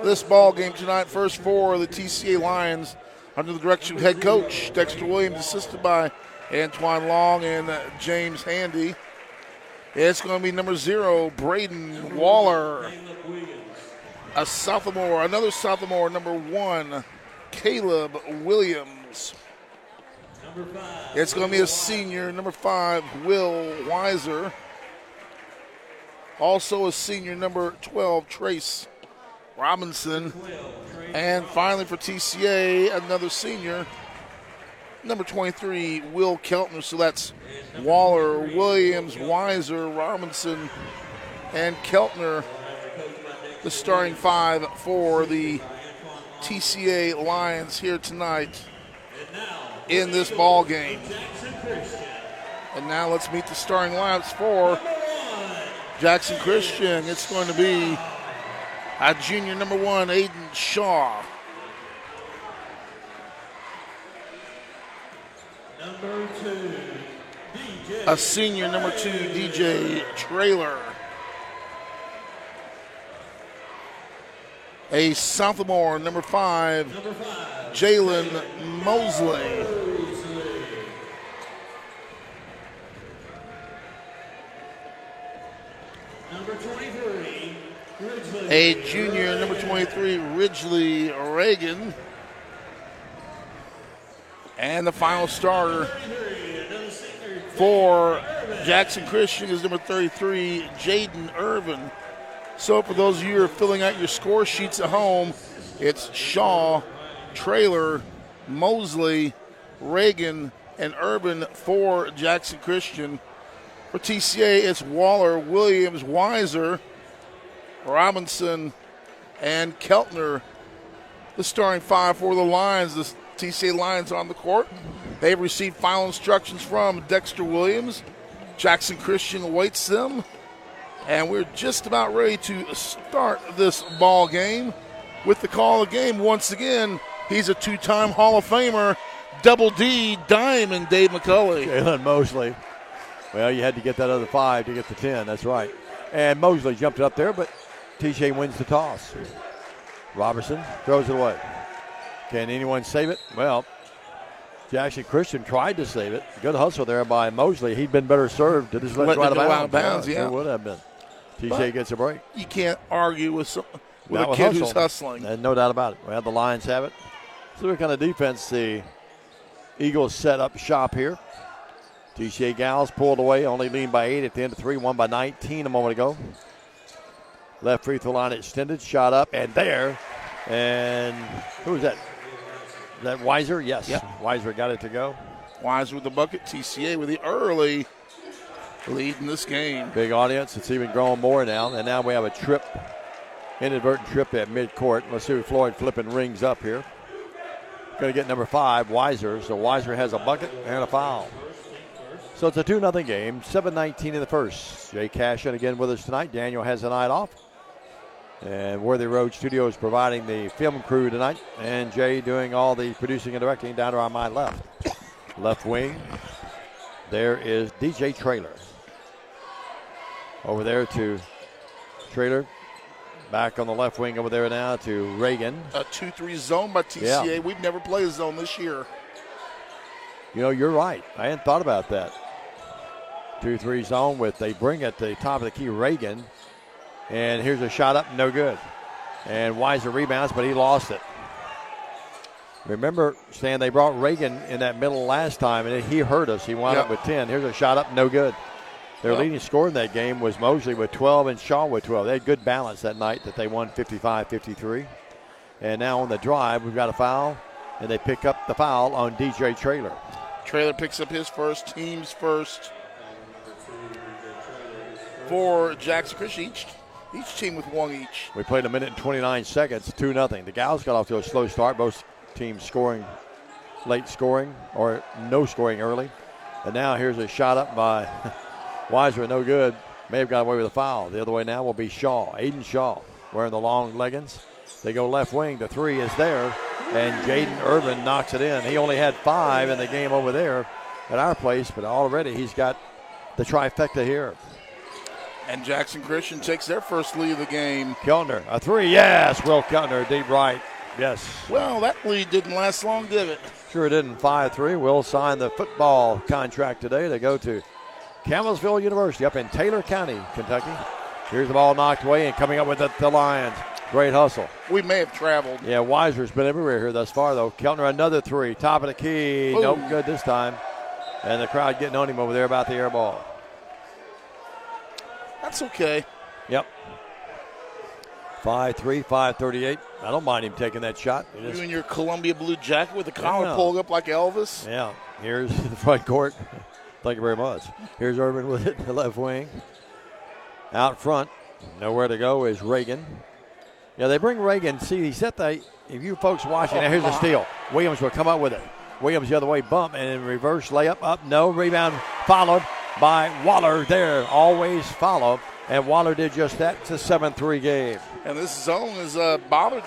this ball game tonight. First 4 of the TCA Lions under the direction of head coach Dexter Williams, assisted by Antoine Long and James Handy. It's going to be number 0, Braden Waller. A sophomore, another sophomore, number 1, Caleb Williams. It's going to be a senior, number 5, Will Weiser. Also a senior, number 12, Trace Robinson. And finally for TCA, another senior, number 23, Will Keltner. So that's Waller, Williams, Weiser, Robinson, and Keltner, the starting 5 for the TCA Lions here tonight in this ball game. And now let's meet the starting lineups for Jackson Christian. It's going to be a junior, number 1, Aiden Shaw. Number 2, DJ. A senior, number 2, DJ Trailer. A sophomore, number 5, Jalen Mosley. Number 23, Ridgely. A junior, number 23, Ridgely Reagan. And the final starter for Jackson Christian is number 33, Jaden Irvin. So for those of you who are filling out your score sheets at home, it's Shaw, Trailer, Mosley, Reagan, and Urban for Jackson Christian. For TCA, it's Waller, Williams, Weiser, Robinson, and Keltner, the starting 5 for the Lions. The TCA Lions on the court. They've received final instructions from Dexter Williams. Jackson Christian awaits them. And we're just about ready to start this ball game. With the call of the game, once again, he's a 2-time Hall of Famer, Double D Diamond Dave McCulley. Jalen Mosley. Well, you had to get that other 5 to get the 10. That's right. And Mosley jumped it up there, but TJ wins the toss. Robertson throws it away. Can anyone save it? Well, Jackson Christian tried to save it. Good hustle there by Mosley. He'd been better served to just let it go out of bounds. Yeah. It would have been. TJ gets a break. You can't argue with a kid who's hustling. And no doubt about it. Well, the Lions have it. So what kind of defense the Eagles set up shop here. TCA Gals pulled away, only lead by 8 at the end of 3, won by 19 a moment ago. Left free throw line extended, shot up, and there. And who was that? Is that Weiser? Yes. Yep. Weiser got it to go. Weiser with the bucket. TCA with the early lead in this game. Big audience. It's even growing more now. And now we have a trip, inadvertent trip at midcourt. Let's see Floyd flipping rings up here. Going to get number 5, Weiser. So Weiser has a bucket and a foul. So it's a 2-0 game. 7:19 in the first. Jay Cashin again with us tonight. Daniel has the night off. And Worthy Road Studios providing the film crew tonight. And Jay doing all the producing and directing down to my left. Left wing. There is DJ Trailer. Over there to Trailer. Back on the left wing over there now to Reagan. A 2-3 zone by TCA. Yeah. We've never played a zone this year. You know, you're right. I hadn't thought about that. 2-3 zone with, they bring at the top of the key Reagan. And here's a shot up, no good. And Weiser rebounds, but he lost it. Remember, Stan, they brought Reagan in that middle last time, and he hurt us. He wound up with 10. Here's a shot up, no good. Their leading scorer in that game was Mosley with 12 and Shaw with 12. They had good balance that night that they won 55-53. And now on the drive, we've got a foul, and they pick up the foul on DJ Traylor. Traylor picks up his first, team's first for Jackson Christian. Each team with one each. We played a minute and 29 seconds, 2-0. The Gals got off to a slow start. Both teams scoring, late scoring, or no scoring early. And now here's a shot up by Weiser, no good. May have got away with a foul. The other way now will be Shaw, Aiden Shaw, wearing the long leggings. They go left wing. The three is there, and Jaden Irvin knocks it in. He only had 5 in the game over there at our place, but already he's got the trifecta here. And Jackson Christian takes their first lead of the game. Keltner, a 3, yes. Will Keltner, deep right, yes. Well, that lead didn't last long, did it? Sure didn't. 5-3. Will sign the football contract today to go to Campbellsville University up in Taylor County, Kentucky. Here's the ball knocked away and coming up with the Lions. Great hustle. We may have traveled. Yeah, Weiser's been everywhere here thus far, though. Keltner, another 3. Top of the key. Ooh. Nope, good this time. And the crowd getting on him over there about the air ball. That's okay. Yep. 5-3, 5:38. I don't mind him taking that shot. You in your Columbia blue jacket with the collar pulled up like Elvis? Yeah. Here's the front court. Thank you very much. Here's Irvin with it, the left wing. Out front, nowhere to go is Reagan. Yeah, they bring Reagan. See, he set the, if you folks watching, now here's a steal. Williams will come up with it. Williams the other way, bump, and in reverse layup, up, no. Rebound followed by Waller there. Always follow. And Waller did just that. It's a 7-3 game. And this zone is bothered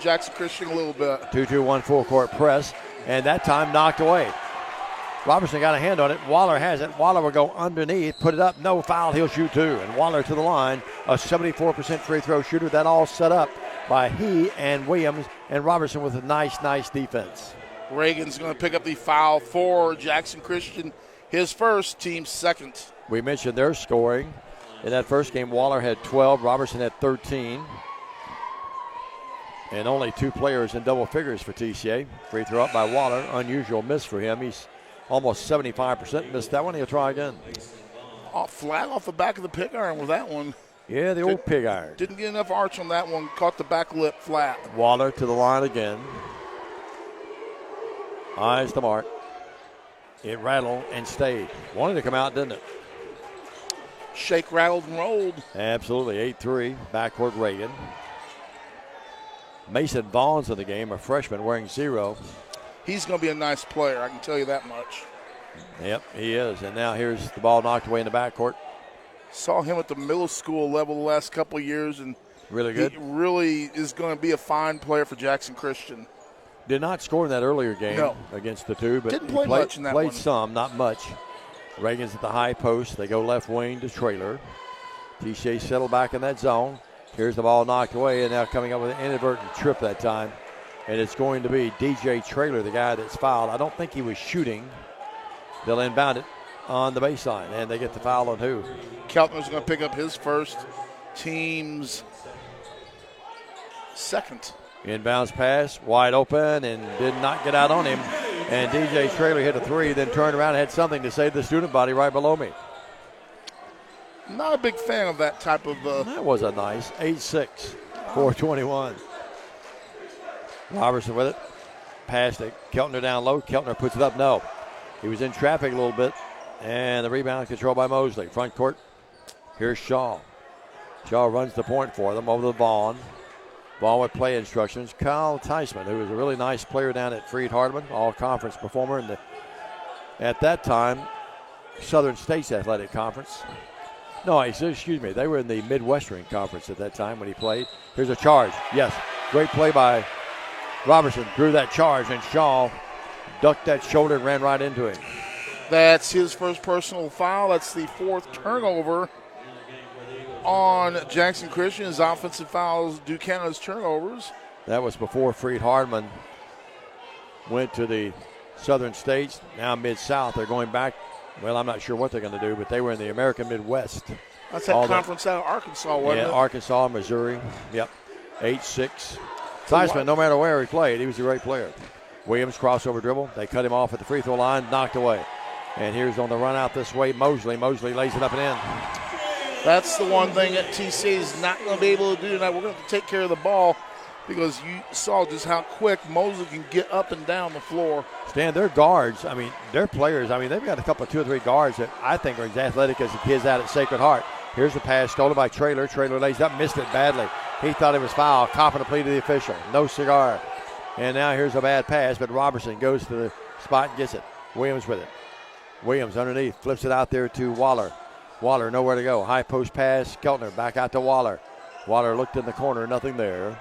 Jackson Christian a little bit. 2-2-1 full court press. And that time knocked away. Robertson got a hand on it. Waller has it. Waller will go underneath, put it up. No foul. He'll shoot 2. And Waller to the line, a 74% free throw shooter. That all set up by he and Williams and Robertson with a nice defense. Reagan's going to pick up the foul for Jackson Christian. His first, team's second. We mentioned their scoring. In that first game, Waller had 12. Robertson had 13. And only 2 players in double figures for TCA. Free throw up by Waller. Unusual miss for him. He's almost 75% missed that one. He'll try again. Flat off the back of the pig iron with that one. Yeah, the old pig iron. Didn't get enough arch on that one. Caught the back lip flat. Waller to the line again. Eyes the mark. It rattled and stayed. Wanted to come out, didn't it? Shake, rattled, and rolled. Absolutely. 8-3. Backcourt Reagan. Mason Vaughn's in the game, a freshman wearing 0. He's going to be a nice player, I can tell you that much. Yep, he is. And now here's the ball knocked away in the backcourt. Saw him at the middle school level the last couple of years, and really good. He really is going to be a fine player for Jackson Christian. Did not score in that earlier game against the 2, but didn't play much in that one. Played some, not much. Reagan's at the high post. They go left wing to Traylor. TCA settled back in that zone. Here's the ball knocked away, and now coming up with an inadvertent trip that time. And it's going to be DJ Traylor, the guy that's fouled. I don't think he was shooting. They'll inbound it on the baseline, and they get the foul on who? Keltner's going to pick up his first, team's second. Inbounds pass, wide open, and did not get out on him. And DJ Traylor hit a 3, then turned around and had something to say to the student body right below me. Not a big fan of that type of. That was a nice 8-6, 4:21. Robertson with it. Passed it. Keltner down low. Keltner puts it up. No. He was in traffic a little bit. And the rebound controlled by Mosley. Front court. Here's Shaw. Shaw runs the point for them over to Vaughn. Vaughn with play instructions. Kyle Theismann, who was a really nice player down at Freed-Hardeman, all-conference performer in the, at that time, Southern States Athletic Conference. No, excuse me. They were in the Midwestern Conference at that time when he played. Here's a charge. Yes. Great play by Robertson. Drew that charge, and Shaw ducked that shoulder and ran right into him. That's his first personal foul. That's the 4th turnover on Jackson Christian as offensive fouls do count as turnovers. That was before Freed Hardman went to the Southern States. Now Mid-South, they're going back. Well, I'm not sure what they're going to do, but they were in the American Midwest. That's that conference out of Arkansas, wasn't it? Yeah, Arkansas, Missouri. Yep, 8-6. Theismann, no matter where he played, he was a great player. Williams, crossover dribble. They cut him off at the free throw line, knocked away. And here's on the run out this way, Mosley. Mosley lays it up and in. That's the one thing that TCA is not going to be able to do tonight. We're going to have to take care of the ball because you saw just how quick Mosley can get up and down the floor. Stan, their guards, their players, they've got a couple of 2 or 3 guards that I think are as athletic as the kids out at Sacred Heart. Here's the pass stolen by Traylor. Traylor lays up, missed it badly. He thought it was foul. Copping a plea to the official. No cigar. And now here's a bad pass, but Robertson goes to the spot and gets it. Williams with it. Williams underneath, flips it out there to Waller. Waller nowhere to go. High post pass. Keltner back out to Waller. Waller looked in the corner, nothing there.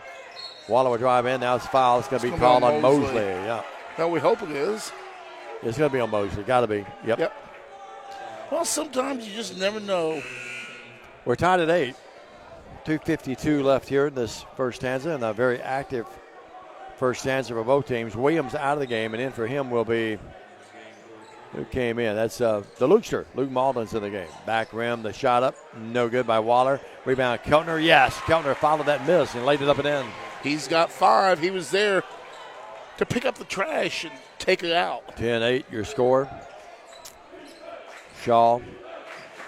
Waller will drive in. Now it's foul. It's going to be called on Mosley. Yeah. No, we hope it is. It's going to be on Mosley. Got to be. Yep. Well, sometimes you just never know. We're tied at 8. 2:52 left here in this first stanza, and a very active first stanza for both teams. Williams out of the game, and in for him will be who came in. That's the Lukester. Luke Malden's in the game. Back rim, the shot up, no good by Waller. Rebound, Keltner, yes. Keltner followed that miss and laid it up and in. He's got 5. He was there to pick up the trash and take it out. 10-8, your score. Shaw.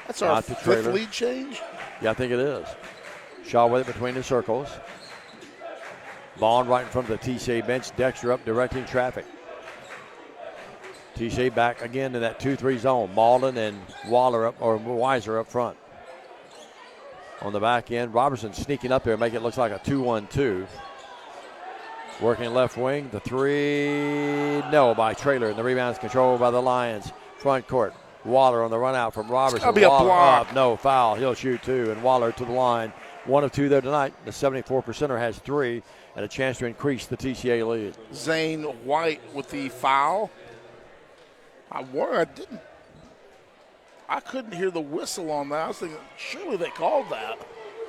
That's our 5th lead change? Yeah, I think it is. Shaw with it between the circles. Vaughn right in front of the TCA bench. Dexter up directing traffic. TCA back again to that 2-3 zone. Malden and Waller up, or Weiser up front. On the back end, Robertson sneaking up there, make it look like a 2-1-2. Working left wing, the 3, no, by Traylor, and the rebound is controlled by the Lions. Front court, Waller on the run out from Robertson. It's gotta be a block. Up, no foul, he'll shoot 2, and Waller to the line. 1 of 2 there tonight. The 74%er has 3, and a chance to increase the TCA lead. Zane White with the foul. I couldn't hear the whistle on that. I was thinking, surely they called that.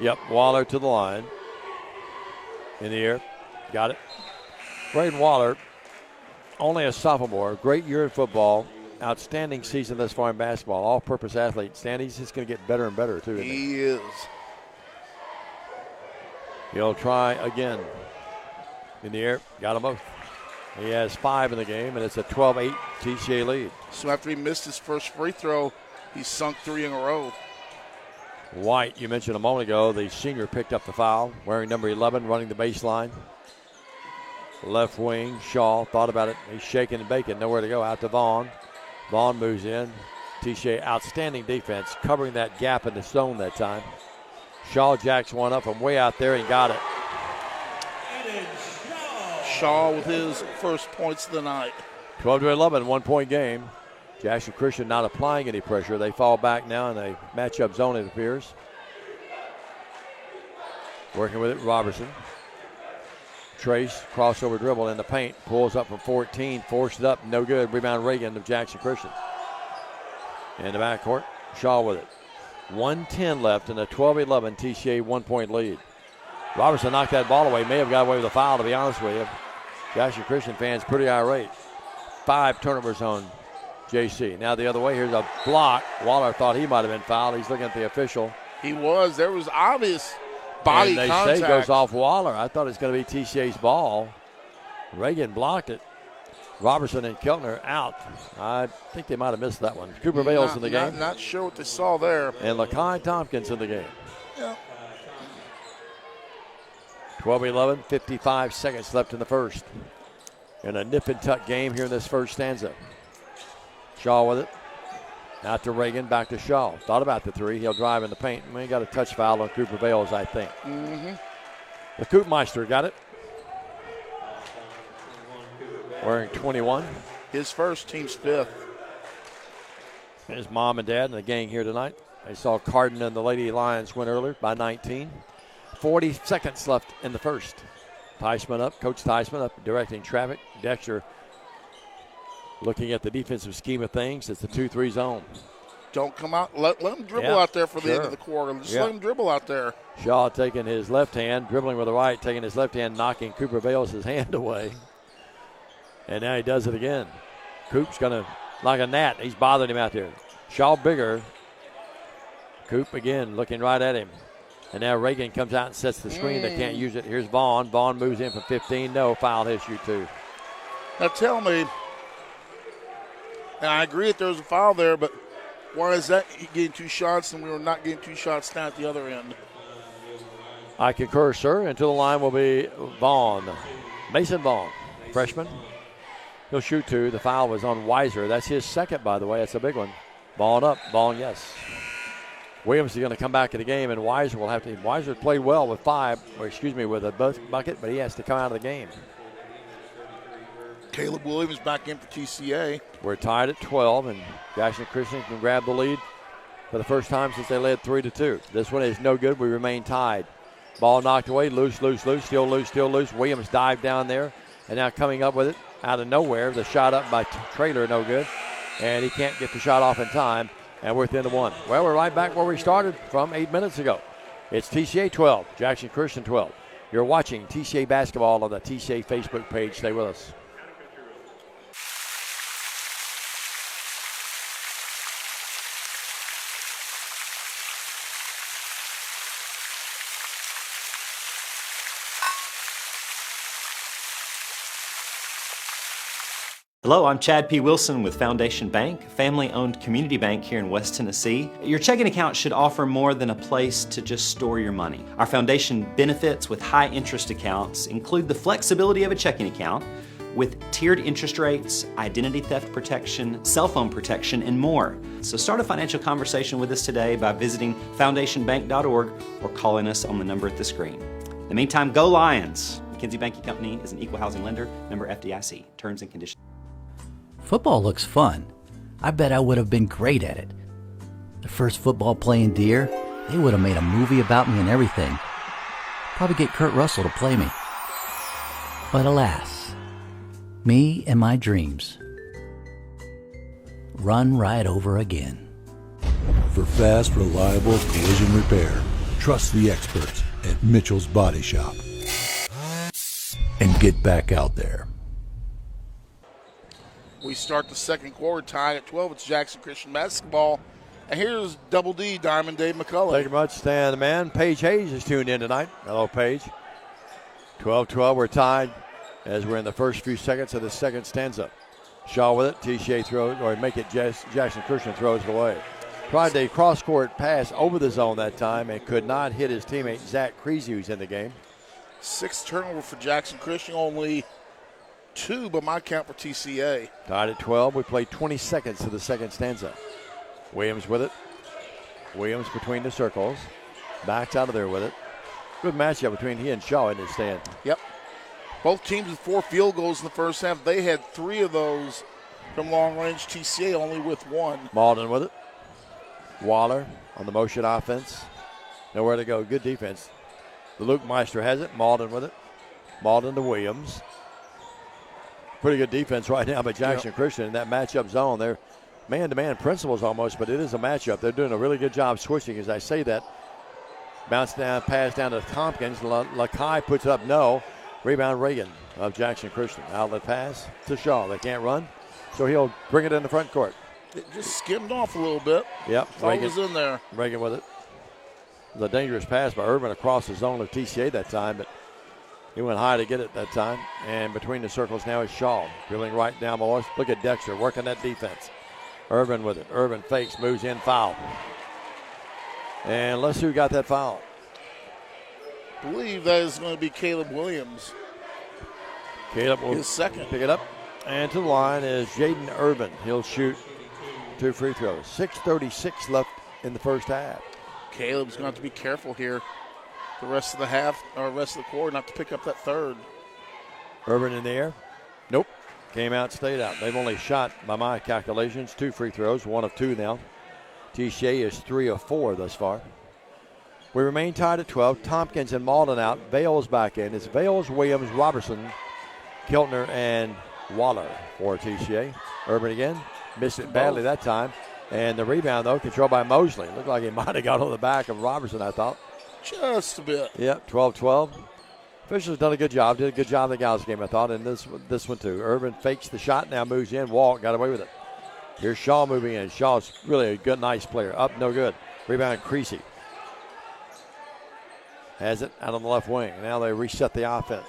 Yep, Waller to the line. In the air, got it. Braden Waller, only a sophomore, great year in football, outstanding season thus far in basketball, all-purpose athlete. Stan, he's just going to get better and better, too. He is. He'll try again. In the air, got them both. He has 5 in the game, and it's a 12-8 TCA lead. So after he missed his first free throw, he sunk 3 in a row. White, you mentioned a moment ago, the senior picked up the foul, wearing number 11, running the baseline. Left wing, Shaw thought about it. He's shaking and baking, nowhere to go. Out to Vaughn. Vaughn moves in. TCA, outstanding defense, covering that gap in the zone that time. Shaw jacks one up from way out there and got it. Shaw with his first points of the night. 12-11, 1-point game. Jackson Christian not applying any pressure. They fall back now in a matchup zone, it appears. Working with it, Robertson. Trace, crossover dribble in the paint. Pulls up from 14, forced it up, no good. Rebound Reagan of Jackson Christian. In the backcourt, Shaw with it. 1:10 left in a 12-11 TCA 1-point lead. Robertson knocked that ball away. May have got away with a foul, to be honest with you. Jackson Christian fans pretty irate. 5 turnovers on JC. Now the other way, here's a block. Waller thought he might have been fouled. He's looking at the official. He was. There was obvious body contact. They say goes off Waller. I thought it was going to be TCA's ball. Reagan blocked it. Robertson and Keltner out. I think they might have missed that one. Cooper Bales in the game. Not sure what they saw there. And Lakai Tompkins in the game. Yeah. 12-11, 55 seconds left in the first. In a nip-and-tuck game here in this first stanza. Shaw with it. Out to Reagan, back to Shaw. Thought about the 3. He'll drive in the paint. He got a touch foul on Cooper Bales, I think. Mm-hmm. The Koopmeister got it. Wearing 21. His first, team's 5th. His mom and dad and the gang here tonight. They saw Cardin and the Lady Lions win earlier by 19. 40 seconds left in the first. Theismann up, Coach Theismann up, directing traffic. Dexter looking at the defensive scheme of things. It's the 2-3 zone. Don't come out. Let him dribble out there for the end of the quarter. Just let him dribble out there. Shaw taking his left hand, dribbling with the right, taking his left hand, knocking Cooper Bales' hand away. And now he does it again. Coop's going to, like a gnat, he's bothering him out there. Shaw bigger. Coop again looking right at him. And now Reagan comes out and sets the screen. They can't use it. Here's Vaughn. Vaughn moves in from 15. No, foul his shoot two. Now tell me, and I agree that there's a foul there, but why is that getting 2 shots and we were not getting 2 shots down at the other end? I concur, sir. And to the line will be Vaughn. Mason Vaughn, freshman. He'll shoot 2. The foul was on Weiser. That's his second, by the way. That's a big one. Vaughn up. Vaughn, yes. Williams is going to come back in the game, and Weiser will have to. Weiser played well with with a bucket, but he has to come out of the game. Caleb Williams back in for TCA. We're tied at 12, and Jackson Christian can grab the lead for the first time since they led 3-2. This one is no good. We remain tied. Ball knocked away. Loose, still loose. Williams dived down there, and now coming up with it out of nowhere. The shot up by Traylor, no good, and he can't get the shot off in time. And we're within 1. Well, we're right back where we started from 8 minutes ago. It's TCA 12, Jackson Christian 12. You're watching TCA basketball on the TCA Facebook page. Stay with us. Hello, I'm Chad P. Wilson with Foundation Bank, family-owned community bank here in West Tennessee. Your checking account should offer more than a place to just store your money. Our foundation benefits with high interest accounts include the flexibility of a checking account with tiered interest rates, identity theft protection, cell phone protection, and more. So start a financial conversation with us today by visiting foundationbank.org or calling us on the number at the screen. In the meantime, go Lions! McKinsey Banking Company is an equal housing lender, member FDIC. Terms and conditions. Football looks fun. I bet I would have been great at it. The first football playing Deer, they would have made a movie about me and everything. Probably get Kurt Russell to play me. But alas, me and my dreams run right over again. For fast, reliable collision repair, trust the experts at Mitchell's Body Shop. And get back out there. We start the second quarter tied at 12. It's Jackson Christian basketball. And here's Double D, Diamond Dave McCullough. Thank you much, Stan the man. Paige Hayes is tuned in tonight. Hello, Paige. 12-12, we're tied as we're in the first few seconds of the second stanza. Shaw with it. TCA throws, or make it Jackson Christian throws it away. Tried a cross-court pass over the zone that time and could not hit his teammate Zach Creasy, who's in the game. 6th turnover for Jackson Christian, only 2 by my count for TCA. Tied at 12. We play 20 seconds to the second stanza. Williams with it. Williams between the circles. Backs out of there with it. Good matchup between he and Shaw in his stand. Yep. Both teams with 4 field goals in the first half. They had 3 of those from long range. TCA only with 1. Malden with it. Waller on the motion offense. Nowhere to go. Good defense. The Luke Meister has it. Malden with it. Malden to Williams. Pretty good defense right now by Jackson Christian in that matchup zone. They're man-to-man principles almost, but it is a matchup. They're doing a really good job switching as I say that. Bounce down, pass down to Tompkins. Lakai puts it up, no. Rebound Reagan of Jackson Christian. Outlet pass to Shaw. They can't run, so he'll bring it in the front court. It just skimmed off a little bit. Yep. Thought it was in there. Reagan with it. It was a dangerous pass by Urban across the zone of TCA that time, but he went high to get it that time. And between the circles now is Shaw. Dribbling right down below us. Look at Dexter working that defense. Urban with it. Urban fakes, moves in, foul. And let's see who got that foul. I believe that is going to be Caleb Williams. Caleb will his second. Pick it up. And to the line is Jaden Urban. He'll shoot 2 free throws. 6:36 left in the first half. Caleb's going to have to be careful here the rest of the half, or rest of the quarter, not to pick up that third. Urban in the air. Nope. Came out, stayed out. They've only shot, by my calculations, 2 free throws, 1 of 2 now. TCA is 3 of 4 thus far. We remain tied at 12. Tompkins and Malden out. Bales back in. It's Bales, Williams, Robertson, Keltner, and Waller for TCA. Urban again. Missed it badly that time. And the rebound, though, controlled by Mosley. Looked like he might have got on the back of Robertson, I thought. Just a bit. Yep, 12-12. Officials done a good job. Did a good job in the Gals game, I thought, and this one too. Irvin fakes the shot, now moves in. Walt got away with it. Here's Shaw moving in. Shaw's really a good, nice player. Up, no good. Rebound, Creasy. Has it out on the left wing. Now they reset the offense.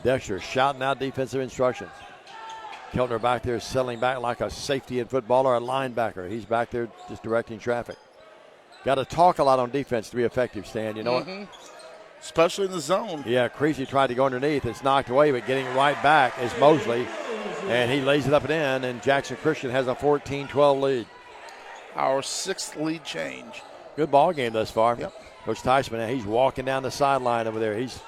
Dexter shouting out defensive instructions. Keltner back there settling back like a safety in football or a linebacker. He's back there just directing traffic. Got to talk a lot on defense to be effective, Stan. You know what? Especially in the zone. Yeah, Creasy tried to go underneath. It's knocked away, but getting it right back is Mosley. And he lays it up and in, and Jackson Christian has a 14-12 lead. Our 6th lead change. Good ball game thus far. Yep. Coach Teichman, he's walking down the sideline over there. He's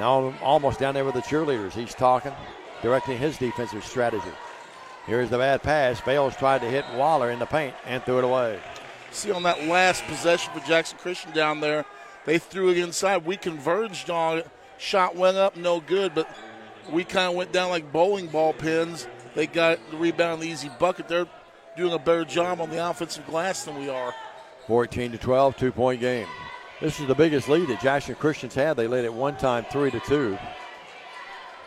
now almost down there with the cheerleaders. He's talking, directing his defensive strategy. Here's the bad pass. Bales tried to hit Waller in the paint and threw it away. See, on that last possession for Jackson Christian down there, they threw it inside. We converged on it. Shot went up, no good, but we kind of went down like bowling ball pins. They got the rebound on the easy bucket. They're doing a better job on the offensive glass than we are. 14-12, 2-point game. This is the biggest lead that Jackson Christian's had. They led it one time 3-2.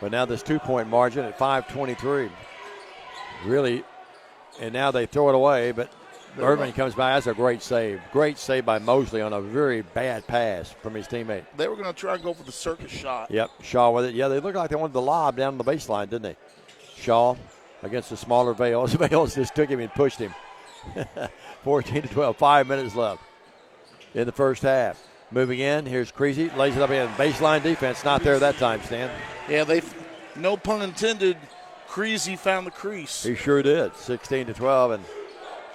But now this 2-point margin at 5:23. Really, and now they throw it away, but Irvin comes by. That's a great save. Great save by Mosley on a very bad pass from his teammate. They were going to try and go for the circus shot. Yep, Shaw with it. Yeah, they looked like they wanted the lob down the baseline, didn't they? Shaw against the smaller Vales. Vales just took him and pushed him. 14-12, 5 minutes left in the first half. Moving in, here's Creasy, lays it up in. Baseline defense, not there that time, Stan. Yeah, no pun intended, Creasy found the crease. He sure did, 16-12, and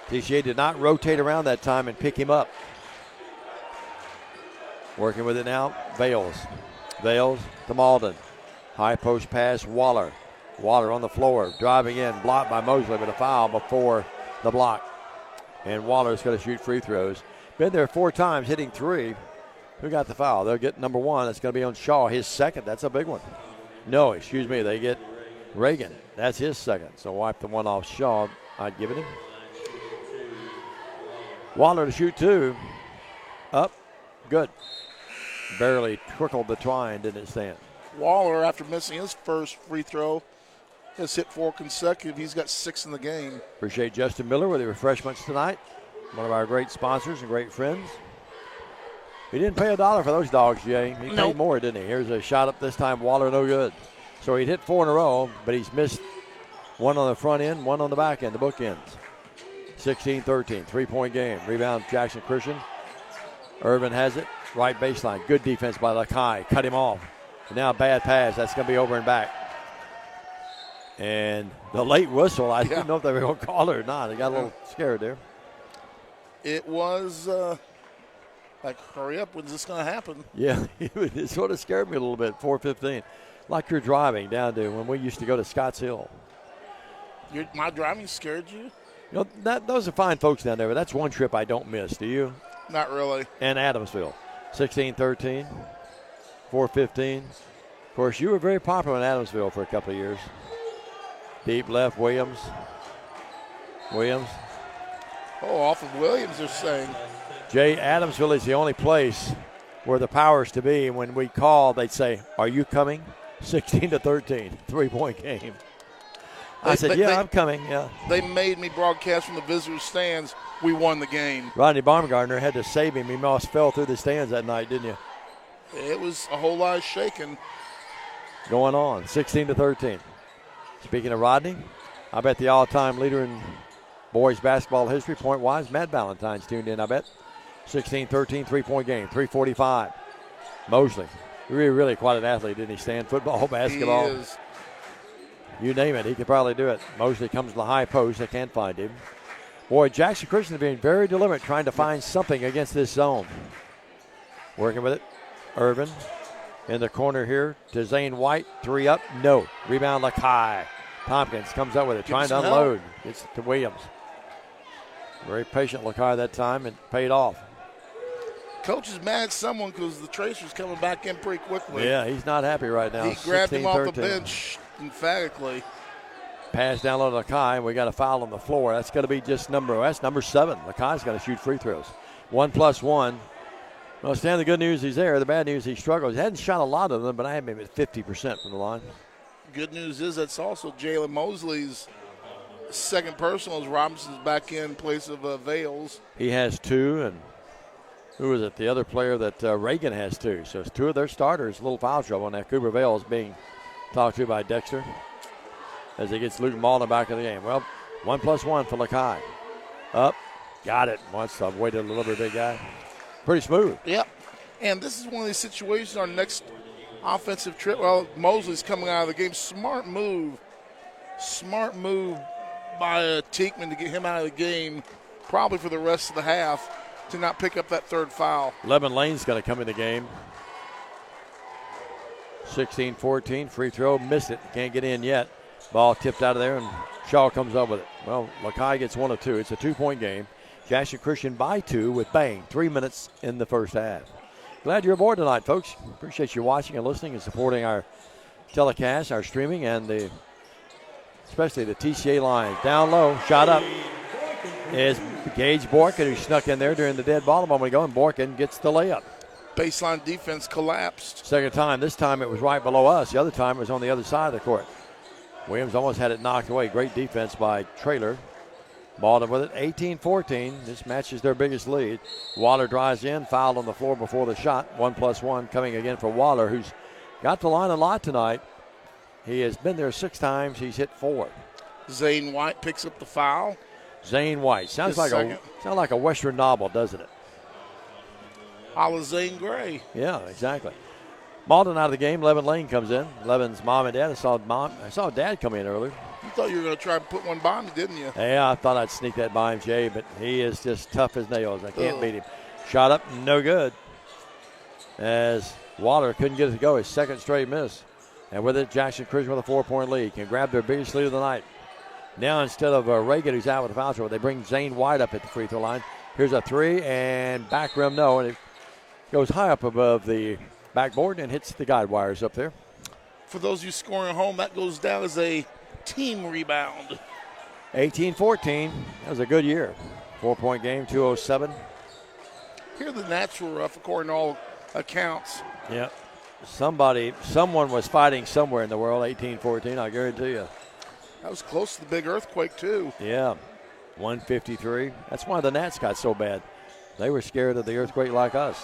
TCA did not rotate around that time and pick him up. Working with it now, Vales. Vales to Malden. High post pass, Waller. Waller on the floor, driving in, blocked by Mosley, but a foul before the block. And Waller's going to shoot free throws. Been there 4 times, hitting 3. Who got the foul? They'll get number 1. That's going to be on Shaw, his second. That's a big one. No, excuse me, they get Reagan. That's his second. So wipe the one off Shaw. I'd give it him. Waller to shoot 2. Up. Good. Barely twirled the twine, didn't it, Stan? Waller, after missing his first free throw, has hit 4 consecutive. He's got 6 in the game. Appreciate Justin Miller with the refreshments tonight. One of our great sponsors and great friends. He didn't pay $1 for those dogs, Jay. He paid more, didn't he? Here's a shot up this time. Waller, no good. So he'd hit 4 in a row, but he's missed 1 on the front end, 1 on the back end, the bookends. 16-13, 3-point game. Rebound, Jackson Christian. Irvin has it. Right baseline. Good defense by Lakai. Cut him off. And now a bad pass. That's going to be over and back. And the late whistle, I didn't know if they were going to call it or not. They got a little scared there. It was like, hurry up, when's this going to happen? Yeah, it sort of scared me a little bit, 4:15. Like you're driving down to when we used to go to Scotts Hill. My driving scared you? You know, those are fine folks down there, but that's one trip I don't miss, do you? Not really. And Adamsville, 16-13, 4:15. Of course, you were very popular in Adamsville for a couple of years. Deep left, Williams. Oh, off of Williams, they're saying. Jay, Adamsville is the only place where the powers to be, when we call, they'd say, "Are you coming?" 16-13, 3-point game. I said, I'm coming, yeah. They made me broadcast from the visitor stands. We won the game. Rodney Baumgartner had to save him. He almost fell through the stands that night, didn't you? It was a whole lot of shaking. Going on, 16-13. Speaking of Rodney, I bet the all-time leader in boys basketball history, point-wise, Matt Valentine's tuned in, I bet. 16-13, 3-point game, 3:45. Mosley, really quite an athlete, didn't he, Stan? Football, basketball. He is. You name it, he could probably do it. Mosley comes to the high post. They can't find him. Boy, Jackson Christian has been very deliberate trying to find something against this zone. Working with it. Irvin in the corner here to Zane White. 3 up. No. Rebound Lakai. Tompkins comes up with it, trying to unload. It's to Williams. Very patient Lakai that time, and paid off. Coach is mad at someone because the Tracer's coming back in pretty quickly. Yeah, he's not happy right now. He grabbed him off the bench emphatically. pass down low to Lakai, and we got a foul on the floor. That's going to be just number 7. Lakai's got to shoot free throws. 1+1. Well, Stan, the good news, he's there. The bad news, he struggles. He hadn't shot a lot of them, but I have him at 50% from the line. Good news is that's also Jalen Mosley's second personal as Robinson's back in place of Vales. He has 2, and who is it? The other player that Reagan has 2. So it's 2 of their starters, a little foul trouble. Now Cooper Vales being talked to by Dexter as he gets Luke Malden back in the game. Well, 1+1 for Lakai. Up, got it. Once I've waited a little bit, big guy. Pretty smooth. Yep. And this is one of these situations, our next offensive trip. Well, Mosley's coming out of the game. Smart move by Teekman to get him out of the game, probably for the rest of the half, to not pick up that third foul. Levin Lane's going to come in the game. 16-14, free throw, missed it. Can't get in yet. Ball tipped out of there, and Shaw comes up with it. Well, Lakai gets 1 of 2. It's a 2-point game. Jackson Christian by 2 with bang. 3 minutes in the first half. Glad you're aboard tonight, folks. Appreciate you watching and listening and supporting our telecast, our streaming, and especially the TCA line. Down low, shot up is Gage Borkin, who snuck in there during the dead ball a moment ago, and Borkin gets the layup. Baseline defense collapsed. Second time. This time it was right below us. The other time it was on the other side of the court. Williams almost had it knocked away. Great defense by Traylor. Malden with it. 18-14. This matches their biggest lead. Waller drives in. Fouled on the floor before the shot. 1+1 coming again for Waller, who's got the line a lot tonight. He has been there 6 times. He's hit 4. Zane White picks up the foul. Zane White. Sounds like a Western novel, doesn't it? A la Zane Gray. Yeah, exactly. Malden out of the game. Levin Lane comes in. Levin's mom and dad. I saw Dad come in earlier. You thought you were going to try and put one by me, didn't you? Yeah, I thought I'd sneak that by him, Jay, but he is just tough as nails. I can't beat him. Shot up, no good. As Waller couldn't get it to go. His second straight miss. And with it, Jackson Christian with a 4-point lead. Can grab their biggest lead of the night. Now instead of Reagan, who's out with a foul trouble, they bring Zane White up at the free throw line. Here's a 3, and back rim, no. And it goes high up above the backboard and hits the guide wires up there. For those of you scoring at home, that goes down as a team rebound. 18-14. That was a good year. 4-point game, 207. Here the Nats were rough according to all accounts. Yep. Someone was fighting somewhere in the world. 18-14, I guarantee you. That was close to the big earthquake, too. Yeah. 153. That's why the Nats got so bad. They were scared of the earthquake like us.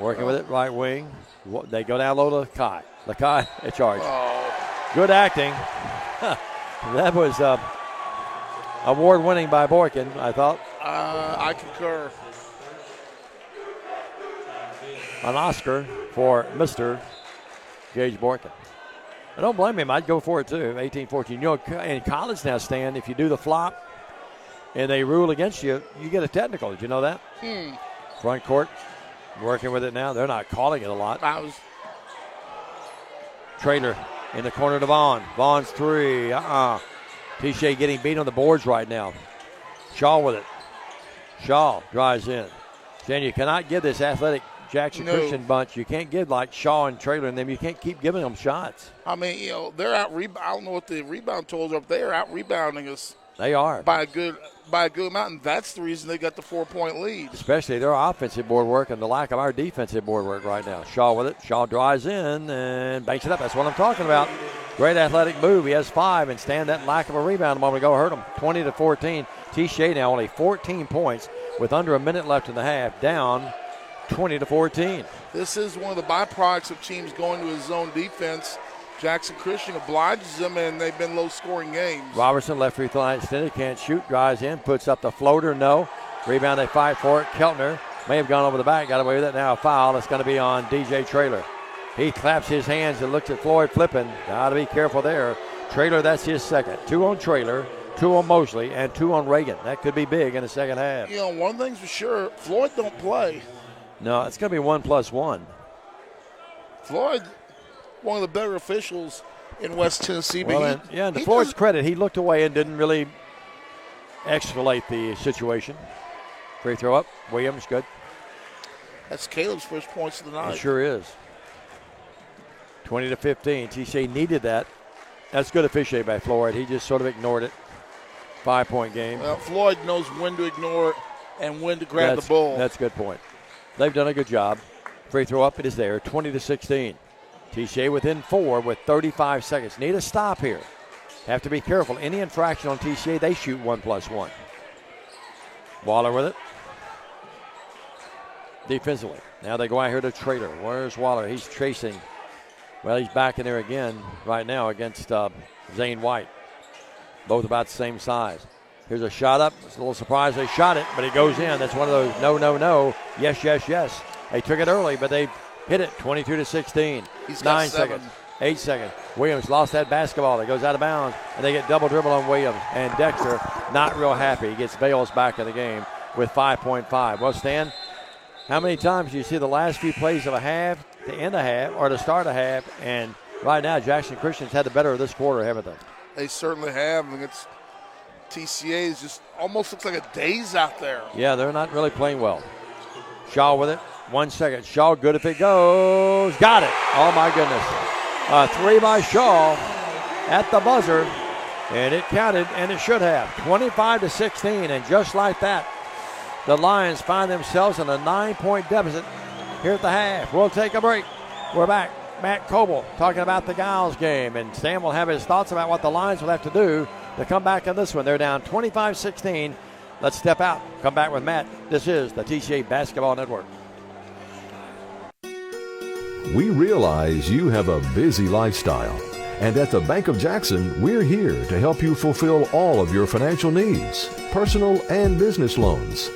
Working with it, right wing. They go down low to Lakai. Lakai at charge. Oh. Good acting. That was award-winning by Borkin, I thought. I concur. An Oscar for Mr. Gage Borkin. I don't blame him. I'd go for it, too. 18-14. You know, in college now, Stan, if you do the flop and they rule against you, you get a technical. Did you know that? Front court, working with it now. They're not calling it a lot. Traylor in the corner to Vaughn. Vaughn's 3. TCA getting beat on the boards right now. Shaw with it. Shaw drives in. Stan, you cannot give this athletic Jackson Christian bunch. You can't give like Shaw and Traylor and them. You can't keep giving them shots. I mean, they're out rebound. I don't know what the rebound totals are, but they are out rebounding us. They are by a good amount, and that's the reason they got the 4-point lead. Especially their offensive board work and the lack of our defensive board work right now. Shaw with it. Shaw drives in and banks it up. That's what I'm talking about. Great athletic move. He has 5, and Stan, that lack of a rebound a moment ago hurt him. 20-14. TCA now only 14 points with under a minute left in the half. Down 20-14. This is one of the byproducts of teams going to a zone defense. Jackson Christian obliges them, and they've been low-scoring games. Robertson, left free throw line extended, can't shoot, drives in, puts up the floater, no. Rebound, they fight for it. Keltner may have gone over the back, got away with it. Now a foul. It's going to be on DJ Traylor. He claps his hands and looks at Floyd flipping. Got to be careful there. Traylor, that's his second. 2 on Traylor, 2 on Mosley, and 2 on Reagan. That could be big in the second half. You know, one thing's for sure, Floyd don't play. No, it's going to be 1+1. Floyd, one of the better officials in West Tennessee. Well, to Floyd's credit, he looked away and didn't really escalate the situation. Free throw up. Williams, good. That's Caleb's first points of the night. It sure is. 20-15. TCA needed that That's good officiating by Floyd. He just sort of ignored it. 5-point game. Well, Floyd knows when to ignore it and when to grab the ball. That's a good point. They've done a good job. Free throw up, it is there, 20-16. TCA within 4 with 35 seconds. Need a stop here. Have to be careful. Any infraction on TCA, they shoot 1+1. Waller with it. Defensively. Now they go out here to Trader. Where's Waller? He's chasing. Well, he's back in there again right now against Zane White. Both about the same size. Here's a shot up. It's a little surprised they shot it, but it goes in. That's one of those no, no, no, yes, yes, yes. They took it early, but they hit it 22-16. He's got 9 seconds. 8 seconds. Williams lost that basketball. It goes out of bounds, and they get double dribble on Williams. And Dexter not real happy. He gets Bales back in the game with 5.5. Well, Stan, how many times do you see the last few plays of a half, to end a half, or to start a half? And right now, Jackson Christian's had the better of this quarter, haven't they? They certainly have. And it's TCA is just almost looks like a daze out there. Yeah, they're not really playing well. Shaw with it. 1 second. Shaw good if it goes. Got it. Oh, my goodness. A 3 by Shaw at the buzzer. And it counted, and it should have. 25-16. And just like that, the Lions find themselves in a 9-point deficit here at the half. We'll take a break. We're back. Matt Coble talking about the Giles game. And Sam will have his thoughts about what the Lions will have to do to come back in this one. They're down 25-16. Let's step out. Come back with Matt. This is the TCA Basketball Network. We realize you have a busy lifestyle, and at the Bank of Jackson, we're here to help you fulfill all of your financial needs, personal and business loans,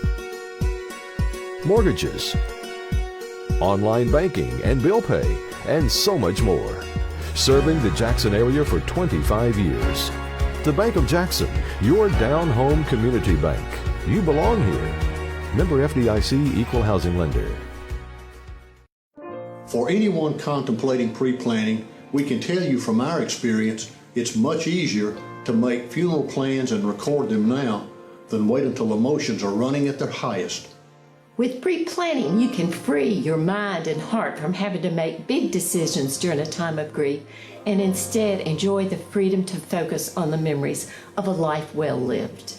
mortgages, online banking and bill pay, and so much more. Serving the Jackson area for 25 years. The Bank of Jackson, your down-home community bank. You belong here. Member FDIC, Equal Housing Lender. For anyone contemplating pre-planning, we can tell you from our experience, it's much easier to make funeral plans and record them now than wait until emotions are running at their highest. With pre-planning, you can free your mind and heart from having to make big decisions during a time of grief and instead enjoy the freedom to focus on the memories of a life well lived.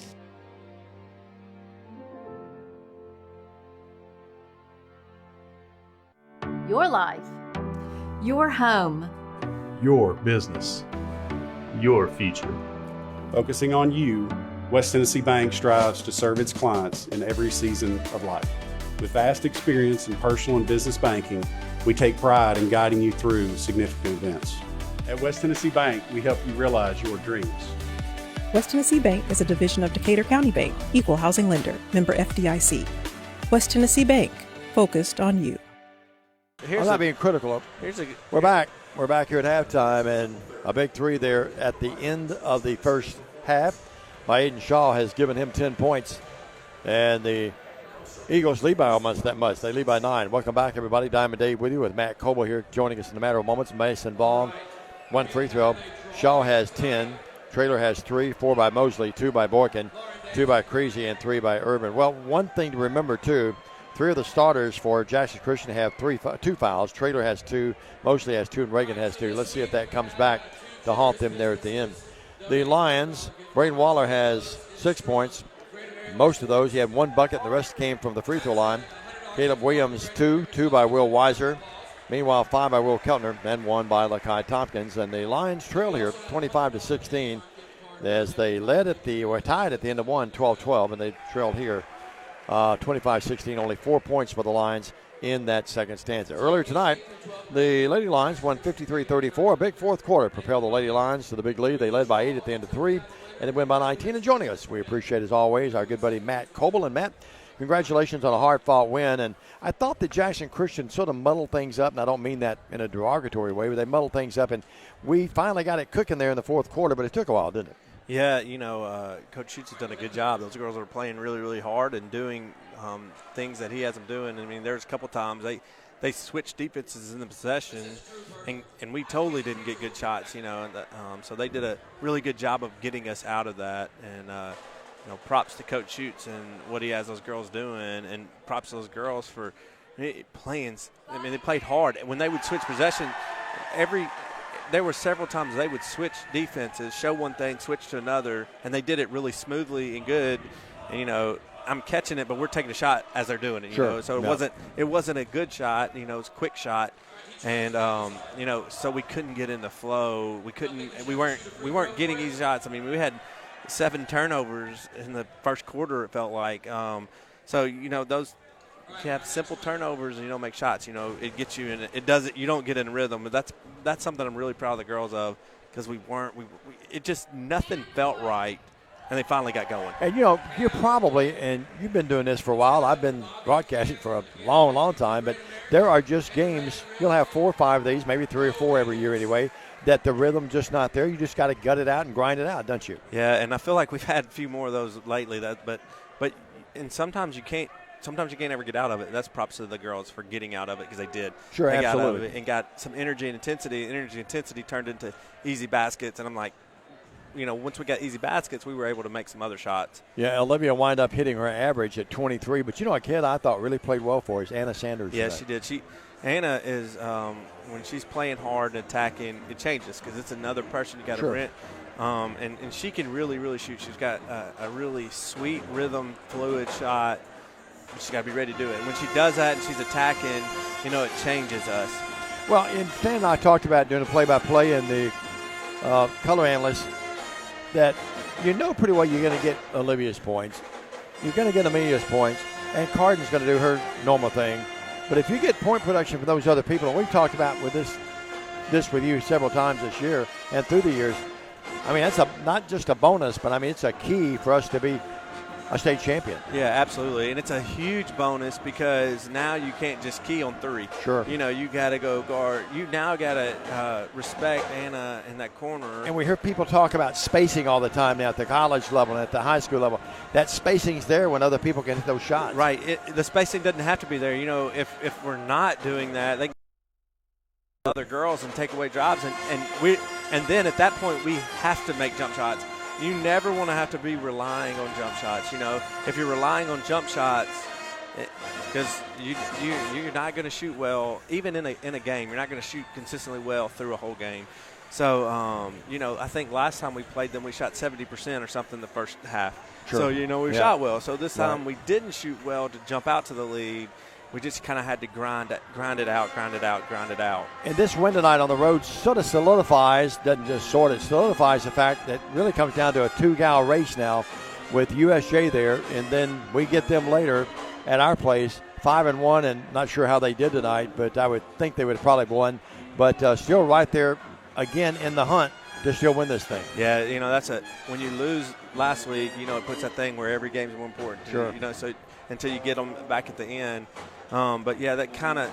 Your life. Your home. Your business. Your future. Focusing on you, West Tennessee Bank strives to serve its clients in every season of life. With vast experience in personal and business banking, we take pride in guiding you through significant events. At West Tennessee Bank, we help you realize your dreams. West Tennessee Bank is a division of Decatur County Bank, Equal Housing Lender, member FDIC. West Tennessee Bank, focused on you. I'm not being critical. We're back. We're back here at halftime, and a big 3 there at the end of the first half by Aiden Shaw has given him 10 points. And the Eagles lead by almost that much. They lead by 9. Welcome back, everybody. Diamond Dave with you with Matt Coble here joining us in a matter of moments. Mason Vaughn, 1 free throw. Shaw has 10. Traylor has 3, 4 by Mosley, 2 by Boykin, 2 by Creasy, and 3 by Urban. Well, one thing to remember, too, 3 of the starters for Jackson Christian have 2 fouls. Traylor has 2, Mosley has 2, and Reagan has 2. Let's see if that comes back to haunt them there at the end. The Lions, Braden Waller has 6 points. Most of those, he had 1 bucket, and the rest came from the free throw line. Caleb Williams, 2 by Will Weiser. Meanwhile, 5 by Will Keltner, and 1 by Lakai Tompkins. And the Lions trail here 25-16 as they were tied at the end of 1, 12-12, and they trailed here 25-16, only 4 points for the Lions in that second stanza. Earlier tonight, the Lady Lions won 53-34, a big fourth quarter, propelled the Lady Lions to the big lead. They led by 8 at the end of 3, and they win by 19. And joining us, we appreciate, as always, our good buddy Matt Coble. And Matt, congratulations on a hard-fought win. And I thought that Jackson Christian sort of muddled things up, and I don't mean that in a derogatory way, but they muddled things up, and we finally got it cooking there in the fourth quarter, but it took a while, didn't it? Yeah, Coach Schutz has done a good job. Those girls are playing really, really hard and doing things that he has them doing. I mean, there's a couple times they switched defenses in the possession, and we totally didn't get good shots, so they did a really good job of getting us out of that. And, props to Coach Schutz and what he has those girls doing, and props to those girls for playing. I mean, they played hard. When they would switch possession, there were several times they would switch defenses, show one thing, switch to another, and they did it really smoothly and good. And, I'm catching it, but we're taking a shot as they're doing it. Sure. So it wasn't a good shot. It was a quick shot, and so we couldn't get in the flow. We weren't getting easy shots. I mean, we had 7 turnovers in the first quarter. It felt like. Those. If you have simple turnovers and you don't make shots, it gets you in. It doesn't. You don't get in rhythm. But that's something I'm really proud of the girls of, because it just nothing felt right, and they finally got going. And you're probably, and you've been doing this for a while. I've been broadcasting for a long, long time. But there are just games. You'll have 4 or 5 of these, maybe 3 or 4 every year anyway, that the rhythm just not there. You just got to gut it out and grind it out, don't you? Yeah, and I feel like we've had a few more of those lately. And sometimes you can't. Sometimes you can't ever get out of it. That's props to the girls for getting out of it, because they did. Sure, they absolutely. got out of it and got some energy and intensity. And energy and intensity turned into easy baskets. And I'm like, once we got easy baskets, we were able to make some other shots. Yeah, Olivia wound up hitting her average at 23. But a kid I thought really played well for us, Anna Sanders. Yeah, she did. Anna is, when she's playing hard and attacking, it changes, because it's another person you got to rent. And she can really, really shoot. She's got a really sweet rhythm, fluid shot. She's got to be ready to do it. And when she does that and she's attacking, it changes us. Well, and Stan and I talked about doing a play-by-play and the color analyst that pretty well you're going to get Olivia's points. You're going to get Amelia's points. And Cardin's going to do her normal thing. But if you get point production from those other people, and we've talked about with this with you several times this year and through the years, I mean, that's not just a bonus, but, I mean, it's a key for us to be a state champion. Yeah, absolutely. And it's a huge bonus, because now you can't just key on 3. Sure. You got to go guard. You now got to respect Anna in that corner. And we hear people talk about spacing all the time now at the college level and at the high school level. That spacing's there when other people can hit those shots. Right. The spacing doesn't have to be there. If we're not doing that, they can other girls and take away drives. And then at that point, we have to make jump shots. You never want to have to be relying on jump shots. If you're relying on jump shots, because you're not going to shoot well, even in a game. You're not going to shoot consistently well through a whole game. So, I think last time we played them, we shot 70% or something the first half. Sure. So, we shot well. So this time we didn't shoot well to jump out to the lead. We just kind of had to grind it out. And this win tonight on the road sort of solidifies the fact that it really comes down to a 2-gal race now with USJ there, and then we get them later at our place, 5-1, and not sure how they did tonight, but I would think they would have probably won. But still right there again in the hunt to still win this thing. Yeah, when you lose last week, it puts that thing where every game is more important. Sure. So until you get them back at the end. But yeah, that kind of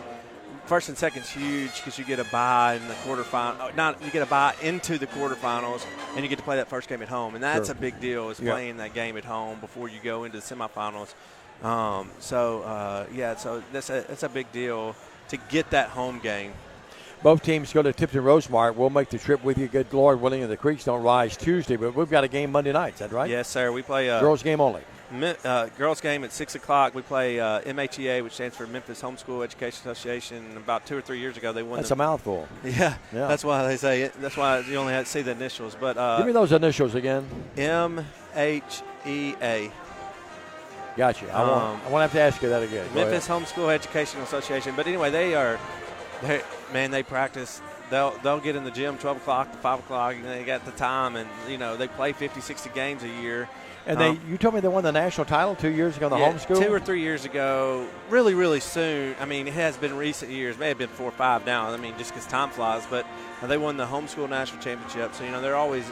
first and second's huge, because you get a bye in the quarterfinal. You get a bye into the quarterfinals, and you get to play that first game at home, and that's a big deal. Is playing that game at home before you go into the semifinals. So that's a big deal to get that home game. Both teams go to Tipton Rosemart. We'll make the trip with you, good Lord willing, and the creeks don't rise Tuesday. But we've got a game Monday night. Is that right? Yes, sir. We play girls game only. Girls game at 6 o'clock. We play MHEA, which stands for Memphis Homeschool Education Association. About 2 or 3 years ago, they won. That's a mouthful. Yeah, that's why they say it. That's why you only have to see the initials. But give me those initials again. MHEA. Gotcha. I won't have to ask you that again. Memphis Homeschool Education Association. But anyway, they practice. They'll get in the gym 12 o'clock to 5 o'clock, and they got the time, and they play 50, 60 games a year. And you told me they won the national title 2 years ago in the homeschool? 2 or 3 years ago, really, really soon. I mean, it has been recent years. May have been 4 or 5 now. I mean, just because time flies. But they won the homeschool national championship. So, they're always,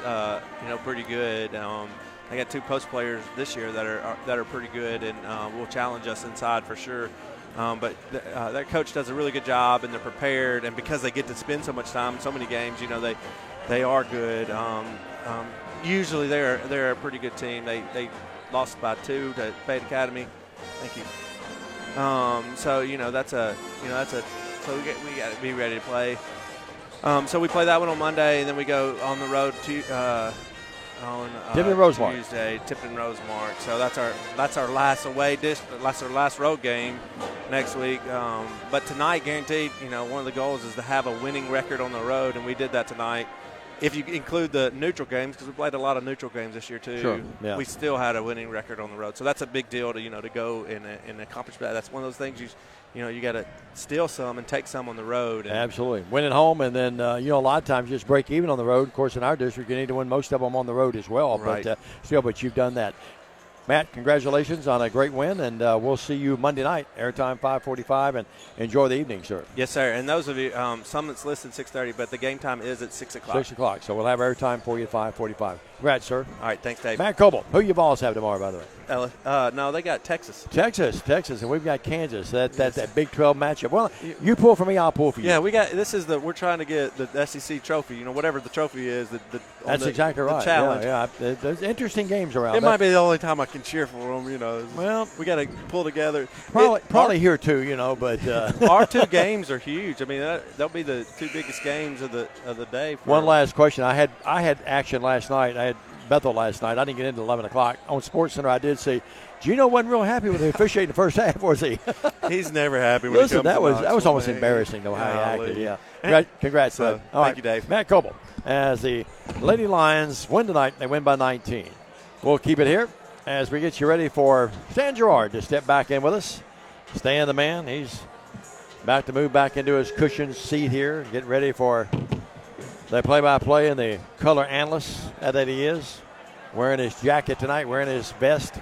pretty good. They got 2 post players this year that are pretty good and will challenge us inside for sure. But their coach does a really good job, and they're prepared. And because they get to spend so much time in so many games, they are good. Usually they're a pretty good team. They lost by 2 to Fayette Academy. Thank you. So we got to be ready to play. So we play that one on Monday, and then we go on the road to on Rosemark. Tuesday. Tipton Rosemark. So that's our last away that's our last road game next week. But tonight, guaranteed, one of the goals is to have a winning record on the road, and we did that tonight. If you include the neutral games, because we played a lot of neutral games this year too, sure, yeah. we still had a winning record on the road. So that's a big deal to go and accomplish that. That's one of those things you got to steal some and take some on the road. Absolutely. Win at home, and then, a lot of times just break even on the road. Of course, in our district, you need to win most of them on the road as well. Right. But you've done that. Matt, congratulations on a great win, and we'll see you Monday night, airtime 5:45, and enjoy the evening, sir. Yes, sir. And those of you, some that's listed 6:30, but the game time is at 6 o'clock. 6 o'clock, so we'll have airtime for you at 5:45. Congrats, sir. All right, thanks, Dave. Matt Coble, who your Vols have tomorrow, by the way? No, they got Texas. Texas, and we've got Kansas. That Big 12 matchup. Well, you pull for me, I'll pull for you. Yeah, we're trying to get the SEC trophy. Whatever the trophy is. That's exactly right. The challenge. Yeah. There's interesting games around. It might be the only time I can cheer for them. Well, we got to pull together. Probably here too. But our two games are huge. I mean, they'll be the two biggest games of the day. One last question. I had action last night. I had Bethel last night. I didn't get into 11 o'clock. On SportsCenter, I did see Gino wasn't real happy with the officiating the first half, was he? He's never happy when Listen, he comes that was almost embarrassing, though, how he acted. Yeah. Congrats, bud. Thank you, Dave. Matt Coble, as the Lady Lions win tonight, they win by 19. We'll keep it here as we get you ready for Stan Gerard to step back in with us. Stan, the man, he's about to move back into his cushioned seat here, getting ready for the play-by-play and the color analyst that he is, wearing his jacket tonight, wearing his vest.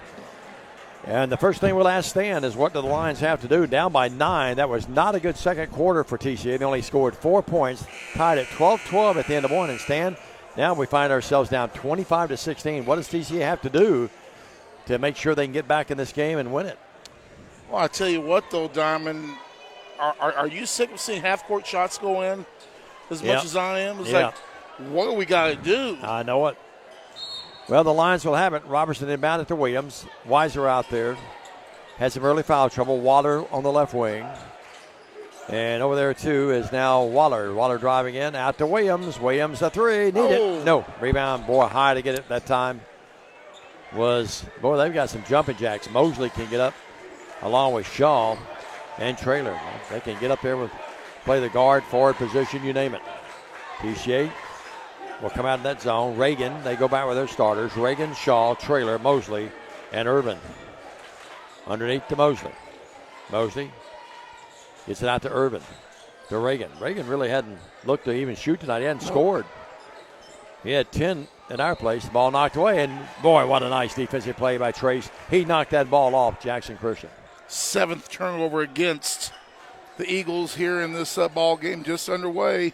And the first thing we'll ask Stan is, what do the Lions have to do? Down by 9. That was not a good second quarter for TCA. They only scored 4 points, tied at 12-12 at the end of one. And Stan, now we find ourselves down 25-16. What does TCA have to do to make sure they can get back in this game and win it? Well, I tell you what, though, Diamond, are you sick of seeing half-court shots go in as much as I am? It's like, what do we got to do? I know it. Well, the Lions will have it. Robertson inbound it to Williams. Weiser out there. Had some early foul trouble. Waller on the left wing. And over there, too, is now Waller. Waller driving in. Out to Williams. Williams, a three. Need it. No. Rebound. Boy, high to get it that time. They've got some jumping jacks. Mosley can get up along with Shaw and Traylor. They can get up there play the guard, forward position, you name it. TCA will come out in that zone. Reagan, they go back with their starters. Reagan, Shaw, Traylor, Mosley, and Urban. Underneath to Mosley. Mosley gets it out to Urban. To Reagan. Reagan really hadn't looked to even shoot tonight. He hadn't scored. He had 10 in our place. The ball knocked away, and boy, what a nice defensive play by Trace. He knocked that ball off Jackson Christian. 7th turnover against the Eagles here in this ball game, just underway.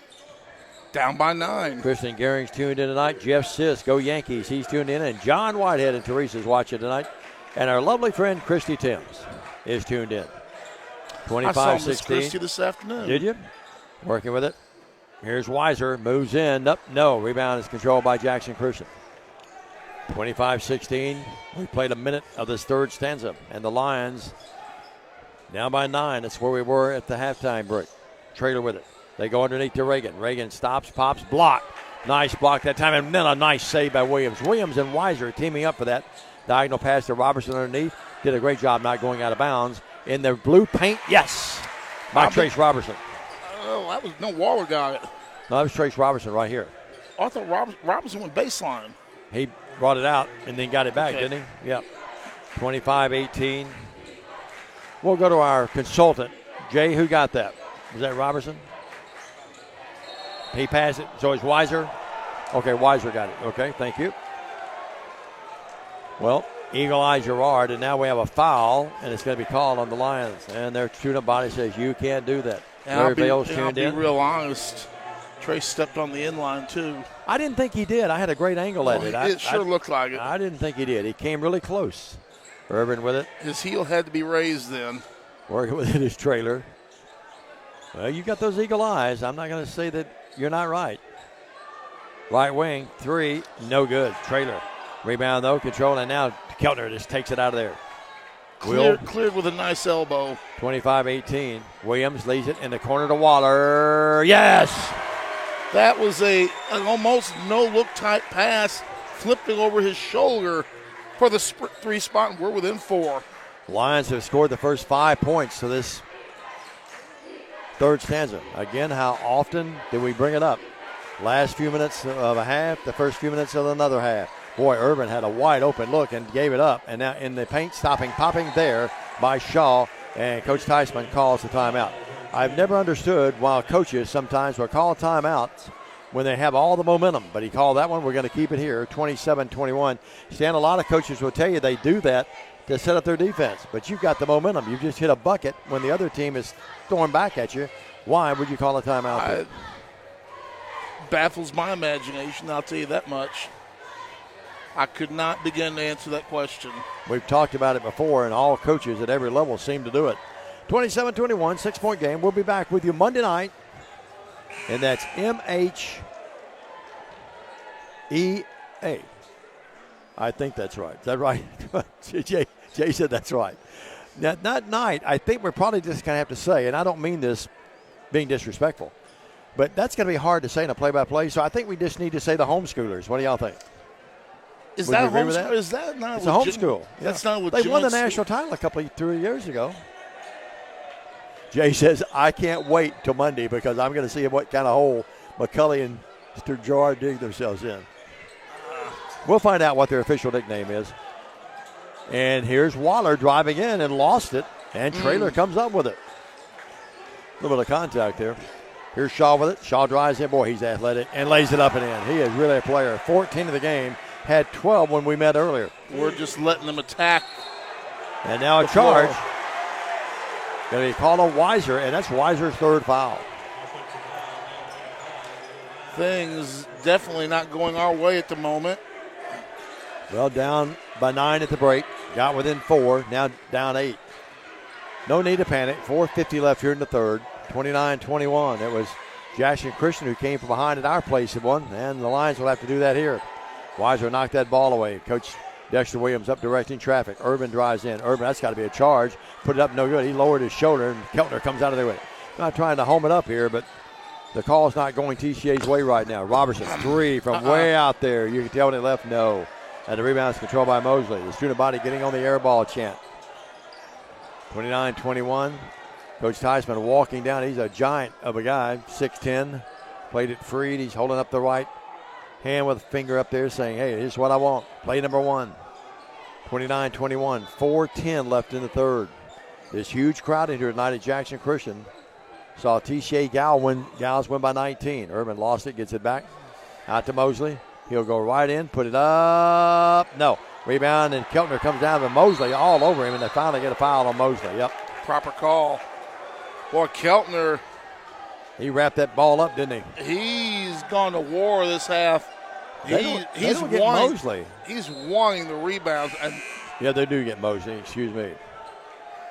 Down by 9. Christian Gehring's tuned in tonight. Jeff Sisk, go Yankees. He's tuned in. And John Whitehead and Teresa's watching tonight. And our lovely friend Christy Timms is tuned in. 25-16. I saw Miss Christy this afternoon. Did you? Working with it. Here's Weiser. Moves in. Up. No. Rebound is controlled by Jackson Christian. 25-16. We played a minute of this third stanza. And the Lions down by 9. That's where we were at the halftime break. Traylor with it. They go underneath to Reagan. Reagan stops, pops, block. Nice block that time, and then a nice save by Williams. Williams and Weiser teaming up for that. Diagonal pass to Robertson underneath. Did a great job not going out of bounds. In the blue paint, yes, by Trace Robertson. Oh, that was no Waller got it. No, that was Trace Robertson right here. I thought Robertson went baseline. He brought it out and then got it back, didn't he? Yep. 25-18. We'll go to our consultant. Jay, who got that? Was that Robertson? He passed it, so it's Weiser. Okay, Weiser got it. Okay, thank you. Well, Eagle Eye Gerard, and now we have a foul, and it's going to be called on the Lions. And their student body says, you can't do that. Larry Bale's tuned in. I'll be real honest. Trace stepped on the inline, too. I didn't think he did. I had a great angle at it. It sure looked like it. I didn't think he did. He came really close. Urban with it. His heel had to be raised then. Working with it is Traylor. Well, you got those eagle eyes. I'm not going to say that you're not right. Right wing, 3, no good. Traylor. Rebound, though, control, and now Keltner just takes it out of there. Cleared with a nice elbow. 25-18. Williams leads it in the corner to Waller. Yes! That was an almost no-look type pass flipping over his shoulder for the 3 spot, and we're within 4. Lions have scored the first 5 points to this third stanza. Again, how often do we bring it up? Last few minutes of a half, the first few minutes of another half. Boy, Urban had a wide open look and gave it up. And now in the paint, popping there by Shaw, and Coach Theismann calls the timeout. I've never understood why coaches sometimes will call timeouts when they have all the momentum, but he called that one. We're going to keep it here, 27-21. Stan, a lot of coaches will tell you they do that to set up their defense, but you've got the momentum. You've just hit a bucket when the other team is throwing back at you. Why would you call a timeout? Baffles my imagination, I'll tell you that much. I could not begin to answer that question. We've talked about it before, and all coaches at every level seem to do it. 27-21, 6-point game. We'll be back with you Monday night, and that's MHEA. I think that's right. Is that right? Jay said that's right. Now, that night, I think we're probably just going to have to say, and I don't mean this being disrespectful, but that's going to be hard to say in a play-by-play, so I think we just need to say the homeschoolers. What do y'all think? Is that homeschool? Is that not it's a homeschool. That's not legitimate. They won the national title a 3 years ago. Jay says, I can't wait till Monday because I'm going to see what kind of hole McCulley and Mr. Gerard dig themselves in. We'll find out what their official nickname is. And here's Waller driving in and lost it, and Traylor comes up with it. A little bit of contact there. Here's Shaw with it. Shaw drives in. Boy, he's athletic and lays it up and in. He is really a player. 14 of the game. Had 12 when we met earlier. We're just letting them attack. And now a charge. Going to be called a Weiser, and that's Weiser's third foul. Things definitely not going our way at the moment. Well, down by 9 at the break. Got within 4. Now down 8. No need to panic. 4:50 left here in the third. 29-21. It was Jackson Christian who came from behind at our place and won, and the Lions will have to do that here. Weiser knocked that ball away. Coach Dexter Williams up directing traffic. Urban drives in. Urban, that's got to be a charge. Put it up, no good. He lowered his shoulder, and Keltner comes out of there with it. Not trying to home it up here, but the call's not going TCA's way right now. Robertson, 3 from way out there. You can tell when it left, no. And the rebound is controlled by Mosley. The student body getting on the air ball chant. 29-21. Coach Theismann walking down. He's a giant of a guy, 6'10". Played it freed. He's holding up the right hand with a finger up there saying, hey, here's what I want. Play number 1. 29-21. 4:10 left in the third. This huge crowd in here tonight at Jackson Christian. Saw TCA Gals win by 19. Urban lost it, gets it back. Out to Mosley. He'll go right in, put it up. No. Rebound, and Keltner comes down to Mosley all over him, and they finally get a foul on Mosley. Yep. Proper call. Boy, Keltner. He wrapped that ball up, didn't he? He's gone to war this half. He's wanting Mosley. He's wanting the rebounds. Yeah, they do get Mosley. Excuse me.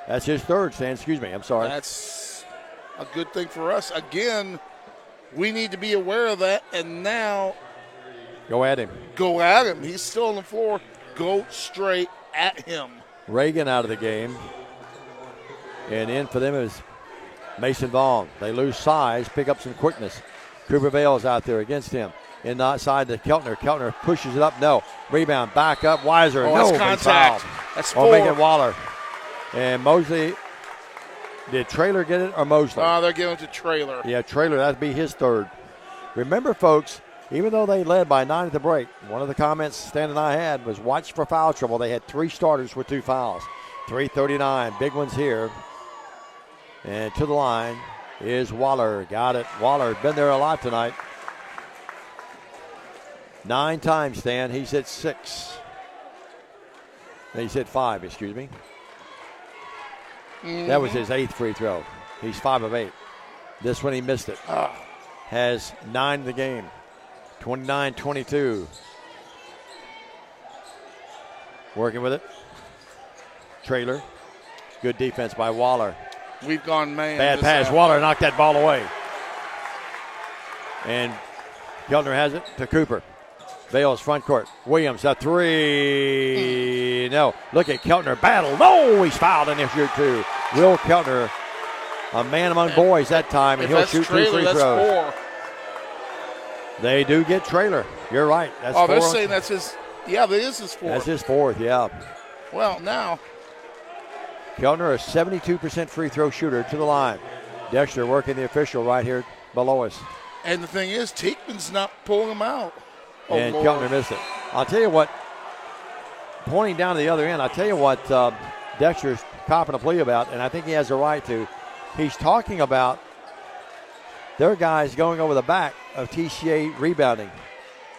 That's his third, Stan. Excuse me. I'm sorry. That's a good thing for us. Again, we need to be aware of that. And now, go at him. Go at him. He's still on the floor. Go straight at him. Reagan out of the game. And in for them is Mason Vaughn. They lose size, pick up some quickness. Cooper Vale's out there against him. In the outside to Keltner. Keltner pushes it up. No. Rebound. Back up. Weiser. Oh, that's contact. That's 4. Or make it Waller. And Mosley. Did Traylor get it or Mosley? They're giving it to Traylor. Yeah, Traylor. That'd be his third. Remember, folks, even though they led by 9 at the break, one of the comments Stan and I had was watch for foul trouble. They had 3 starters with 2 fouls. 3:39. Big ones here. And to the line is Waller. Got it. Waller been there a lot tonight. 9 times, Stan. He's hit 6. He's hit 5, excuse me. That was his 8th free throw. He's 5 of 8. This one he missed it. Has 9 in the game. 29-22. Working with it. Traylor. Good defense by Waller. We've gone man. Bad pass. Waller knocked that ball away. And Keltner has it to Cooper. Vale's front court. Williams, a 3. No. Look at Keltner battle. No, he's fouled in this year too. Will Keltner, a man among boys that time, and he'll shoot 2 free throws. They do get trailer. You're right. That's they're four. saying that's his. Yeah, that is his fourth. That's his fourth, yeah. Well, now. Keltner, a 72% free throw shooter to the line. Dexter working the official right here below us. And the thing is, Teekman's not pulling him out. And Keltner missed it. I'll tell you what, pointing down to the other end, I'll tell you what Dexter's copping a plea about, and I think he has a right to. He's talking about their guys going over the back of TCA rebounding.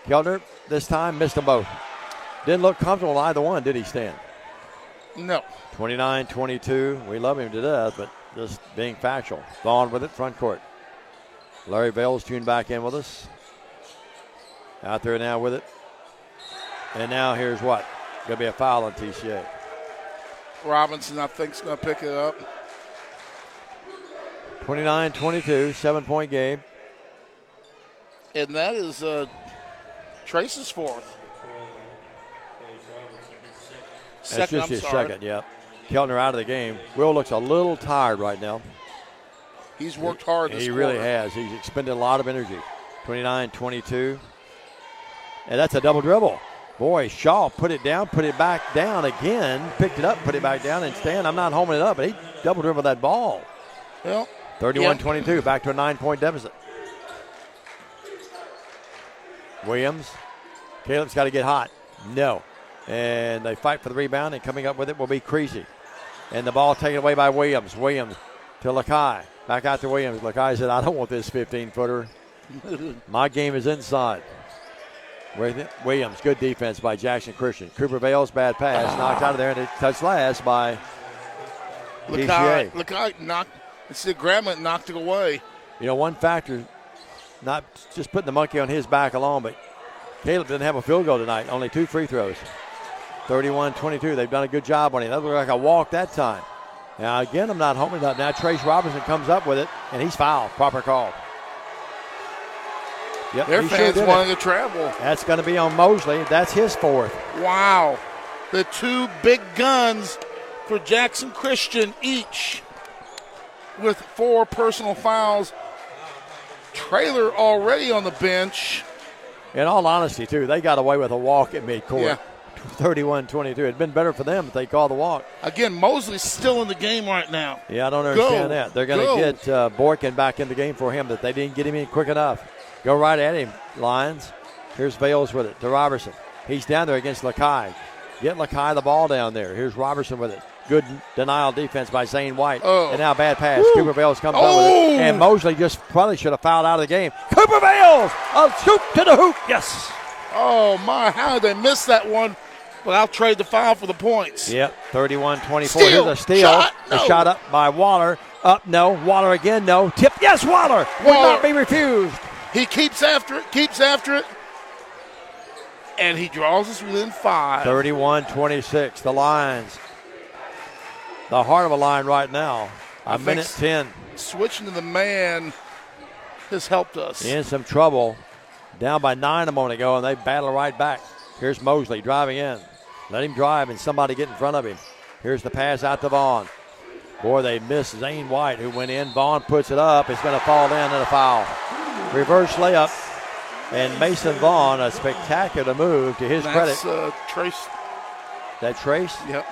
Keltner, this time, missed them both. Didn't look comfortable in either one, did he, Stan? No. 29-22. We love him to death, but just being factual. Vaughn with it, front court. Larry Bell's tuned back in with us. Out there now with it. And now here's what? Going to be a foul on TCA. Robinson, I think, is going to pick it up. 29-22, 7-point game. And that is Trace's fourth. That's just his second, yeah. Keltner out of the game. Will looks a little tired right now. He's worked hard this He quarter. really has. He's expended a lot of energy. 29-22. And that's a double dribble. Boy, Shaw put it down, put it back down again, picked it up, put it back down, and Stan, I'm not homing it up, but he double dribbled that ball. Well, 31-22, back to a 9-point deficit. Williams. Caleb's got to get hot. No. And they fight for the rebound, and coming up with it will be Creasy. And the ball taken away by Williams. Williams to Lakai. Back out to Williams. Lakai said, I don't want this 15-footer. My game is inside. Williams, good defense by Jackson Christian. Cooper Vales, bad pass, knocked out of there, and it touched last by TCA. Lakai knocked, instead Grambling knocked it away. You know, one factor, not just putting the monkey on his back alone, but Caleb didn't have a field goal tonight, only 2 free throws. 31-22, they've done a good job on him. That looked like a walk that time. Now, again, I'm not homing it up. Now, Trace Robinson comes up with it, and he's fouled. Proper call. Yep, Their fans wanting to travel. That's going to be on Mosley. That's his fourth. Wow. The two big guns for Jackson Christian each with 4 personal fouls. Trailer already on the bench. In all honesty, too, they got away with a walk at midcourt. Yeah. 31-22. It'd been better for them if they called the walk. Again, Mosley's still in the game right now. Yeah, I don't understand that. They're going to get Boykin back in the game for him, that they didn't get him in quick enough. Go right at him, Lions. Here's Vales with it to Robertson. He's down there against Lakai. Get Lakai the ball down there. Here's Robertson with it. Good denial defense by Zane White. And now bad pass. Woo. Cooper Vales comes up with it. And Mosley just probably should have fouled out of the game. Cooper Vales! A scoop to the hoop. Yes. Oh, my. How did they miss that one? But I'll trade the foul for the points. Yep, 31-24. Here's a steal. A shot up by Waller. Up, no. Waller again, no. Tip, yes, Waller. Would not be refused. He keeps after it. And he draws us within 5. 31-26. The Lions. The heart of a line right now. A minute 10. Switching to the man has helped us. In some trouble. Down by 9 a moment ago, and they battle right back. Here's Mosley driving in. Let him drive and somebody get in front of him. Here's the pass out to Vaughn. Boy, they missed Zane White, who went in. Vaughn puts it up. It's going to fall in and a foul. Reverse layup. And Mason Vaughn, a spectacular move to his credit. That's Trace. That Trace? Yep.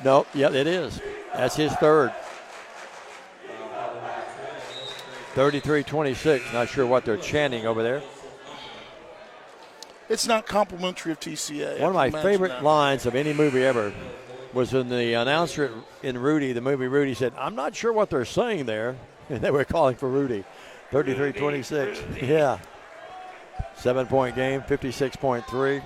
Nope, yep, it is. That's his third. 33-26. Not sure what they're chanting over there. It's not complimentary of TCA. One of my favorite lines of any movie ever was when the announcer in Rudy, the movie Rudy, said, I'm not sure what they're saying there. And they were calling for Rudy. 33-26. Yeah. 7-point game, 56.3.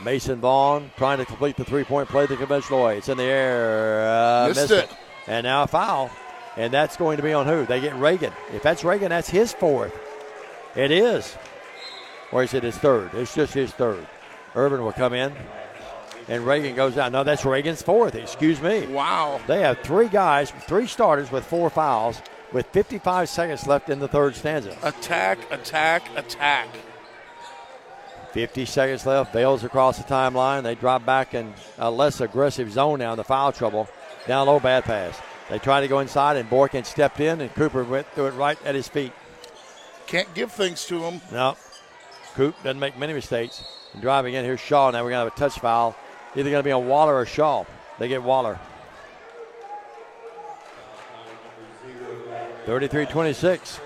Mason Vaughn trying to complete the three-point play the conventional way. It's in the air. Missed it. And now a foul. And that's going to be on who? They get Reagan. If that's Reagan, that's his fourth. It is. Or is it his third? It's just his third. Urban will come in. And Reagan goes out. No, that's Reagan's fourth. Excuse me. Wow. They have 3 guys, 3 starters with 4 fouls with 55 seconds left in the third stanza. Attack. 50 seconds left. Bales across the timeline. They drop back in a less aggressive zone now in the foul trouble. Down low, bad pass. They tried to go inside, and Boykin stepped in, and Cooper went through it right at his feet. Can't give things to him. No. Coop doesn't make many mistakes. And driving in, here's Shaw. Now we're going to have a touch foul. Either going to be on Waller or Shaw. They get Waller. 33-26.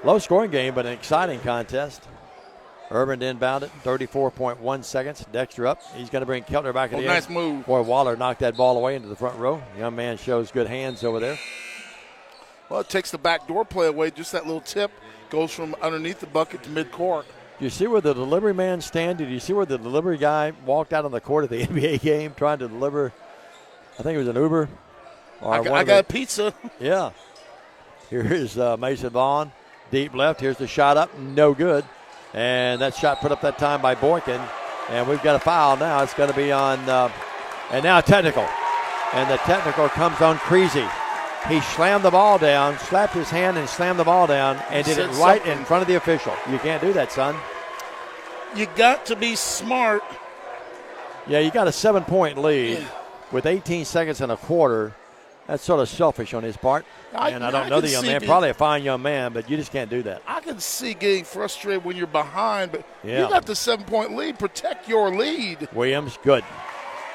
Low scoring game, but an exciting contest. Urban to inbound it, 34.1 seconds. Dexter up. He's going to bring Keltner back at the nice end. move. Boy, Waller knocked that ball away into the front row. Young man shows good hands over there. Well, it takes the backdoor play away. Just that little tip goes from underneath the bucket to midcourt. Do you see where the delivery man stand? Did you see where the delivery guy walked out on the court of the NBA game trying to deliver? I think it was an Uber. Or I got a pizza. Yeah. Here's Mason Vaughn. Deep left. Here's the shot up. No good. And that shot put up that time by Boykin. And we've got a foul now. It's going to be on, and now a technical. And the technical comes on Creasy. He slammed the ball down, slapped his hand and slammed the ball down, and did it right in front of the official. You can't do that, son. You got to be smart. Yeah, you got a 7-point lead with 18 seconds and a quarter. That's sort of selfish on his part. I don't know the young man. Probably a fine young man, but you just can't do that. I can see getting frustrated when you're behind, but yeah. You got the 7-point lead. Protect your lead. Williams, good.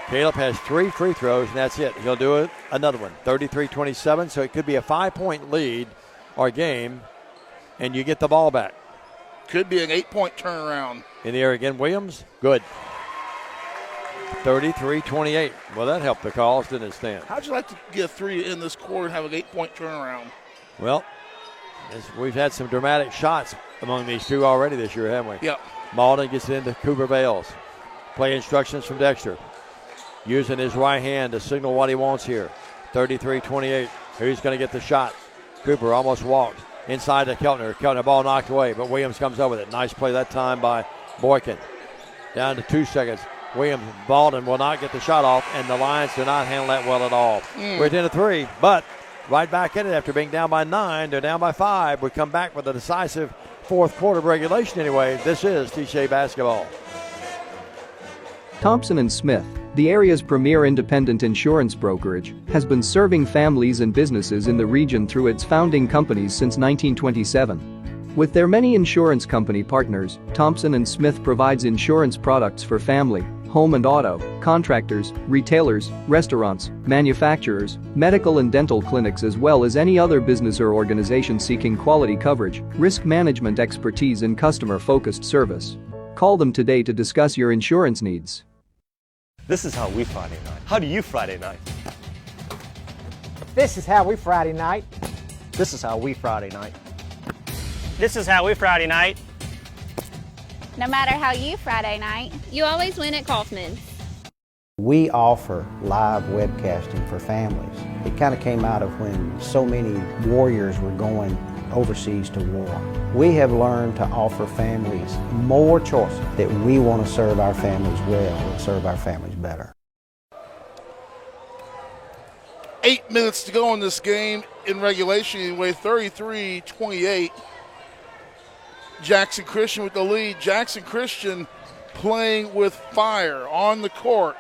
Caleb has 3 free throws, and that's it. He'll do another one. 33-27, so it could be a 5-point lead or game, and you get the ball back. Could be an 8-point turnaround. In the air again, Williams, good. 33-28. Well, that helped the cause, didn't it, Stan? How'd you like to get a 3 in this quarter and have an 8-point turnaround? Well, we've had some dramatic shots among these two already this year, haven't we? Yep. Malden gets into Cooper Bales. Play instructions from Dexter. Using his right hand to signal what he wants here. 33-28. Who's going to get the shot? Cooper almost walked. Inside to Keltner. Keltner ball knocked away, but Williams comes up with it. Nice play that time by Boykin. Down to 2 seconds. Williams, Malden will not get the shot off, and the Lions do not handle that well at all. We're down to 3, but right back in it after being down by 9. They're down by 5. We come back with a decisive fourth quarter of regulation anyway. This is TCA basketball. Thompson & Smith, the area's premier independent insurance brokerage, has been serving families and businesses in the region through its founding companies since 1927. With their many insurance company partners, Thompson & Smith provides insurance products for family, home and auto, contractors, retailers, restaurants, manufacturers, medical and dental clinics, as well as any other business or organization seeking quality coverage, risk management expertise and customer-focused service. Call them today to discuss your insurance needs. This is how we Friday night. How do you Friday night? This is how we Friday night. This is how we Friday night. This is how we Friday night. No matter how you Friday night, you always win at Kaufman's. We offer live webcasting for families. It kind of came out of when so many warriors were going overseas to war. We have learned to offer families more choices, that we want to serve our families well and serve our families better. 8 minutes to go in this game in regulation anyway, 33-28. Jackson Christian with the lead. Jackson Christian playing with fire. On the court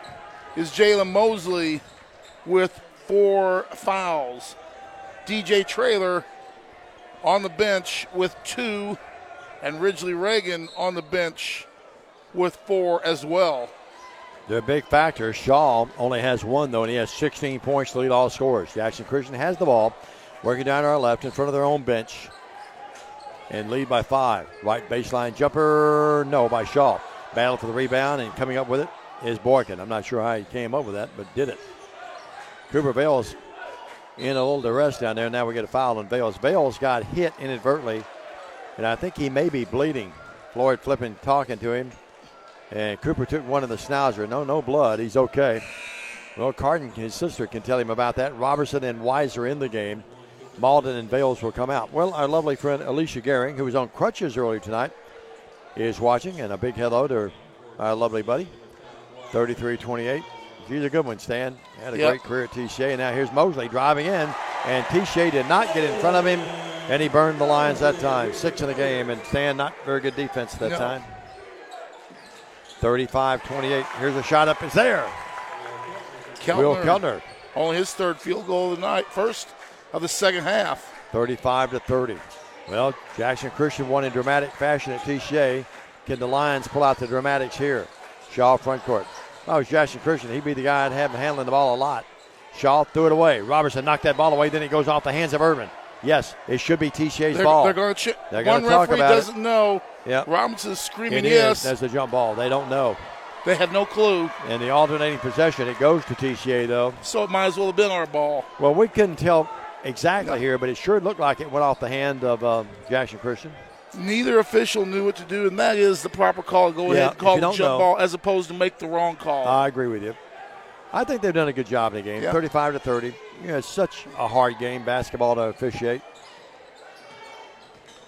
is Jalen Mosley with 4 fouls. DJ Traylor on the bench with 2, and Ridgely Reagan on the bench with 4 as well. They're a big factor. Shaw only has 1, though, and he has 16 points to lead all scorers. Jackson Christian has the ball, working down to our left in front of their own bench, and lead by 5. Right baseline jumper, no, by Shaw. Battle for the rebound, and coming up with it is Boykin. I'm not sure how he came up with that, but did it. Cooper Bales in a little duress down there. Now we get a foul on Bales. Bales got hit inadvertently, and I think he may be bleeding. Floyd flipping, talking to him, and Cooper took one in the schnauzer. No blood. He's okay. Well, Carden, his sister, can tell him about that. Robertson and Weiser in the game. Malden and Bales will come out. Well, our lovely friend Alicia Gehring, who was on crutches earlier tonight, is watching, and a big hello to our lovely buddy. 33-28. She's a good one, Stan. Had a great career at TCA. And now here's Mosley driving in, and TCA did not get in front of him, and he burned the Lions that time. 6 in the game, and Stan, not very good defense that time. 35-28. Here's a shot up. It's there. Will Keltner. Only his 3rd field goal of the night. First of the second half. 35-30. Well, Jackson Christian won in dramatic fashion at TCA. Can the Lions pull out the dramatics here? Shaw front court. If I was Jackson Christian, he'd be the guy I'd have him handling the ball a lot. Shaw threw it away. Robertson knocked that ball away. Then it goes off the hands of Urban. Yes, it should be TCA's ball. They're going to They're going to talk referee about doesn't know. Yep. Robinson's screaming it yes. Is. That's the jump ball. They don't know. They have no clue. And the alternating possession, it goes to TCA, though. So it might as well have been our ball. Well, we couldn't tell exactly here, but it sure looked like it went off the hand of Jackson Christian. Neither official knew what to do, and that is the proper call. Go ahead and call the jump ball as opposed to make the wrong call. I agree with you. I think they've done a good job in the game, 35-30. It's such a hard game, basketball, to officiate.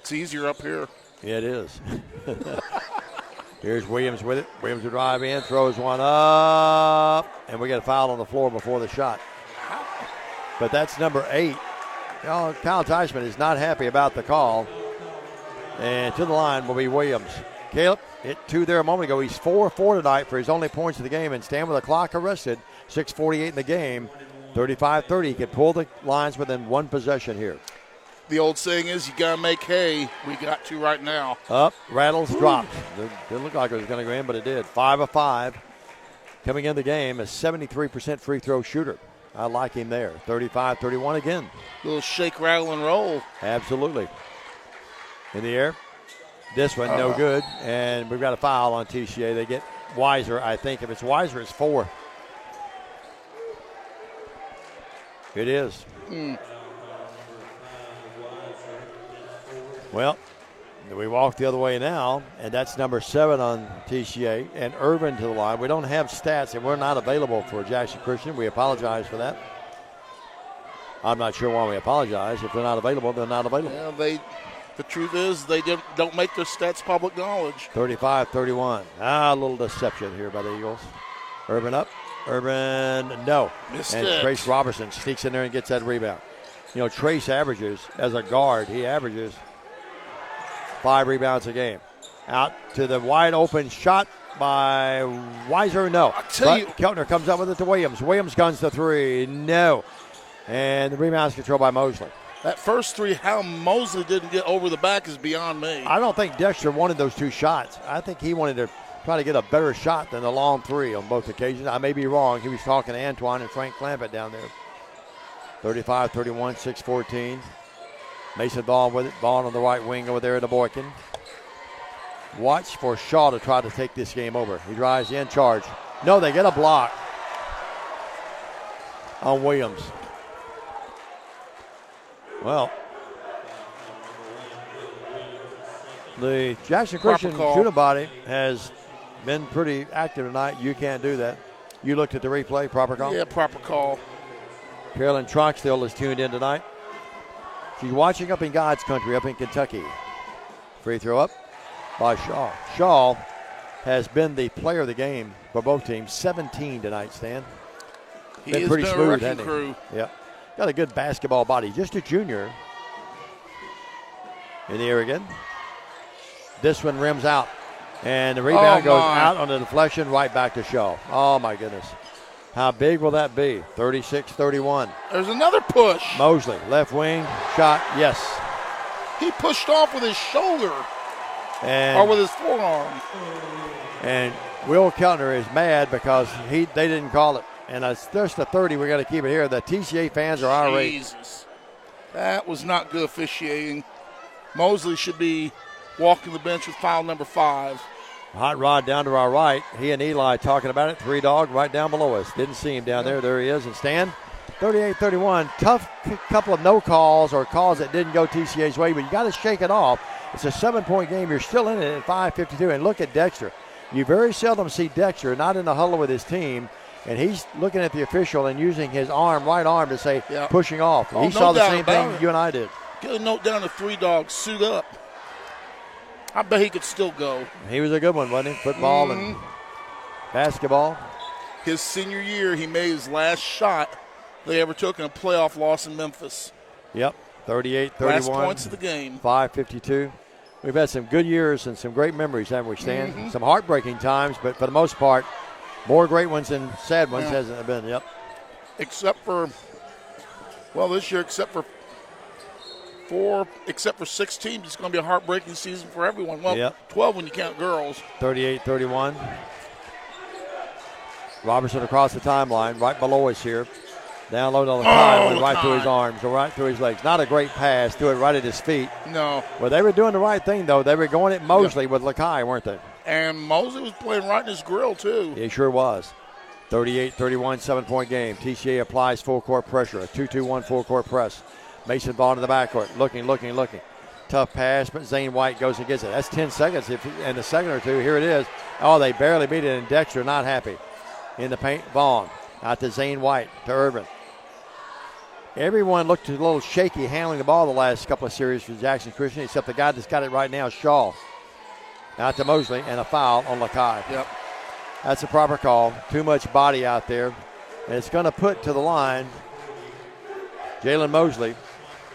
It's easier up here. Yeah, it is. Here's Williams with it. Williams will drive in, throws one up, and we get a foul on the floor before the shot. But that's number 8. Kyle Teichman is not happy about the call. And to the line will be Williams. Caleb hit 2 there a moment ago. He's 4-4 tonight for his only points of the game, and stand with the clock arrested. 6:48 in the game. 35-30. He could pull the Lions within one possession here. The old saying is, you got to make hay. We got to right now. Up, rattles, drops. Didn't look like it was going to go in, but it did. 5 of 5. Coming in the game, a 73% free throw shooter. I like him there. 35-31 again. Little shake, rattle, and roll. Absolutely. In the air. This one, no good. And we've got a foul on TCA. They get Weiser, I think. If it's Weiser, it's 4. It is. Well, we walk the other way now, and that's number 7 on TCA, and Urban to the line. We don't have stats, and we're not available for Jackson Christian. We apologize for that. I'm not sure why we apologize. If they're not available, they're not available. Yeah, the truth is they don't make their stats public knowledge. 35-31. A little deception here by the Eagles. Urban up. Urban, no. Missed and it. Trace Robertson sneaks in there and gets that rebound. You know, Trace averages, as a guard, he averages 5 rebounds a game. Out to the wide open shot by Weiser, no. Keltner comes up with it to Williams. Williams guns the 3, no. And the rebound's controlled by Mosley. That first 3, how Mosley didn't get over the back is beyond me. I don't think Dexter wanted those 2 shots. I think he wanted to try to get a better shot than the long 3 on both occasions. I may be wrong. He was talking to Antoine and Frank Clampett down there. 35-31, 6-14. Mason Vaughn with it. Vaughn on the right wing over there to Boykin. Watch for Shaw to try to take this game over. He drives in, charge. No, they get a block on Williams. Well, the Jackson Christian shooting body has been pretty active tonight. You can't do that. You looked at the replay, proper call? Yeah, proper call. Carolyn Troxdale is tuned in tonight. She's watching up in God's country, up in Kentucky. Free throw up by Shaw. Shaw has been the player of the game for both teams. 17 tonight, Stan. Been pretty smooth, hasn't he? Crew. Yep. Got a good basketball body. Just a junior. In the air again. This one rims out. And the rebound goes out on the deflection, right back to Shaw. Oh, my goodness. How big will that be? 36-31. There's another push. Mosley, left wing, shot, yes. He pushed off with his shoulder or with his forearm. And Will Keltner is mad because they didn't call it. And it's just a 30. We got to keep it here. The TCA fans are irate. Jesus. That was not good officiating. Mosley should be walking the bench with foul number 5. Hot Rod down to our right. He and Eli talking about it. 3 Dog right down below us. Didn't see him down there. There he is. And Stan, 38-31. Tough couple of no calls or calls that didn't go TCA's way, but you got to shake it off. It's a 7-point game. You're still in it at 5:52. And look at Dexter. You very seldom see Dexter not in the huddle with his team, and he's looking at the official and using his right arm to say pushing off. He saw the same thing you and I did. Get a note down to 3 Dog. Suit up. I bet he could still go. He was a good one, wasn't he? Football and basketball. His senior year, he made his last shot they ever took in a playoff loss in Memphis. Yep, 38-31. Last points of the game. 5:52. We've had some good years and some great memories, haven't we, Stan? Some heartbreaking times, but for the most part, more great ones than sad ones, hasn't it been? Yep. Except for, well, this year, except for 4, except for 6 teams, it's going to be a heartbreaking season for everyone. Well, 12 when you count girls. 38-31. Robertson across the timeline, right below us here. Down low on the side, went right through his arms, or right through his legs. Not a great pass, threw it right at his feet. No. Well, they were doing the right thing, though. They were going at Mosley with Lakai, weren't they? And Mosley was playing right in his grill, too. He sure was. 38-31, 7-point game. TCA applies full court pressure, a 2-2-1 full court press. Mason Vaughn in the backcourt, looking. Tough pass, but Zane White goes and gets it. That's 10 seconds, and a second or two. Here it is. Oh, they barely beat it, and Dexter not happy. In the paint, Vaughn. Out to Zane White, to Urban. Everyone looked a little shaky handling the ball the last couple of series for Jackson Christian, except the guy that's got it right now, Shaw. Out to Mosley, and a foul on Lakai. Yep. That's a proper call. Too much body out there. And it's going to put to the line Jalen Mosley,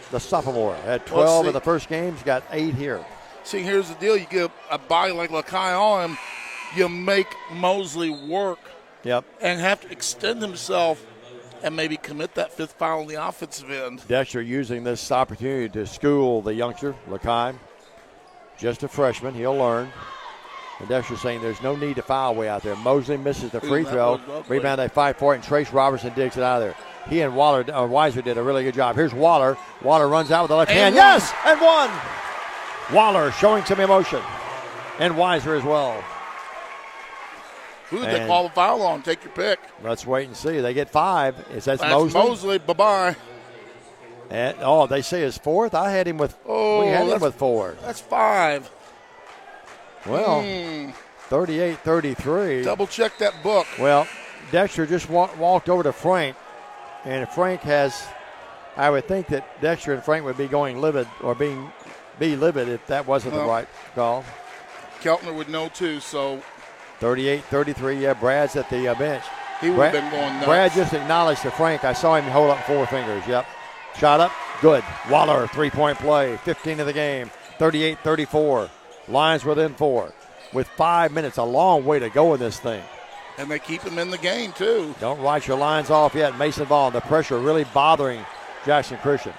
the sophomore. Had 12 in the first game. He's got 8 here. See, here's the deal. You get a body like Lakai on him, you make Mosley work. Yep. And have to extend himself and maybe commit that 5th foul on the offensive end. Dexter using this opportunity to school the youngster, Lakai. Just a freshman. He'll learn. And Dexter saying there's no need to foul way out there. Mosley misses the free throw. Rebound, they fight for it, and Trace Robertson digs it out of there. He and Weiser did a really good job. Here's Waller. Waller runs out with the left hand. Yes, and one. Waller showing some emotion. And Weiser as well. Who did they call the foul on? Take your pick. Let's wait and see. They get 5. That's Mosley. Mosley. Bye-bye. And, they say his 4th. I had him with. We had him with 4. That's 5. Well, 38-33. Double check that book. Well, Dexter just walked over to Frank, and Frank has. I would think that Dexter and Frank would be going livid or be livid if that wasn't the right call. Keltner would know too. So. 38-33. Yeah, Brad's at the bench. He would have been going nuts. Brad just acknowledged to Frank. I saw him hold up 4 fingers. Yep. Shot up. Good. Waller, 3-point play. 15 of the game. 38-34. Lions within 4. With 5 minutes, a long way to go in this thing. And they keep him in the game, too. Don't write your lines off yet. Mason Vaughn, the pressure really bothering Jackson Christian.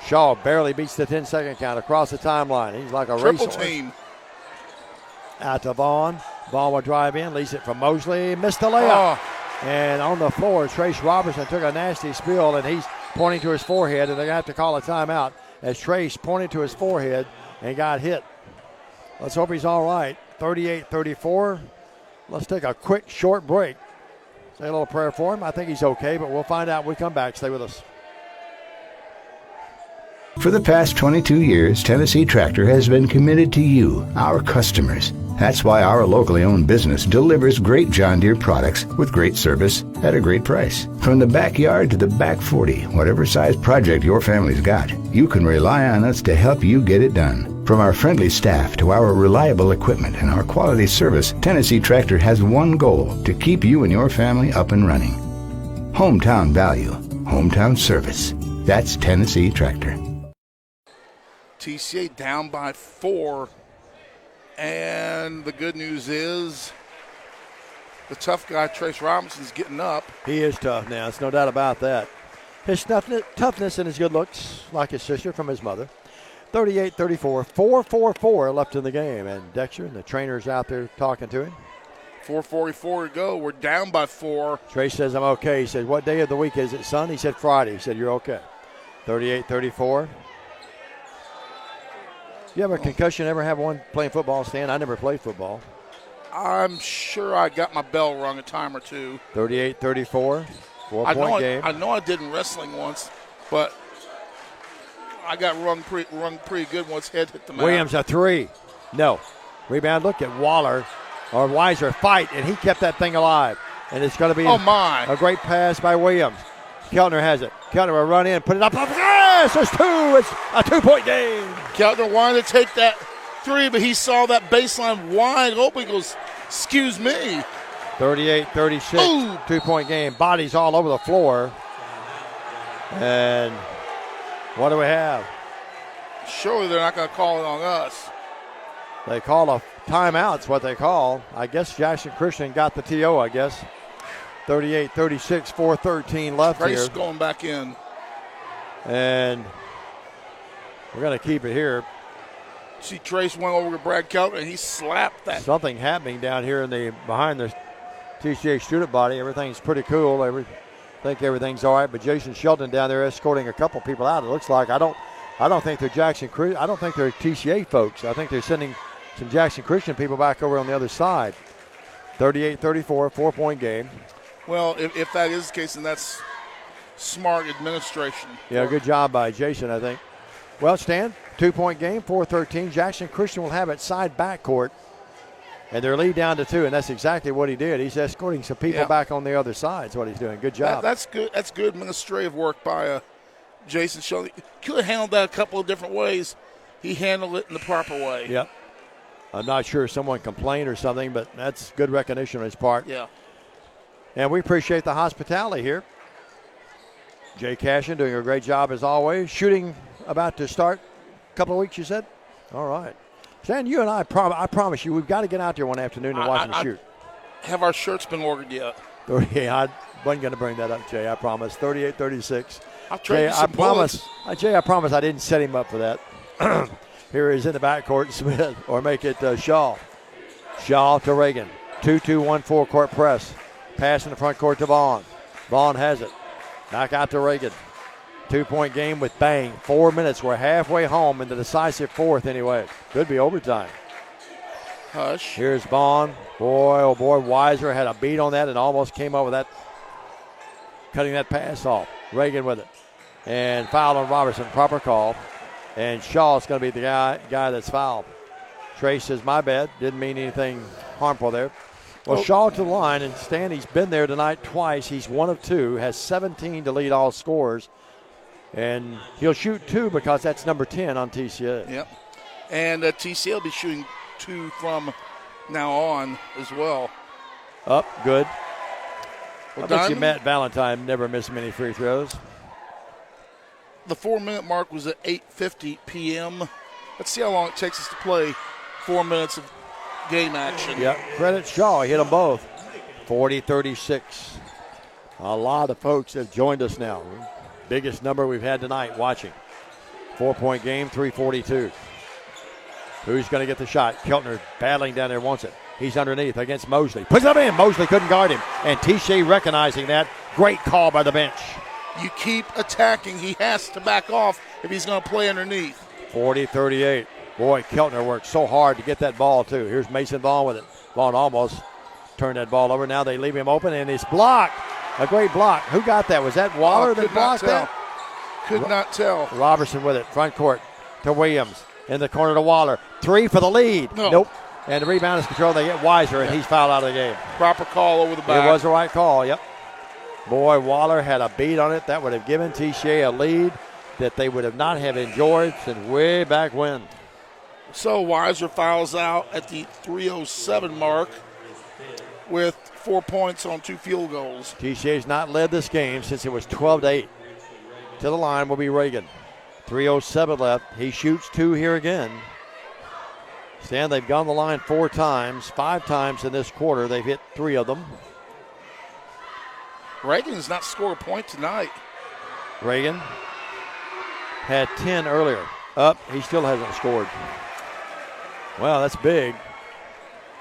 Shaw barely beats the 10-second count across the timeline. He's like a triple racehorse. Team. Out to Vaughn. Vaughn will drive in, leaves it from Mosley. Missed the layup. And on the floor, Trace Robertson took a nasty spill, and he's pointing to his forehead, and they're going to have to call a timeout as Trace pointed to his forehead and got hit. Let's hope he's all right. 38-34. Let's take a quick, short break. Say a little prayer for him. I think he's okay, but we'll find out when we come back. Stay with us. For the past 22 years, Tennessee Tractor has been committed to you, our customers. That's why our locally owned business delivers great John Deere products with great service at a great price. From the backyard to the back 40, whatever size project your family's got, you can rely on us to help you get it done. From our friendly staff to our reliable equipment and our quality service, Tennessee Tractor has one goal: to keep you and your family up and running. Hometown value, hometown service. That's Tennessee Tractor. TCA down by 4. And the good news is the tough guy, Trace Robinson's getting up. He is tough now. There's no doubt about that. His toughness and his good looks, like his sister from his mother. 38-34, 4-4-4 left in the game. And Dexter and the trainer's out there talking to him. 4:44 to go. We're down by 4. Trace says, I'm okay. He said, what day of the week is it, son? He said, Friday. He said, you're okay. 38-34. You have a concussion, ever have one playing football, Stan? I never played football. I'm sure I got my bell rung a time or two. 38-34, 4-point game. I know I did in wrestling once, but I got rung pretty good once head hit the mat. Williams a 3. No. Rebound, look at Waller or Weiser fight, and he kept that thing alive. And it's going to be a great pass by Williams. Keltner has it. Keltner will run in, put it up. Yes, there's 2. It's a 2-point game. Keltner wanted to take that 3, but he saw that baseline wide open. He goes, excuse me. 38-36, 2-point game. Bodies all over the floor. And what do we have? Surely they're not going to call it on us. They call a timeout. It's what they call. I guess Jackson Christian got the TO, I guess. 38-36, 4:13 left Trace here. going back in. And We're going to keep it here. See, Trace went over to Brad Keltner, and he slapped that. Something happening down here behind the TCA student body. Everything's pretty cool. I think everything's all right. But Jason Shelton down there escorting a couple people out. It looks like I don't think they're I don't think they're TCA folks. I think they're sending some Jackson Christian people back over on the other side. 38-34, 4-point game. Well, if that is the case, then that's smart administration. Yeah, good job by Jason, I think. Well, Stan, 2-point game, 4-13. Jackson Christian will have it side backcourt, and their lead down to 2, and that's exactly what he did. He's escorting some people back on the other side. That's what he's doing. Good job. That's good. That's good administrative work by Jason Shelton. Could have handled that a couple of different ways. He handled it in the proper way. Yep. I'm not sure if someone complained or something, but that's good recognition on his part. Yeah. And we appreciate the hospitality here. Jay Cashin doing a great job as always. Shooting about to start. A couple of weeks, you said? All right. Stan, you and I promise you, we've got to get out there one afternoon and watch them shoot. Have our shirts been ordered yet? Yeah, I wasn't going to bring that up, Jay. I promise. 38-36. I'll trade you some bullets. Jay, I promise I didn't set him up for that. Here he's in the backcourt, Smith, or make it Shaw. Shaw to Reagan. 2-2-1-4 court press. Pass in the front court to Vaughn. Vaughn has it. Back out to Reagan. 2-point game with bang. 4 minutes. We're halfway home in the decisive fourth anyway. Could be overtime. Hush. Here's Vaughn. Boy, oh boy, Weiser had a beat on that and almost came up with that, cutting that pass off. Reagan with it. And foul on Robertson. Proper call. And Shaw's going to be the guy that's fouled. Trace says, my bad. Didn't mean anything harmful there. Well, Shaw to the line, and Stan, he's been there tonight twice. He's 1 of 2, has 17 to lead all scorers. And he'll shoot 2 because that's number 10 on TCA. Yep. And TCA will be shooting 2 from now on as well. Up, good. Well, I bet you Matt Valentine never missed many free throws. The 4-minute mark was at 8:50 p.m. Let's see how long it takes us to play 4 minutes of game action. Yep, credit Shaw. He hit them both. 40-36. A lot of folks have joined us now. Biggest number we've had tonight watching. 4-point game, 3:42. Who's going to get the shot? Keltner battling down there, wants it. He's underneath against Mosley. Puts it in. Mosley couldn't guard him. And TCA recognizing that. Great call by the bench. You keep attacking. He has to back off if he's going to play underneath. 40-38. Boy, Keltner worked so hard to get that ball, too. Here's Mason Vaughn with it. Vaughn almost turned that ball over. Now they leave him open, and it's blocked. A great block. Who got that? Was that Waller that blocked that? Could not tell. Robertson with it. Front court to Williams. In the corner to Waller. 3 for the lead. Nope. And the rebound is controlled. They get Weiser, and he's fouled out of the game. Proper call over the back. It was the right call, yep. Boy, Waller had a beat on it. That would have given TCA a lead that they would have not have enjoyed since way back when. So Weiser fouls out at the 3:07 mark with 4 points on 2 field goals. TCA's not led this game since it was 12-8. To the line will be Reagan. 3:07 left. He shoots 2 here again. Stan, they've gone the line 4 times. 5 times in this quarter. They've hit 3 of them. Reagan has not scored a point tonight. Reagan had 10 earlier. He still hasn't scored. Well, that's big.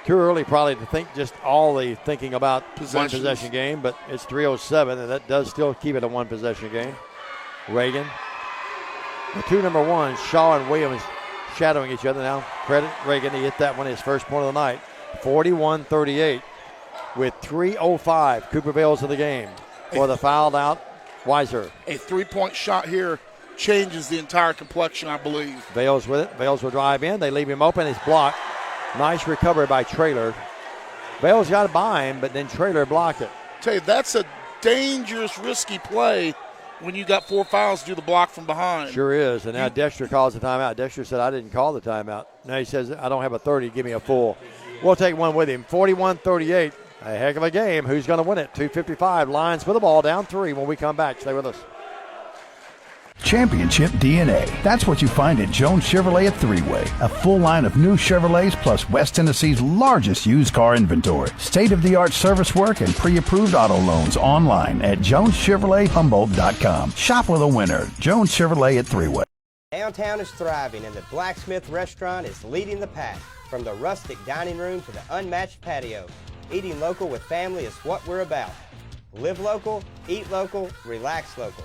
Too early probably to think just all the thinking about one possession game, but it's 3:07, and that does still keep it a one possession game. Reagan. The 2 number 1s, Shaw and Williams, shadowing each other now. Credit Reagan. He hit that one, his first point of the night. 41-38 with 3:05. Cooper Vales in the game for the fouled out Weiser. A 3-point shot here changes the entire complexion, I believe. Vales with it. Vales will drive in. They leave him open. It's blocked. Nice recovery by Traylor. Vales got by him, but then Traylor blocked it. Tell you, that's a dangerous, risky play when you got 4 fouls to do the block from behind. Sure is. And now Dexter calls the timeout. Dexter said, I didn't call the timeout. Now he says, I don't have a 30. Give me a full. We'll take one with him. 41-38. A heck of a game. Who's going to win it? 2:55. Lions with the ball down 3 when we come back. Stay with us. Championship DNA. That's what you find at Jones Chevrolet at Three-Way. A full line of new Chevrolets plus West Tennessee's largest used car inventory. State-of-the-art service work and pre-approved auto loans online at JonesChevroletHumboldt.com. Shop with a winner. Jones Chevrolet at Three-Way. Downtown is thriving and the Blacksmith Restaurant is leading the pack. From the rustic dining room to the unmatched patio, eating local with family is what we're about. Live local, eat local, relax local.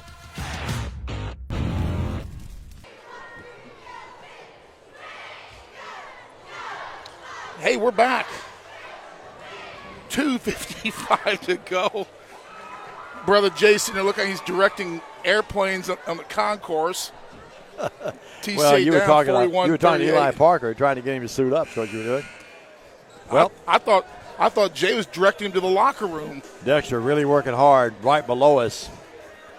Hey, we're back. 2:55 to go. Brother Jason, it looks like he's directing airplanes on the concourse. TCA Well, you were talking to Eli 41-38. Parker, trying to get him to suit up. So what you were doing? Well, I thought Jay was directing him to the locker room. Dexter really working hard right below us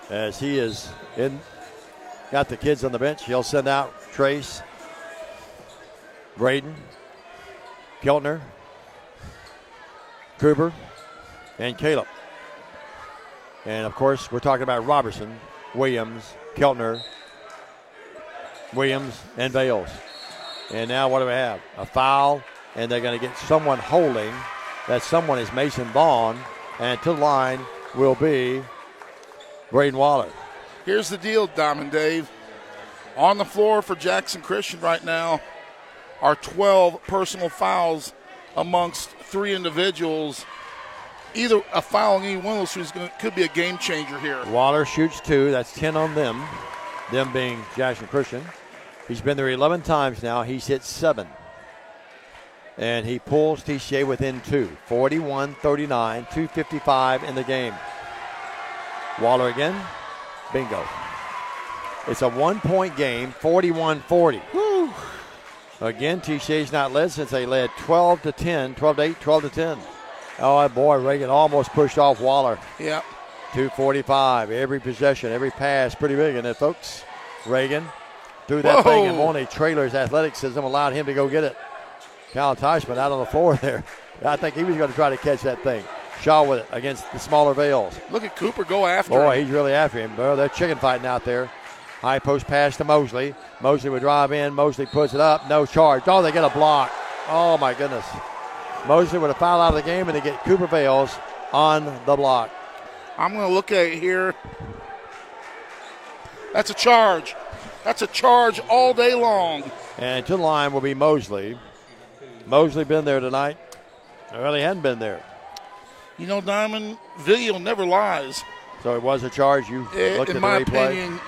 as he is in. Got the kids on the bench. He'll send out Trace, Braden, Keltner, Cooper, and Caleb. And, of course, we're talking about Robertson, Williams, Keltner, Williams, and Bales. And now what do we have? A foul, and they're going to get someone holding. That someone is Mason Vaughn, and to the line will be Braden Waller. Here's the deal, Diamond Dave. On the floor for Jackson Christian right now are 12 personal fouls amongst 3 individuals. Either a foul on any one of those three could be a game changer here. Waller shoots 2. That's 10 on them being Jackson Christian. He's been there 11 times now. He's hit 7. And he pulls TCA within 2. 41-39, 2:55 in the game. Waller again. Bingo. It's a 1-point game, 41-40. Woo. Again, TCA's not led since they led 12-10, 12-8, 12-10. Oh, boy, Reagan almost pushed off Waller. Yeah. 2:45. Every possession, every pass, pretty big, isn't it, folks? Reagan threw that thing, and only Traylor's athleticism allowed him to go get it. Kyle Teichman out on the floor there. I think he was going to try to catch that thing. Shaw with it against the smaller Vales. Look at Cooper go after Boy, him. he's really after him. Boy, they're chicken fighting out there. High post pass to Mosley. Mosley would drive in. Mosley puts it up. No charge. Oh, they get a block. Oh, my goodness. Mosley with a foul out of the game, and they get Cooper Vales on the block. I'm going to look at it here. That's a charge. That's a charge all day long. And to the line will be Mosley. Mosley been there tonight. Well, he hadn't been there. You know, Diamond, video never lies. So it was a charge. You looked at the replay. In my opinion,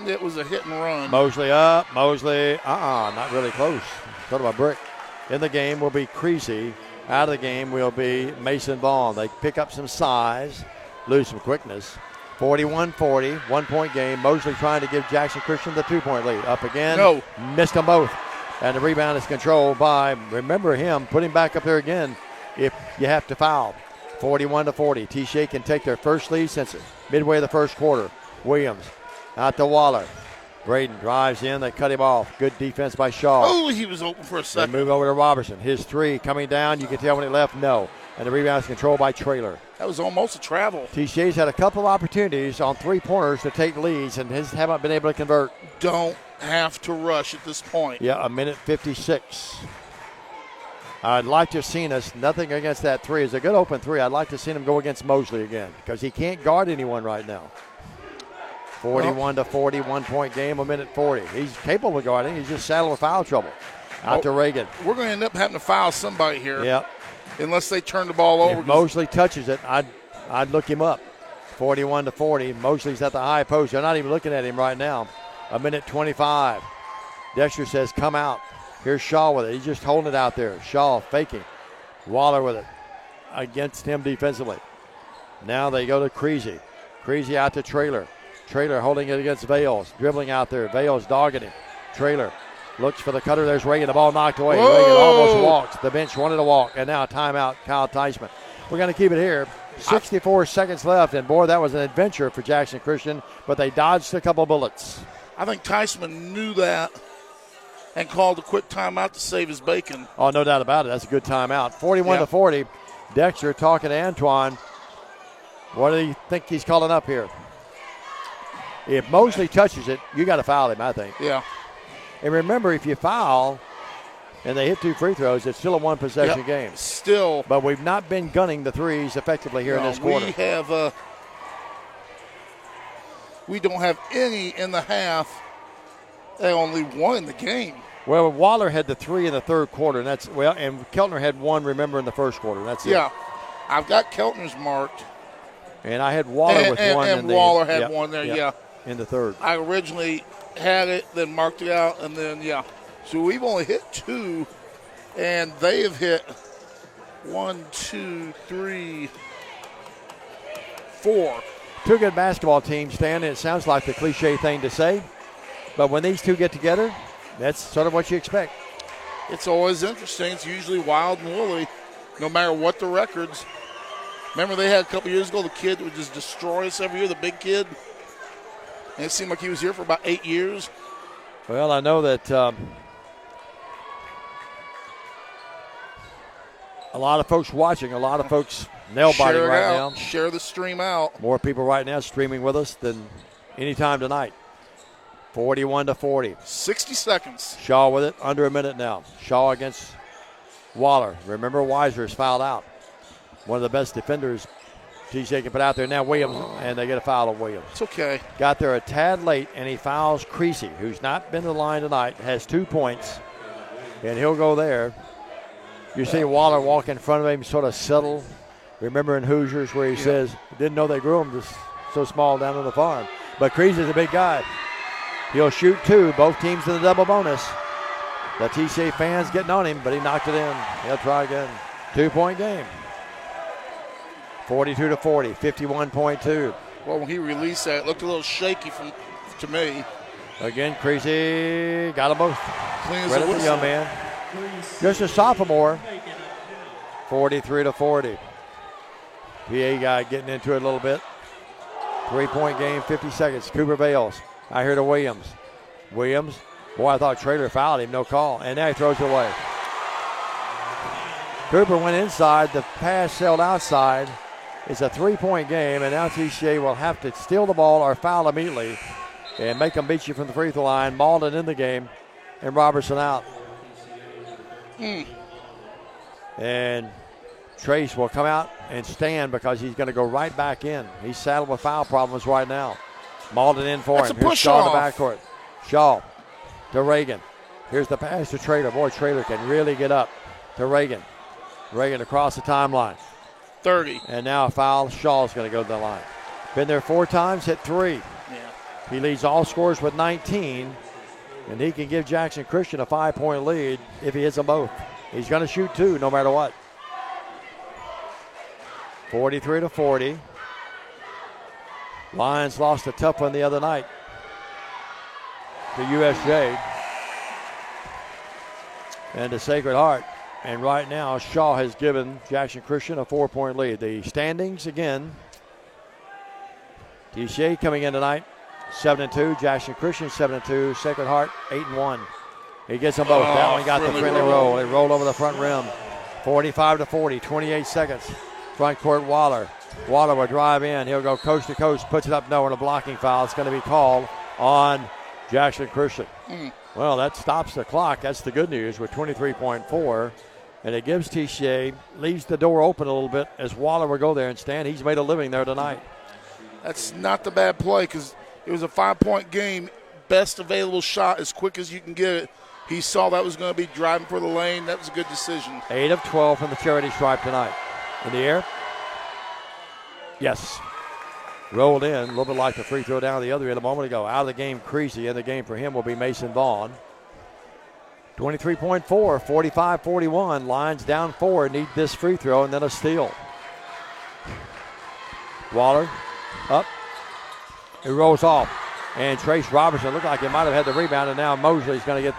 it was a hit and run. Mosley up. Mosley, not really close. Sort of a brick. In the game will be Creasy. Out of the game will be Mason Vaughn. They pick up some size, lose some quickness. 41-40, 1-point game. Mosley trying to give Jackson Christian the 2-point lead. Up again. No. Missed them both. And the rebound is controlled by, remember him, put him back up there again if you have to foul. 41-40. TCA can take their first lead since midway of the first quarter. Williams out to Waller. Braden drives in. They cut him off. Good defense by Shaw. Oh, he was open for a second. They move over to Robertson. His 3 coming down. You can tell when he left. No. And the rebound is controlled by Traylor. That was almost a travel. TCA's had a couple opportunities on 3-pointers to take leads and haven't been able to convert. Don't have to rush at this point. Yeah, 1:56. I'd like to have seen us, nothing against that 3. It's a good open 3. I'd like to have seen him go against Mosley again because he can't guard anyone right now. 41-40, 1-point game, 1:40. He's capable of guarding. He's just saddled with foul trouble. Out to Reagan. We're going to end up having to foul somebody here. Yep. Unless they turn the ball over. If Mosley touches it, I'd look him up. 41-40. Mosley's at the high post. They're not even looking at him right now. 1:25. Dexter says, come out. Here's Shaw with it. He's just holding it out there. Shaw faking. Waller with it against him defensively. Now they go to Creasy. Creasy out to Traylor. Traylor holding it against Vales. Dribbling out there. Vales dogging him. Traylor looks for the cutter. There's Reagan. The ball knocked away. Whoa. Reagan almost walks. The bench wanted to walk. And now timeout, Kyle Teichman. We're going to keep it here. 64 seconds left. And, boy, that was an adventure for Jackson Christian. But they dodged a couple bullets. I think Teichman knew that and called a quick timeout to save his bacon. Oh, no doubt about it. That's a good timeout. 41-40. Dexter talking to Antoine. What do you think he's calling up here? If Mosley touches it, you got to foul him, I think. Yeah. And remember, if you foul and they hit 2 free throws, it's still a 1-possession game. Still. But we've not been gunning the threes effectively here in this quarter. We don't have any in the half They only won the game. Well, Waller had the 3 in the third quarter, and and Keltner had 1, remember, in the first quarter. That's it. Yeah. I've got Keltner's marked. And I had Waller with 1. And Waller had 1 there, yeah. In the third. I originally had it, then marked it out, and then, So we've only hit 2, and they have hit 1, 2, 3, 4. 2 good basketball teams, Stan, and it sounds like the cliche thing to say, but when these 2 get together, that's sort of what you expect. It's always interesting. It's usually wild and woolly, no matter what the records. Remember they had a couple years ago, the kid that would just destroy us every year, the big kid? And it seemed like he was here for about 8 years. Well, I know that a lot of folks watching, a lot of folks nail-biting right now. Share the stream out. More people right now streaming with us than any time tonight. 41-40. 60 seconds. Shaw with it, under a minute now. Shaw against Waller. Remember, Weiser's fouled out. One of the best defenders TCA can put out there. Now Williams, and they get a foul of Williams. It's okay. Got there a tad late, and he fouls Creasy, who's not been to the line tonight, has 2 points, and he'll go there. You see Waller walk in front of him, sort of settle. Remember in Hoosiers where he says, didn't know they grew him just so small down on the farm. But Creasy's a big guy. He'll shoot 2, both teams in the double bonus. The TCA fans getting on him, but he knocked it in. He'll try again. 2-point game. 42-40, 51.2. Well, when he released that, it looked a little shaky to me. Again, Creasy got them both. Clean as Credit a to the young man. Just a sophomore. 43-40. PA guy getting into it a little bit. 3-point game, 50 seconds. Cooper Bales. I hear to Williams. Williams. Boy, I thought Traylor fouled him. No call. And now he throws it away. Cooper went inside. The pass sailed outside. It's a 3-point game, and now TCA will have to steal the ball or foul immediately and make them beat you from the free throw line. Malden in the game, and Robertson out. And Trace will come out and stand because he's going to go right back in. He's saddled with foul problems right now. Malden in for him. Here's Shaw in the backcourt. Shaw to Reagan. Here's the pass to Traylor. Boy, Traylor can really get up to Reagan. Reagan across the timeline. 30. And now a foul. Shaw's going to go to the line. Been there 4 times, hit 3. Yeah. He leads all scorers with 19, and he can give Jackson Christian a 5-point lead if he hits them both. He's going to shoot 2 no matter what. 43-40. Lions lost a tough one the other night to USJ and to Sacred Heart. And right now, Shaw has given Jackson Christian a 4-point lead. The standings again. TCA coming in tonight, 7-2. Jackson Christian, 7-2. Sacred Heart, 8-1. He gets them both. That one got the friendly roll. They rolled over the front rim. 45-40, 28 seconds. Front court, Waller. Waller will drive in. He'll go coast to coast, puts it up, no, and a blocking foul. It's going to be called on Jackson Christian. Well, that stops the clock. That's the good news with 23.4. And it gives TCA, leaves the door open a little bit as Waller will go there and stand. He's made a living there tonight. That's not the bad play because it was a 5-point game. Best available shot as quick as you can get it. He saw that was going to be driving for the lane. That was a good decision. 8 of 12 from the charity stripe tonight. In the air. Yes. Rolled in, a little bit like the free throw down the other end a moment ago. Out of the game, Creasy. In the game for him will be Mason Vaughn. 23.4, 45-41. Lions down 4, need this free throw and then a steal. Waller up. It rolls off. And Trace Robertson looked like he might have had the rebound, and now Mosley's going to get,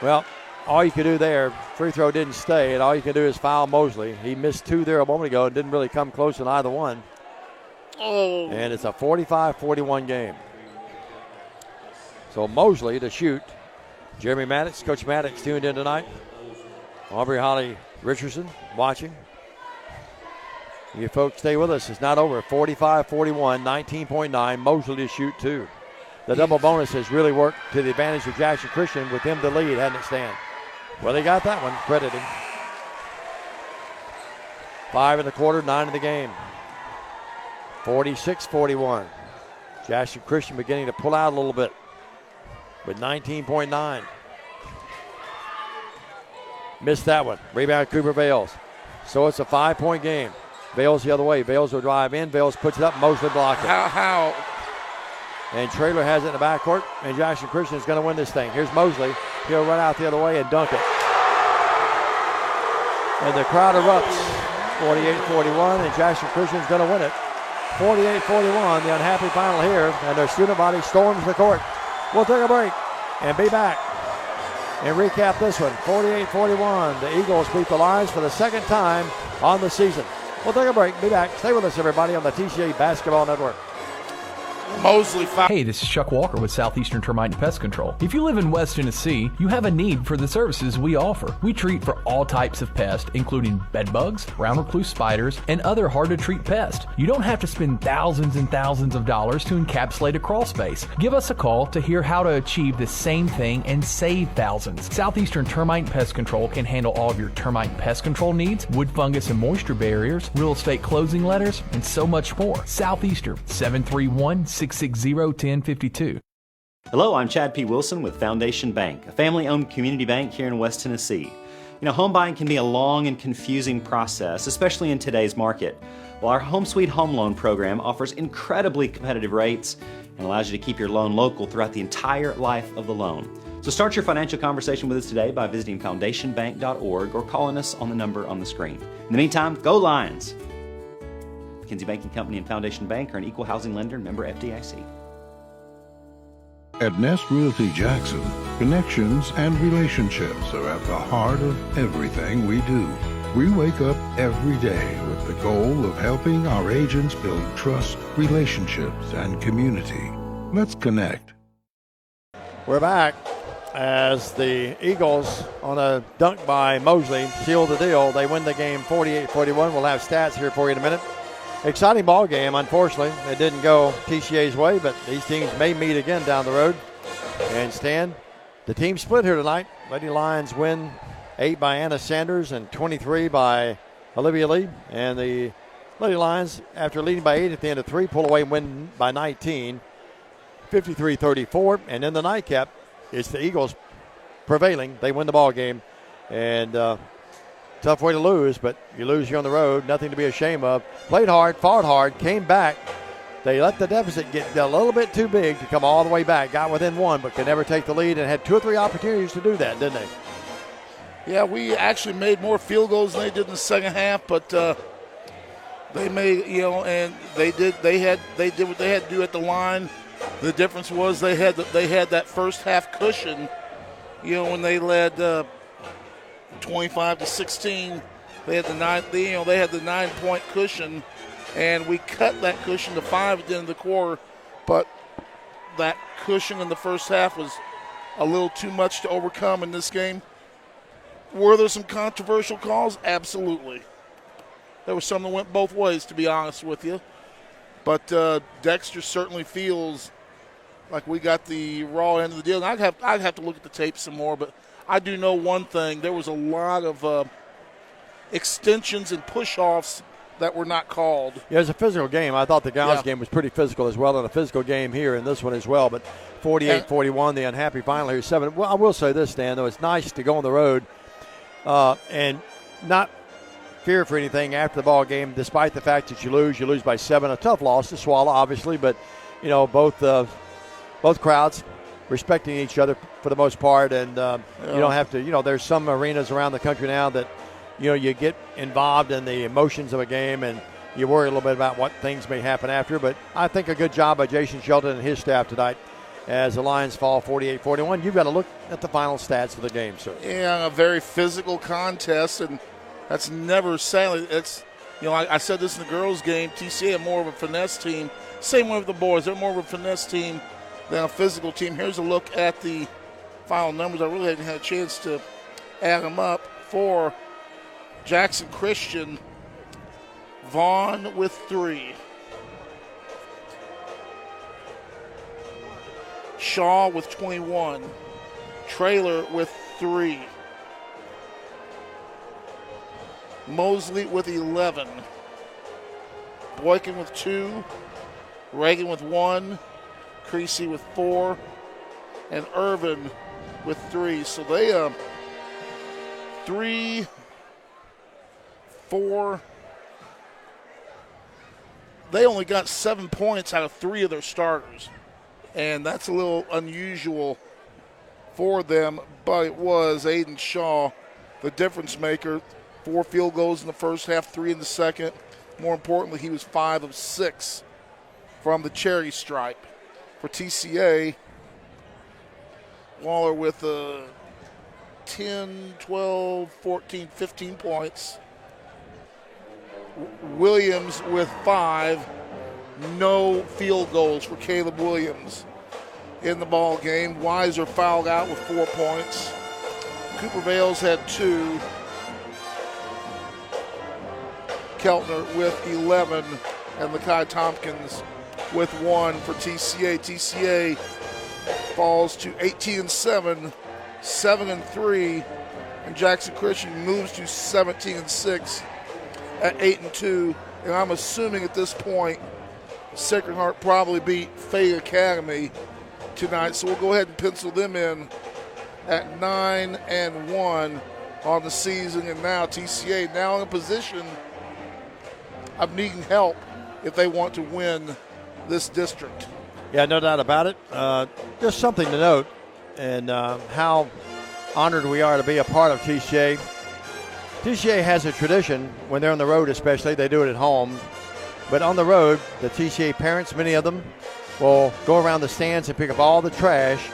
well, all you could do there, free throw didn't stay, and all you can do is foul Mosley. He missed 2 there a moment ago and didn't really come close in either one. Oh. And it's a 45-41 game. So Mosley to shoot. Jeremy Maddox, Coach Maddox tuned in tonight. Aubrey Holly Richardson watching. You folks stay with us. It's not over. 45-41, 19.9. Mosley to shoot 2. The double bonus has really worked to the advantage of Jackson Christian with him to lead, hadn't it, Stan? Well, they got that one. Credit him. 5 in the quarter, 9 in the game. 46-41. Jackson Christian beginning to pull out a little bit. with 19.9. Missed that one. Rebound Cooper Vales. So it's a 5-point game. Vales the other way. Vales will drive in. Vales puts it up. Mosley blocked it. How? And Traylor has it in the backcourt, and Jackson Christian is going to win this thing. Here's Mosley. He'll run out the other way and dunk it. And the crowd erupts. 48-41, and Jackson Christian is going to win it. 48-41, the unhappy final here, and their student body storms the court. We'll take a break and be back and recap this one. 48-41, the Eagles beat the Lions for the second time on the season. We'll take a break, be back. Stay with us, everybody, on the TCA Basketball Network. Mosley foul. Hey, this is Chuck Walker with Southeastern Termite and Pest Control. If you live in West Tennessee, you have a need for the services we offer. We treat for all types of pests, including bed bugs, brown recluse spiders, and other hard-to-treat pests. You don't have to spend thousands and thousands of dollars to encapsulate a crawl space. Give us a call to hear how to achieve the same thing and save thousands. Southeastern Termite and Pest Control can handle all of your termite and pest control needs, wood fungus and moisture barriers, real estate closing letters, and so much more. Southeastern, 731-660-1052. Hello, I'm Chad P. Wilson with Foundation Bank, a family-owned community bank here in West Tennessee. You know, home buying can be a long and confusing process, especially in today's market. Well, our Home Sweet Home Loan program offers incredibly competitive rates and allows you to keep your loan local throughout the entire life of the loan. So start your financial conversation with us today by visiting foundationbank.org or calling us on the number on the screen. In the meantime, go Lions! McKinsey Banking Company and Foundation Bank are an equal housing lender and member FDIC. At Nest Realty Jackson, connections and relationships are at the heart of everything we do. We wake up every day with the goal of helping our agents build trust, relationships, and community. Let's connect. We're back as the Eagles, on a dunk by Mosley, seal the deal. They win the game 48-41. We'll have stats here for you in a minute. Exciting ball game. Unfortunately, it didn't go TCA's way, but these teams may meet again down the road. And Stan, the team split here tonight. Lady Lions win 8 by Anna Sanders and 23 by Olivia Lee. And the Lady Lions, after leading by 8 at the end of 3, pull away and win by 19, 53-34. And in the nightcap, it's the Eagles prevailing. They win the ball game. And tough way to lose, but you lose, you're on the road. Nothing to be ashamed of. Played hard, fought hard, came back. They let the deficit get a little bit too big to come all the way back. Got within 1, but could never take the lead, and had 2 or 3 opportunities to do that, didn't they? Yeah, we actually made more field goals than they did in the second half, but they made, and they did what they had to do at the line. The difference was they had that first half cushion, when they led 25-16. They had the 9-point cushion, and we cut that cushion to 5 at the end of the quarter. But that cushion in the first half was a little too much to overcome in this game. Were there some controversial calls? Absolutely. There was some that went both ways, to be honest with you. But Dexter certainly feels like we got the raw end of the deal. And I'd have to look at the tape some more, but I do know one thing. There was a lot of extensions and push-offs that were not called. Yeah, it was a physical game. I thought the Gals game was pretty physical as well, and a physical game here in this one as well. But 48-41, the unhappy final here, 7. Well, I will say this, Dan, though. It's nice to go on the road and not fear for anything after the ball game, despite the fact that you lose by 7. A tough loss to swallow, obviously, but, both crowds respecting each other for the most part, and you don't have to, there's some arenas around the country now that, you get involved in the emotions of a game and you worry a little bit about what things may happen after. But I think a good job by Jason Shelton and his staff tonight as the Lions fall 48-41. You've got to look at the final stats of the game, sir. Yeah, a very physical contest, and that's never sadly. It's, I said this in the girls' game. TCA are more of a finesse team. Same way with the boys. They're more of a finesse team than a physical team. Here's a look at the final numbers. I really hadn't had a chance to add them up. For Jackson Christian, Vaughn with 3. Shaw with 21. Traylor with 3. Mosley with 11. Boykin with 2. Reagan with 1. Creasy with 4. and Irvin with 3. So they 3, 4. They only got 7 points out of 3 of their starters, and that's a little unusual for them, but it was Aiden Shaw, the difference maker. 4 field goals in the first half, 3 in the second. More importantly, he was 5 of 6 from the cherry stripe. For TCA, Waller with 10, 12, 14, 15 points. Williams with 5. No field goals for Caleb Williams in the ball game. Weiser fouled out with 4 points. Cooper Vales had 2. Keltner with 11, and Lakai Tompkins with 1 for TCA. TCA falls to 18-7, 7-3, and Jackson Christian moves to 17-6 at 8-2. And I'm assuming at this point, Sacred Heart probably beat Fayette Academy tonight, so we'll go ahead and pencil them in at 9-1 on the season. And now TCA now in a position of needing help if they want to win this district. Yeah, no doubt about it. Just something to note, and how honored we are to be a part of TCA. TCA has a tradition when they're on the road, especially. They do it at home. But on the road, the TCA parents, many of them, will go around the stands and pick up all the trash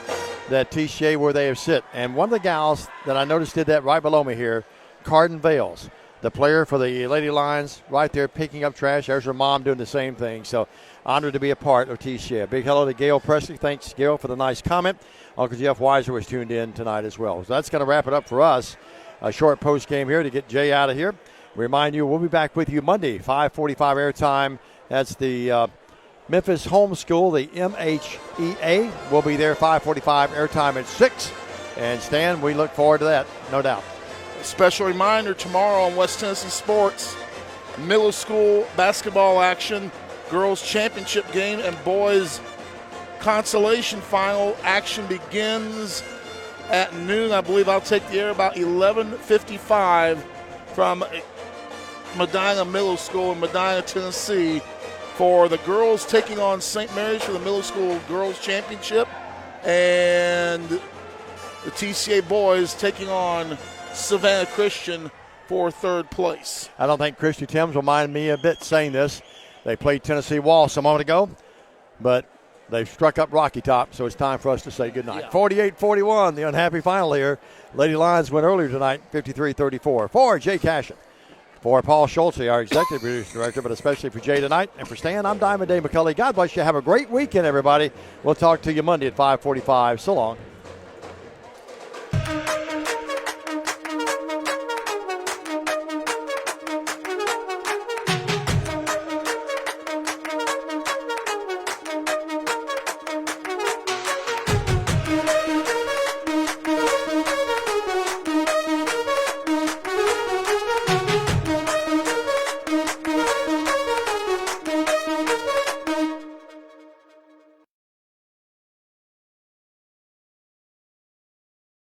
that TCA where they have sit. And one of the gals that I noticed did that right below me here, Carden Vales, the player for the Lady Lions, right there picking up trash. There's her mom doing the same thing. So honored to be a part of TCA. Big hello to Gail Presley. Thanks, Gail, for the nice comment. Uncle Jeff Weiser was tuned in tonight as well. So that's going to wrap it up for us. A short post game here to get Jay out of here. Remind you, we'll be back with you Monday, 5:45 airtime. That's the Memphis Homeschool, the MHEA. We'll be there 5:45 airtime at 6. And Stan, we look forward to that, no doubt. A special reminder tomorrow on West Tennessee Sports, middle school basketball action, girls championship game, and boys consolation final action begins at noon. I believe I'll take the air about 11:55 from Medina Middle School in Medina, Tennessee, for the girls taking on St. Mary's for the middle school girls championship, and the TCA boys taking on Savannah Christian for third place. I don't think Christy Timms will mind me a bit saying this. They played Tennessee Walsh a moment ago, but they've struck up Rocky Top, so it's time for us to say goodnight. 48-41, the unhappy final here. Lady Lions went earlier tonight, 53-34. For Jay Cashin, for Paul Schultze, our executive producer director, but especially for Jay tonight, and for Stan, I'm Diamond Dave McCulley. God bless you. Have a great weekend, everybody. We'll talk to you Monday at 5:45. So long.